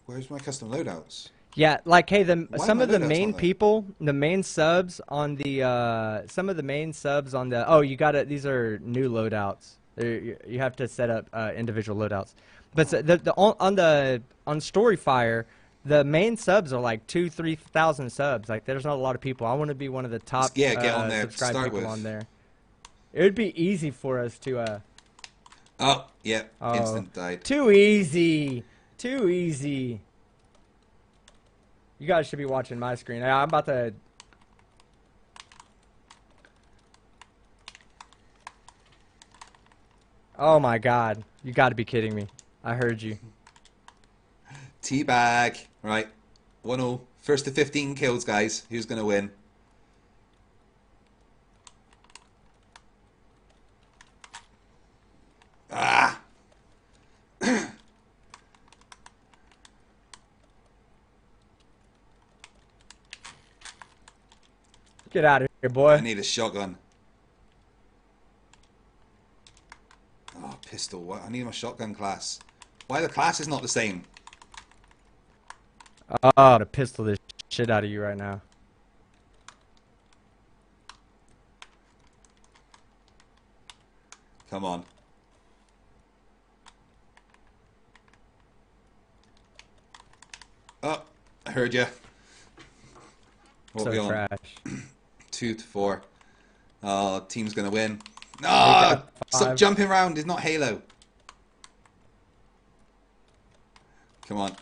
Where's my custom loadouts? Yeah, like, hey, some of the main people, the main subs on the, some of the main subs on the, oh, you got it. These are new loadouts. You have to set up individual loadouts. But on Storyfire, the main subs are like 2,000-3,000 subs. Like, there's not a lot of people. I want to be one of the top get on there, subscribed people on there. It would be easy for us to. Oh, yeah, instant died. Too easy. Too easy. You guys should be watching my screen. I'm about to. Oh my God! You got to be kidding me! I heard you. Teabag. Right. 1-0. First to 15 kills, guys. Who's gonna win? Ah. Get out of here, boy. I need a shotgun. Oh, pistol. What? I need my shotgun class. Why the class is not the same? Oh, to pistol this shit out of you right now. Come on. Oh, I heard you. What So trash. 2-4. Oh, team's gonna win. No! Stop jumping around. It's not Halo. Come on.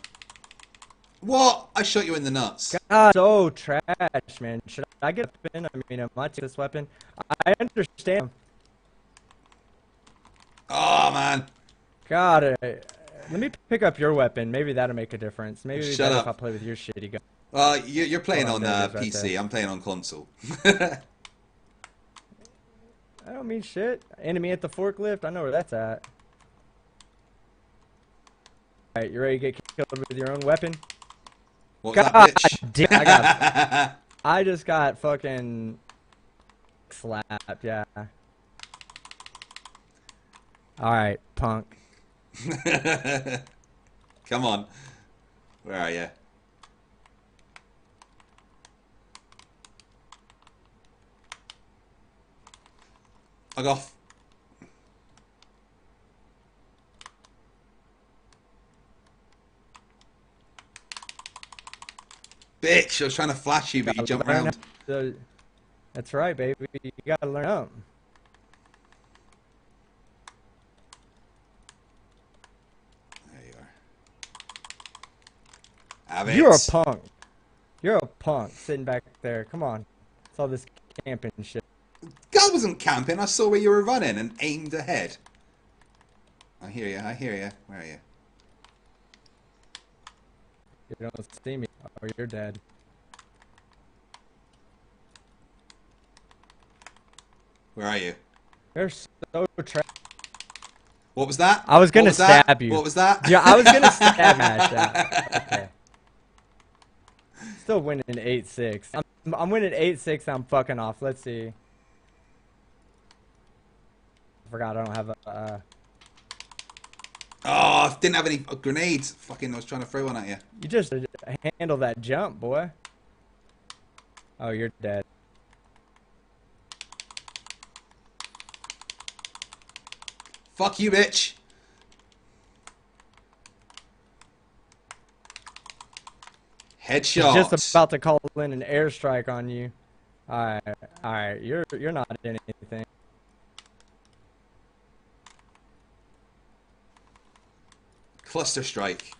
What? I shot you in the nuts. God, so trash, man. Should I get a weapon? I mean, I might take this weapon. I understand. Oh, man. God, let me pick up your weapon. Maybe that'll make a difference. Maybe it'd be better if I play with your shitty gun. You're playing on PC. Right, I'm playing on console. I don't mean shit. Enemy at the forklift. I know where that's at. Alright, you ready to get killed with your own weapon? What's that, bitch? Damn, I got I just got fucking slapped, yeah. Alright, punk. Come on. Where are you? Fuck off. Bitch, I was trying to flash you, but you jumped around. That's right, baby. You gotta learn up. There you are. Have it. You're a punk. You're a punk sitting back there. Come on. It's all this camping shit. God wasn't camping. I saw where you were running and aimed ahead. I hear you. I hear you. Where are you? You don't see me, or you're dead. Where are you? You're so trapped. What was that? I was gonna stab you. What was that? Yeah, I was gonna stab you. Okay. Still winning 8-6. I'm winning 8-6. I'm fucking off. Let's see. I forgot I don't have a. Oh, I didn't have any grenades. Fucking, I was trying to throw one at you. You just handle that jump, boy. Oh, you're dead. Fuck you, bitch. Headshot. He's just about to call in an airstrike on you. Alright, you're not in anything. Cluster strike.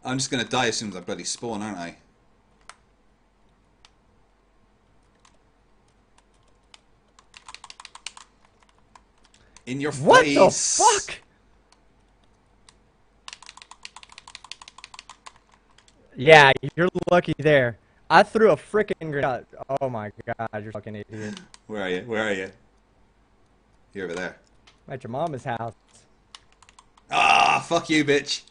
I'm just gonna die as soon as I bloody spawn, aren't I? In your face. What the fuck? Yeah, you're lucky there. I threw a freaking grenade. Oh my god, you're a fucking idiot. Where are you? Where are you? You're over there. I'm at your mama's house. Ah, fuck you, bitch.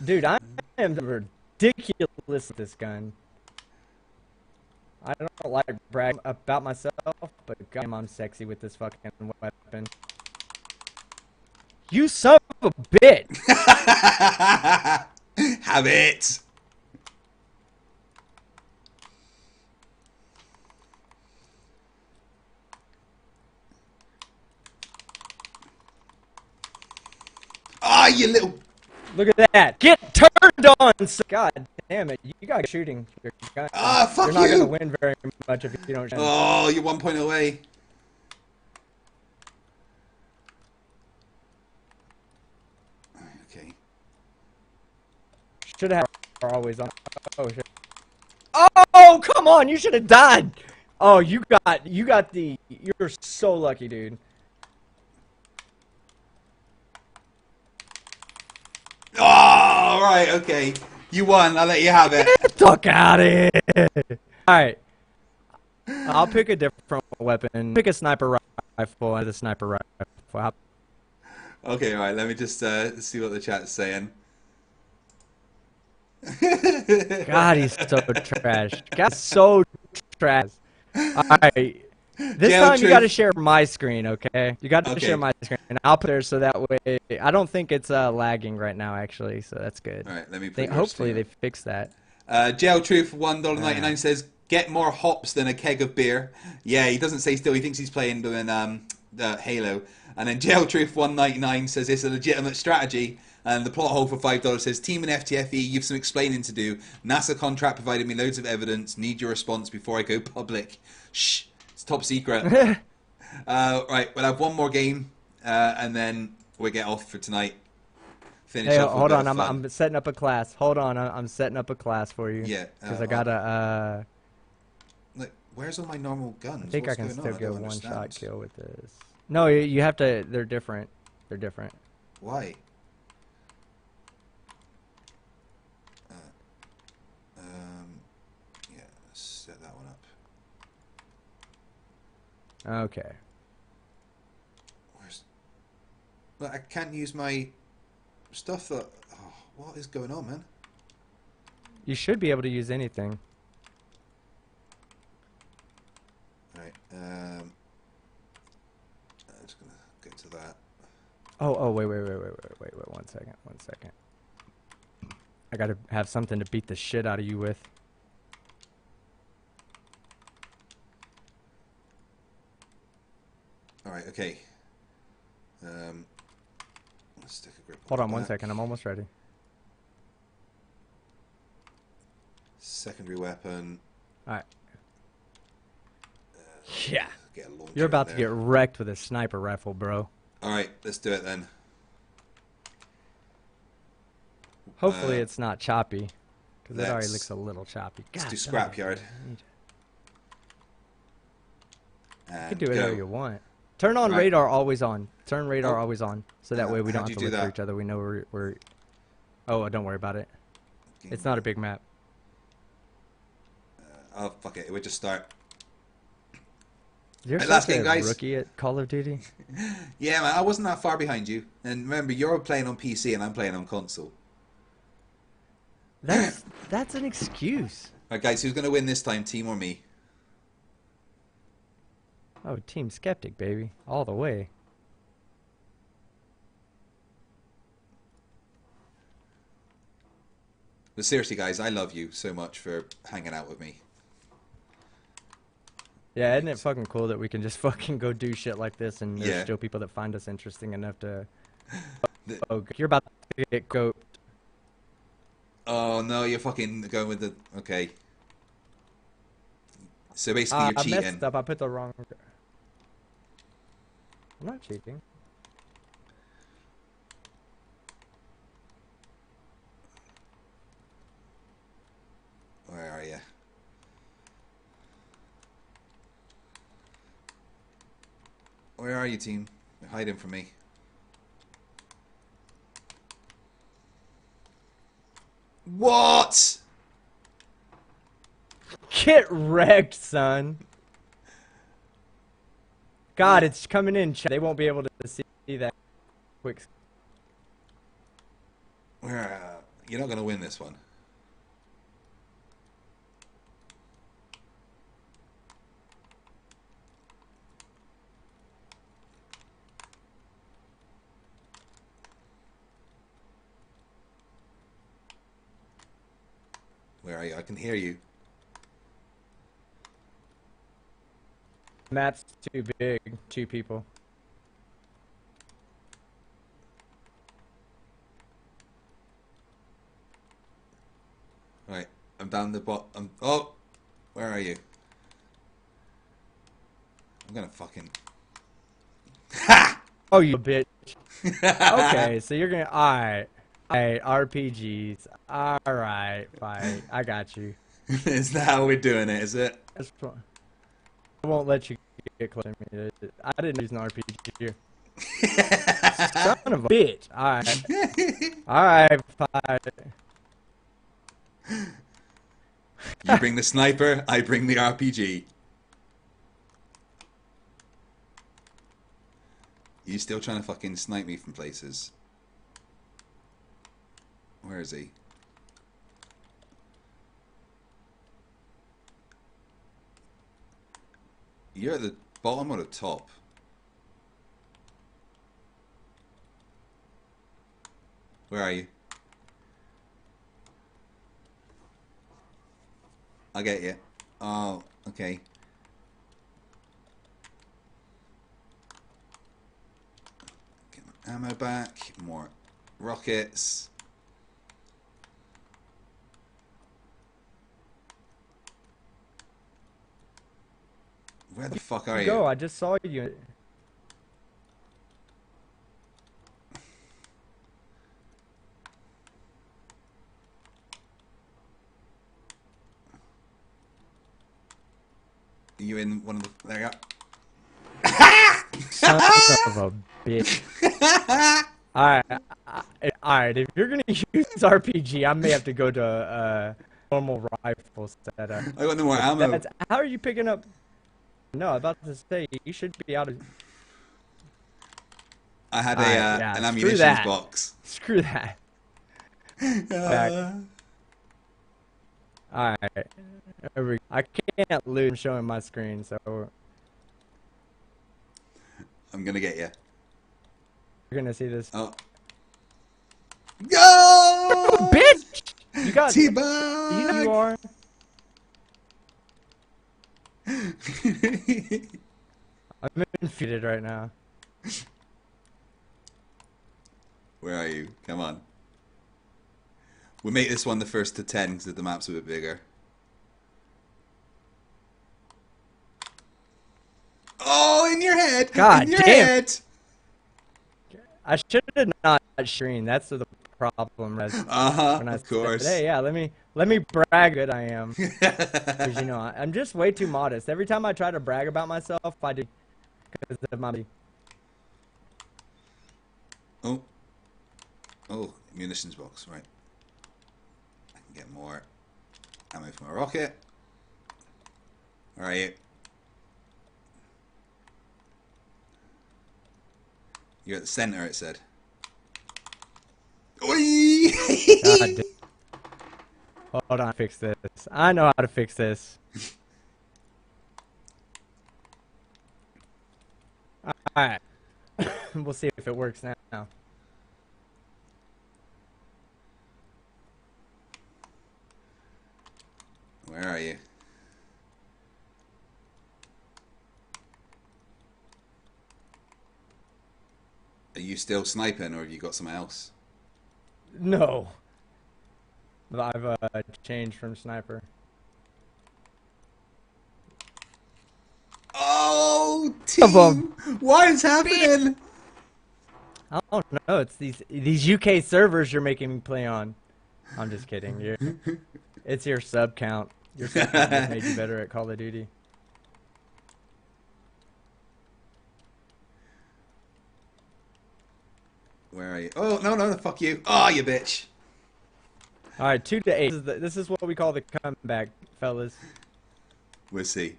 Dude, I am ridiculous with this gun. I don't like bragging about myself, but goddamn, I'm sexy with this fucking weapon. You son of a bitch! Have it! Ah, you little... Look at that! Get turned on! God damn it! You got shooting. Ah, fuck you! You're not gonna win very much if you don't shoot. Oh, you're 1 point away. Okay. Should have always on. Oh shit! Oh come on! You should have died. Oh, you got the. You're so lucky, dude. Oh, alright, okay. You won, I'll let you have it. Get the fuck out of here! Alright. I'll pick a different weapon. Pick a sniper rifle and a sniper rifle. Okay, alright, let me just see what the chat's saying. God, he's so trash. God's so trash. Alright. This time you gotta share my screen, okay? You gotta share my screen. And I'll put there so that way... I don't think it's lagging right now, actually, so that's good. Alright, let me put hopefully they fix that. Jail Truth $1.99 says, get more hops than a keg of beer. Yeah, he doesn't say still. He thinks he's playing doing Halo. And then Jail Truth $1.99 says it's a legitimate strategy. And the plot hole for $5 says, Team and FTFE, you've some explaining to do. NASA contract provided me loads of evidence. Need your response before I go public. Shh. It's top secret. Right, we'll have one more game, and then we'll get off for tonight. Finish off. Hold on, I'm setting up a class. Hold on, I'm setting up a class for you. Yeah. Because I gotta. Like, where's all my normal guns? I think What's I can going still on? get one shot kill with this. No, you have to. They're different. They're different. Why? Yeah, set that one up. Okay. But I can't use my stuff that... Oh, what is going on, man? You should be able to use anything. I'm just gonna get to that. Oh, wait, 1 second. I gotta have something to beat the shit out of you with. Alright, okay. Let's stick a grip on Hold on the 1 back. second, I'm almost ready. Secondary weapon. Alright. Yeah. Get a launcher You're about in to get there. wrecked with a sniper rifle, bro. Alright, let's do it then. Hopefully it's not choppy. Because it already let's- looks a little choppy. Let's God do damn it. scrapyard. You And can do go. whatever you want. Turn on Right. radar always on. Turn radar Oh. always on. So that way we don't How'd have to you look do for that? each other. We know we're... Oh, don't worry about it. It's not a big map. Oh, fuck it. We'll just start. You're Right, such last game, a guys. rookie at Call of Duty. Yeah, man, I wasn't that far behind you. And remember, you're playing on PC and I'm playing on console. That's an excuse. Alright, guys, who's going to win this time, team or me? Oh, Team Skeptic, baby. All the way. But seriously, guys, I love you so much for hanging out with me. Yeah, isn't it fucking cool that we can just fucking go do shit like this and there's Yeah. still people that find us interesting enough to... Oh, you're about to get goat. Oh, no, you're fucking going with the... Okay. So basically, you're I cheating. messed up. I put the wrong... I'm not cheating. Where are you? Where are you, team? You're hiding from me. What? Get wrecked, son. God, it's coming in. They won't be able to see that quick. Where? You're not going to win this one. Where are you? I can hear you. Map's too big. 2 people. Right, I'm down the bottom. Oh, where are you? I'm gonna fucking. Oh, you bitch. Okay, so you're gonna. Alright. Alright, RPGs. Alright, fine. I got you. Is that how we're doing it, is it? That's fine. I won't let you get close to me. I didn't use an RPG here. Son of a bitch. Alright. Alright, fine. You bring the sniper, I bring the RPG. You still trying to fucking snipe me from places? Where is he? You're at the bottom or the top? Where are you? I get you. Oh, okay. Get my ammo back. More rockets. Where the fuck are you? Go, I just saw you. Are you in one of the... There you go. Son of a bitch. Alright, if you're gonna use RPG, I may have to go to normal rifle setup. I got no more ammo. How are you picking up? No, I was about to say, you should be out of... I had yeah, an screw ammunitions that. box. Screw that. Back. Alright. I can't lose showing my screen, so... I'm gonna get you. You're gonna see this. Oh. Go! Bitch! You got T-Bug! You know you are. I'm infeated right now. Where are you? Come on. We'll make this one the first to 10 because the map's a bit bigger. Oh, in your head! God in your damn! Head. I should have not screen. That's the problem. Of course. Hey, yeah, let me brag that I am. Because you know I'm just way too modest. Every time I try to brag about myself, I do because of my. Oh, munitions box, right. I can get more ammo for my rocket. Where are you? You're at the center, it said. Oi! God, hold on, fix this. I know how to fix this. Alright. We'll see if it works now. Where are you? Are you still sniping, or have you got something else? No. I've changed from sniper. Oh, team! What is happening? I don't know. It's these UK servers you're making me play on. I'm just kidding. It's your sub count. Your sub count just made you better at Call of Duty. Where are you? Oh, no, fuck you. Oh, you bitch. Alright, 2-8. This is what we call the comeback, fellas. We'll see.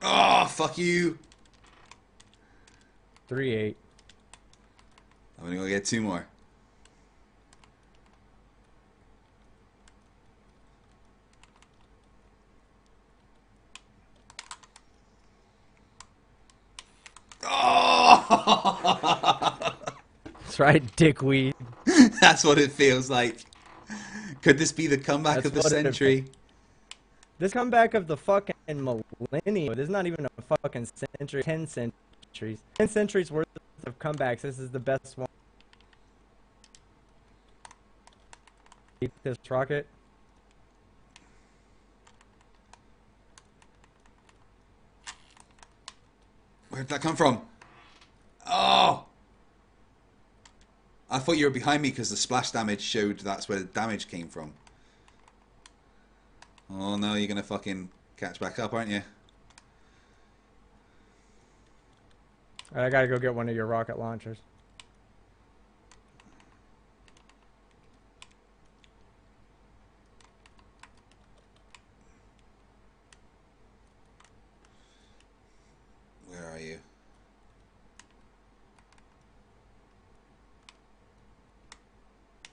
Oh, fuck you. 3-8. I'm gonna go get 2 more. Oh! That's right, dickweed. That's what it feels like. Could this be the comeback of the century? This comeback of the fucking millennium. This is not even a fucking century. 10 centuries. 10 centuries worth of comebacks. This is the best one. Eat this rocket. Where'd that come from? Oh! I thought you were behind me because the splash damage showed that's where the damage came from. Oh no, you're gonna fucking catch back up, aren't you? I gotta go get one of your rocket launchers. Where are you?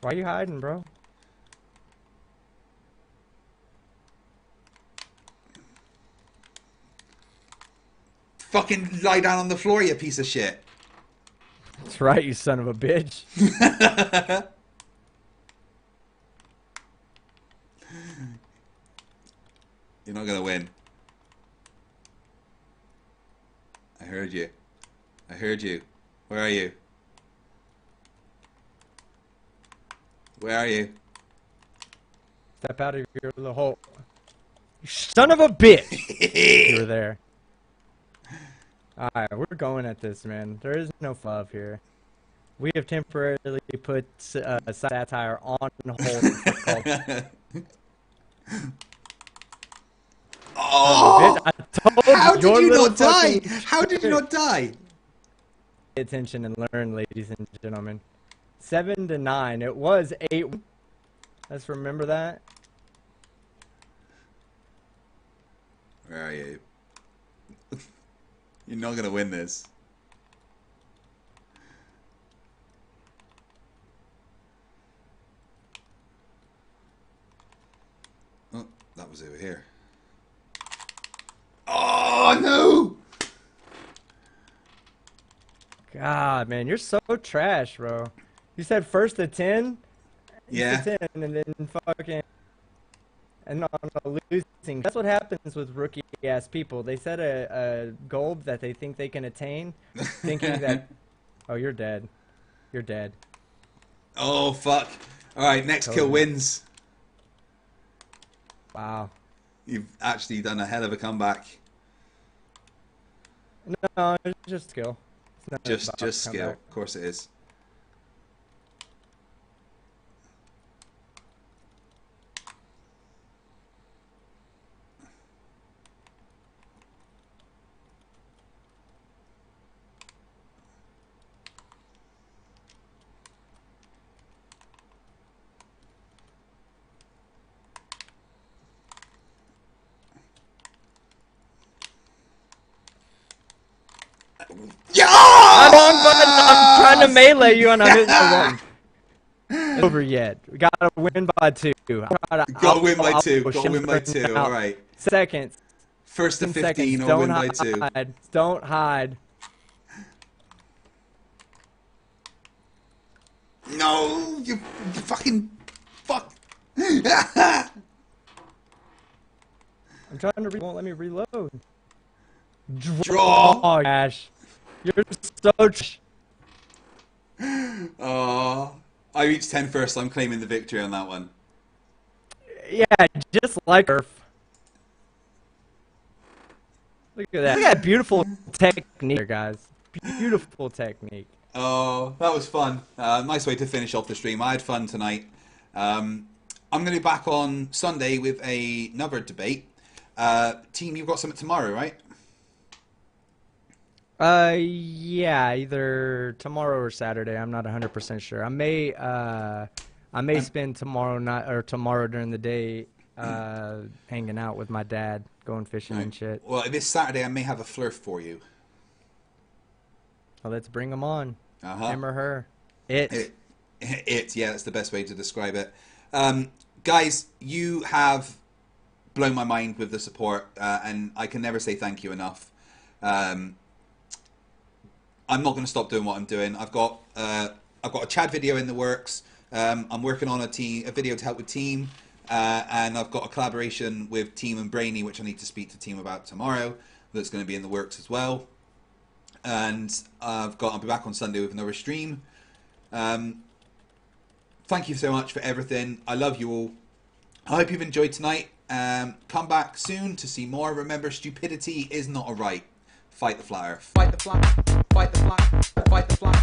Why are you hiding, bro? Fucking lie down on the floor, you piece of shit. That's right, you son of a bitch. You're not gonna win. I heard you. I heard you. Where are you? Where are you? Step out of your little hole. You son of a bitch! You were there. Alright, we're going at this, man. There is no love here. We have temporarily put satire on hold. Oh! I told How did you little not die? fucking How did you not die? Pay attention and learn, ladies and gentlemen. 7-9. It was 8. Let's remember that. Where are you? You're not gonna win this. was over here. Oh, no! God, man, you're so trash, bro. You said first to 10? Yeah. To 10, and then fucking... And on a losing. That's what happens with rookie-ass people. They set a goal that they think they can attain, thinking that... Oh, you're dead. You're dead. Oh, fuck. Alright, next kill wins. Wow. You've actually done a hell of a comeback. No, it's just skill. It's not Just skill. Of course it is. Yeah! I'm trying to melee you and I'm hitting the wrong. Over yet. We gotta win by 2. Gotta win by 2. Gotta win by 2. Alright. Seconds. First to 15 or win by 2. Don't hide. No! You fucking... Fuck! I'm trying to won't let me reload. Draw! Oh, gosh. You're so... Oh, I reached 10 first, so I'm claiming the victory on that one. Yeah, just like Earth. Look at that. Look at that beautiful technique, guys. Beautiful technique. Oh, that was fun. Nice way to finish off the stream. I had fun tonight. I'm going to be back on Sunday with another debate. Team, you've got something tomorrow, right? Yeah, either tomorrow or Saturday. I'm not 100% sure. I may spend tomorrow night or tomorrow during the day hanging out with my dad, going fishing and shit. Well, this Saturday I may have a Flerf for you. Well, let's bring him on. Him or her. It. Yeah, that's the best way to describe it. Guys, you have blown my mind with the support, and I can never say thank you enough. I'm not going to stop doing what I'm doing. I've got a Chad video in the works. I'm working on a video to help with Team, and I've got a collaboration with Team and Brainy, which I need to speak to Team about tomorrow. That's going to be in the works as well. And I'll be back on Sunday with another stream. Thank you so much for everything. I love you all. I hope you've enjoyed tonight. Come back soon to see more. Remember, stupidity is not a right. Fight the flat earth. Fight the flat. Fight the flat. Fight the flat.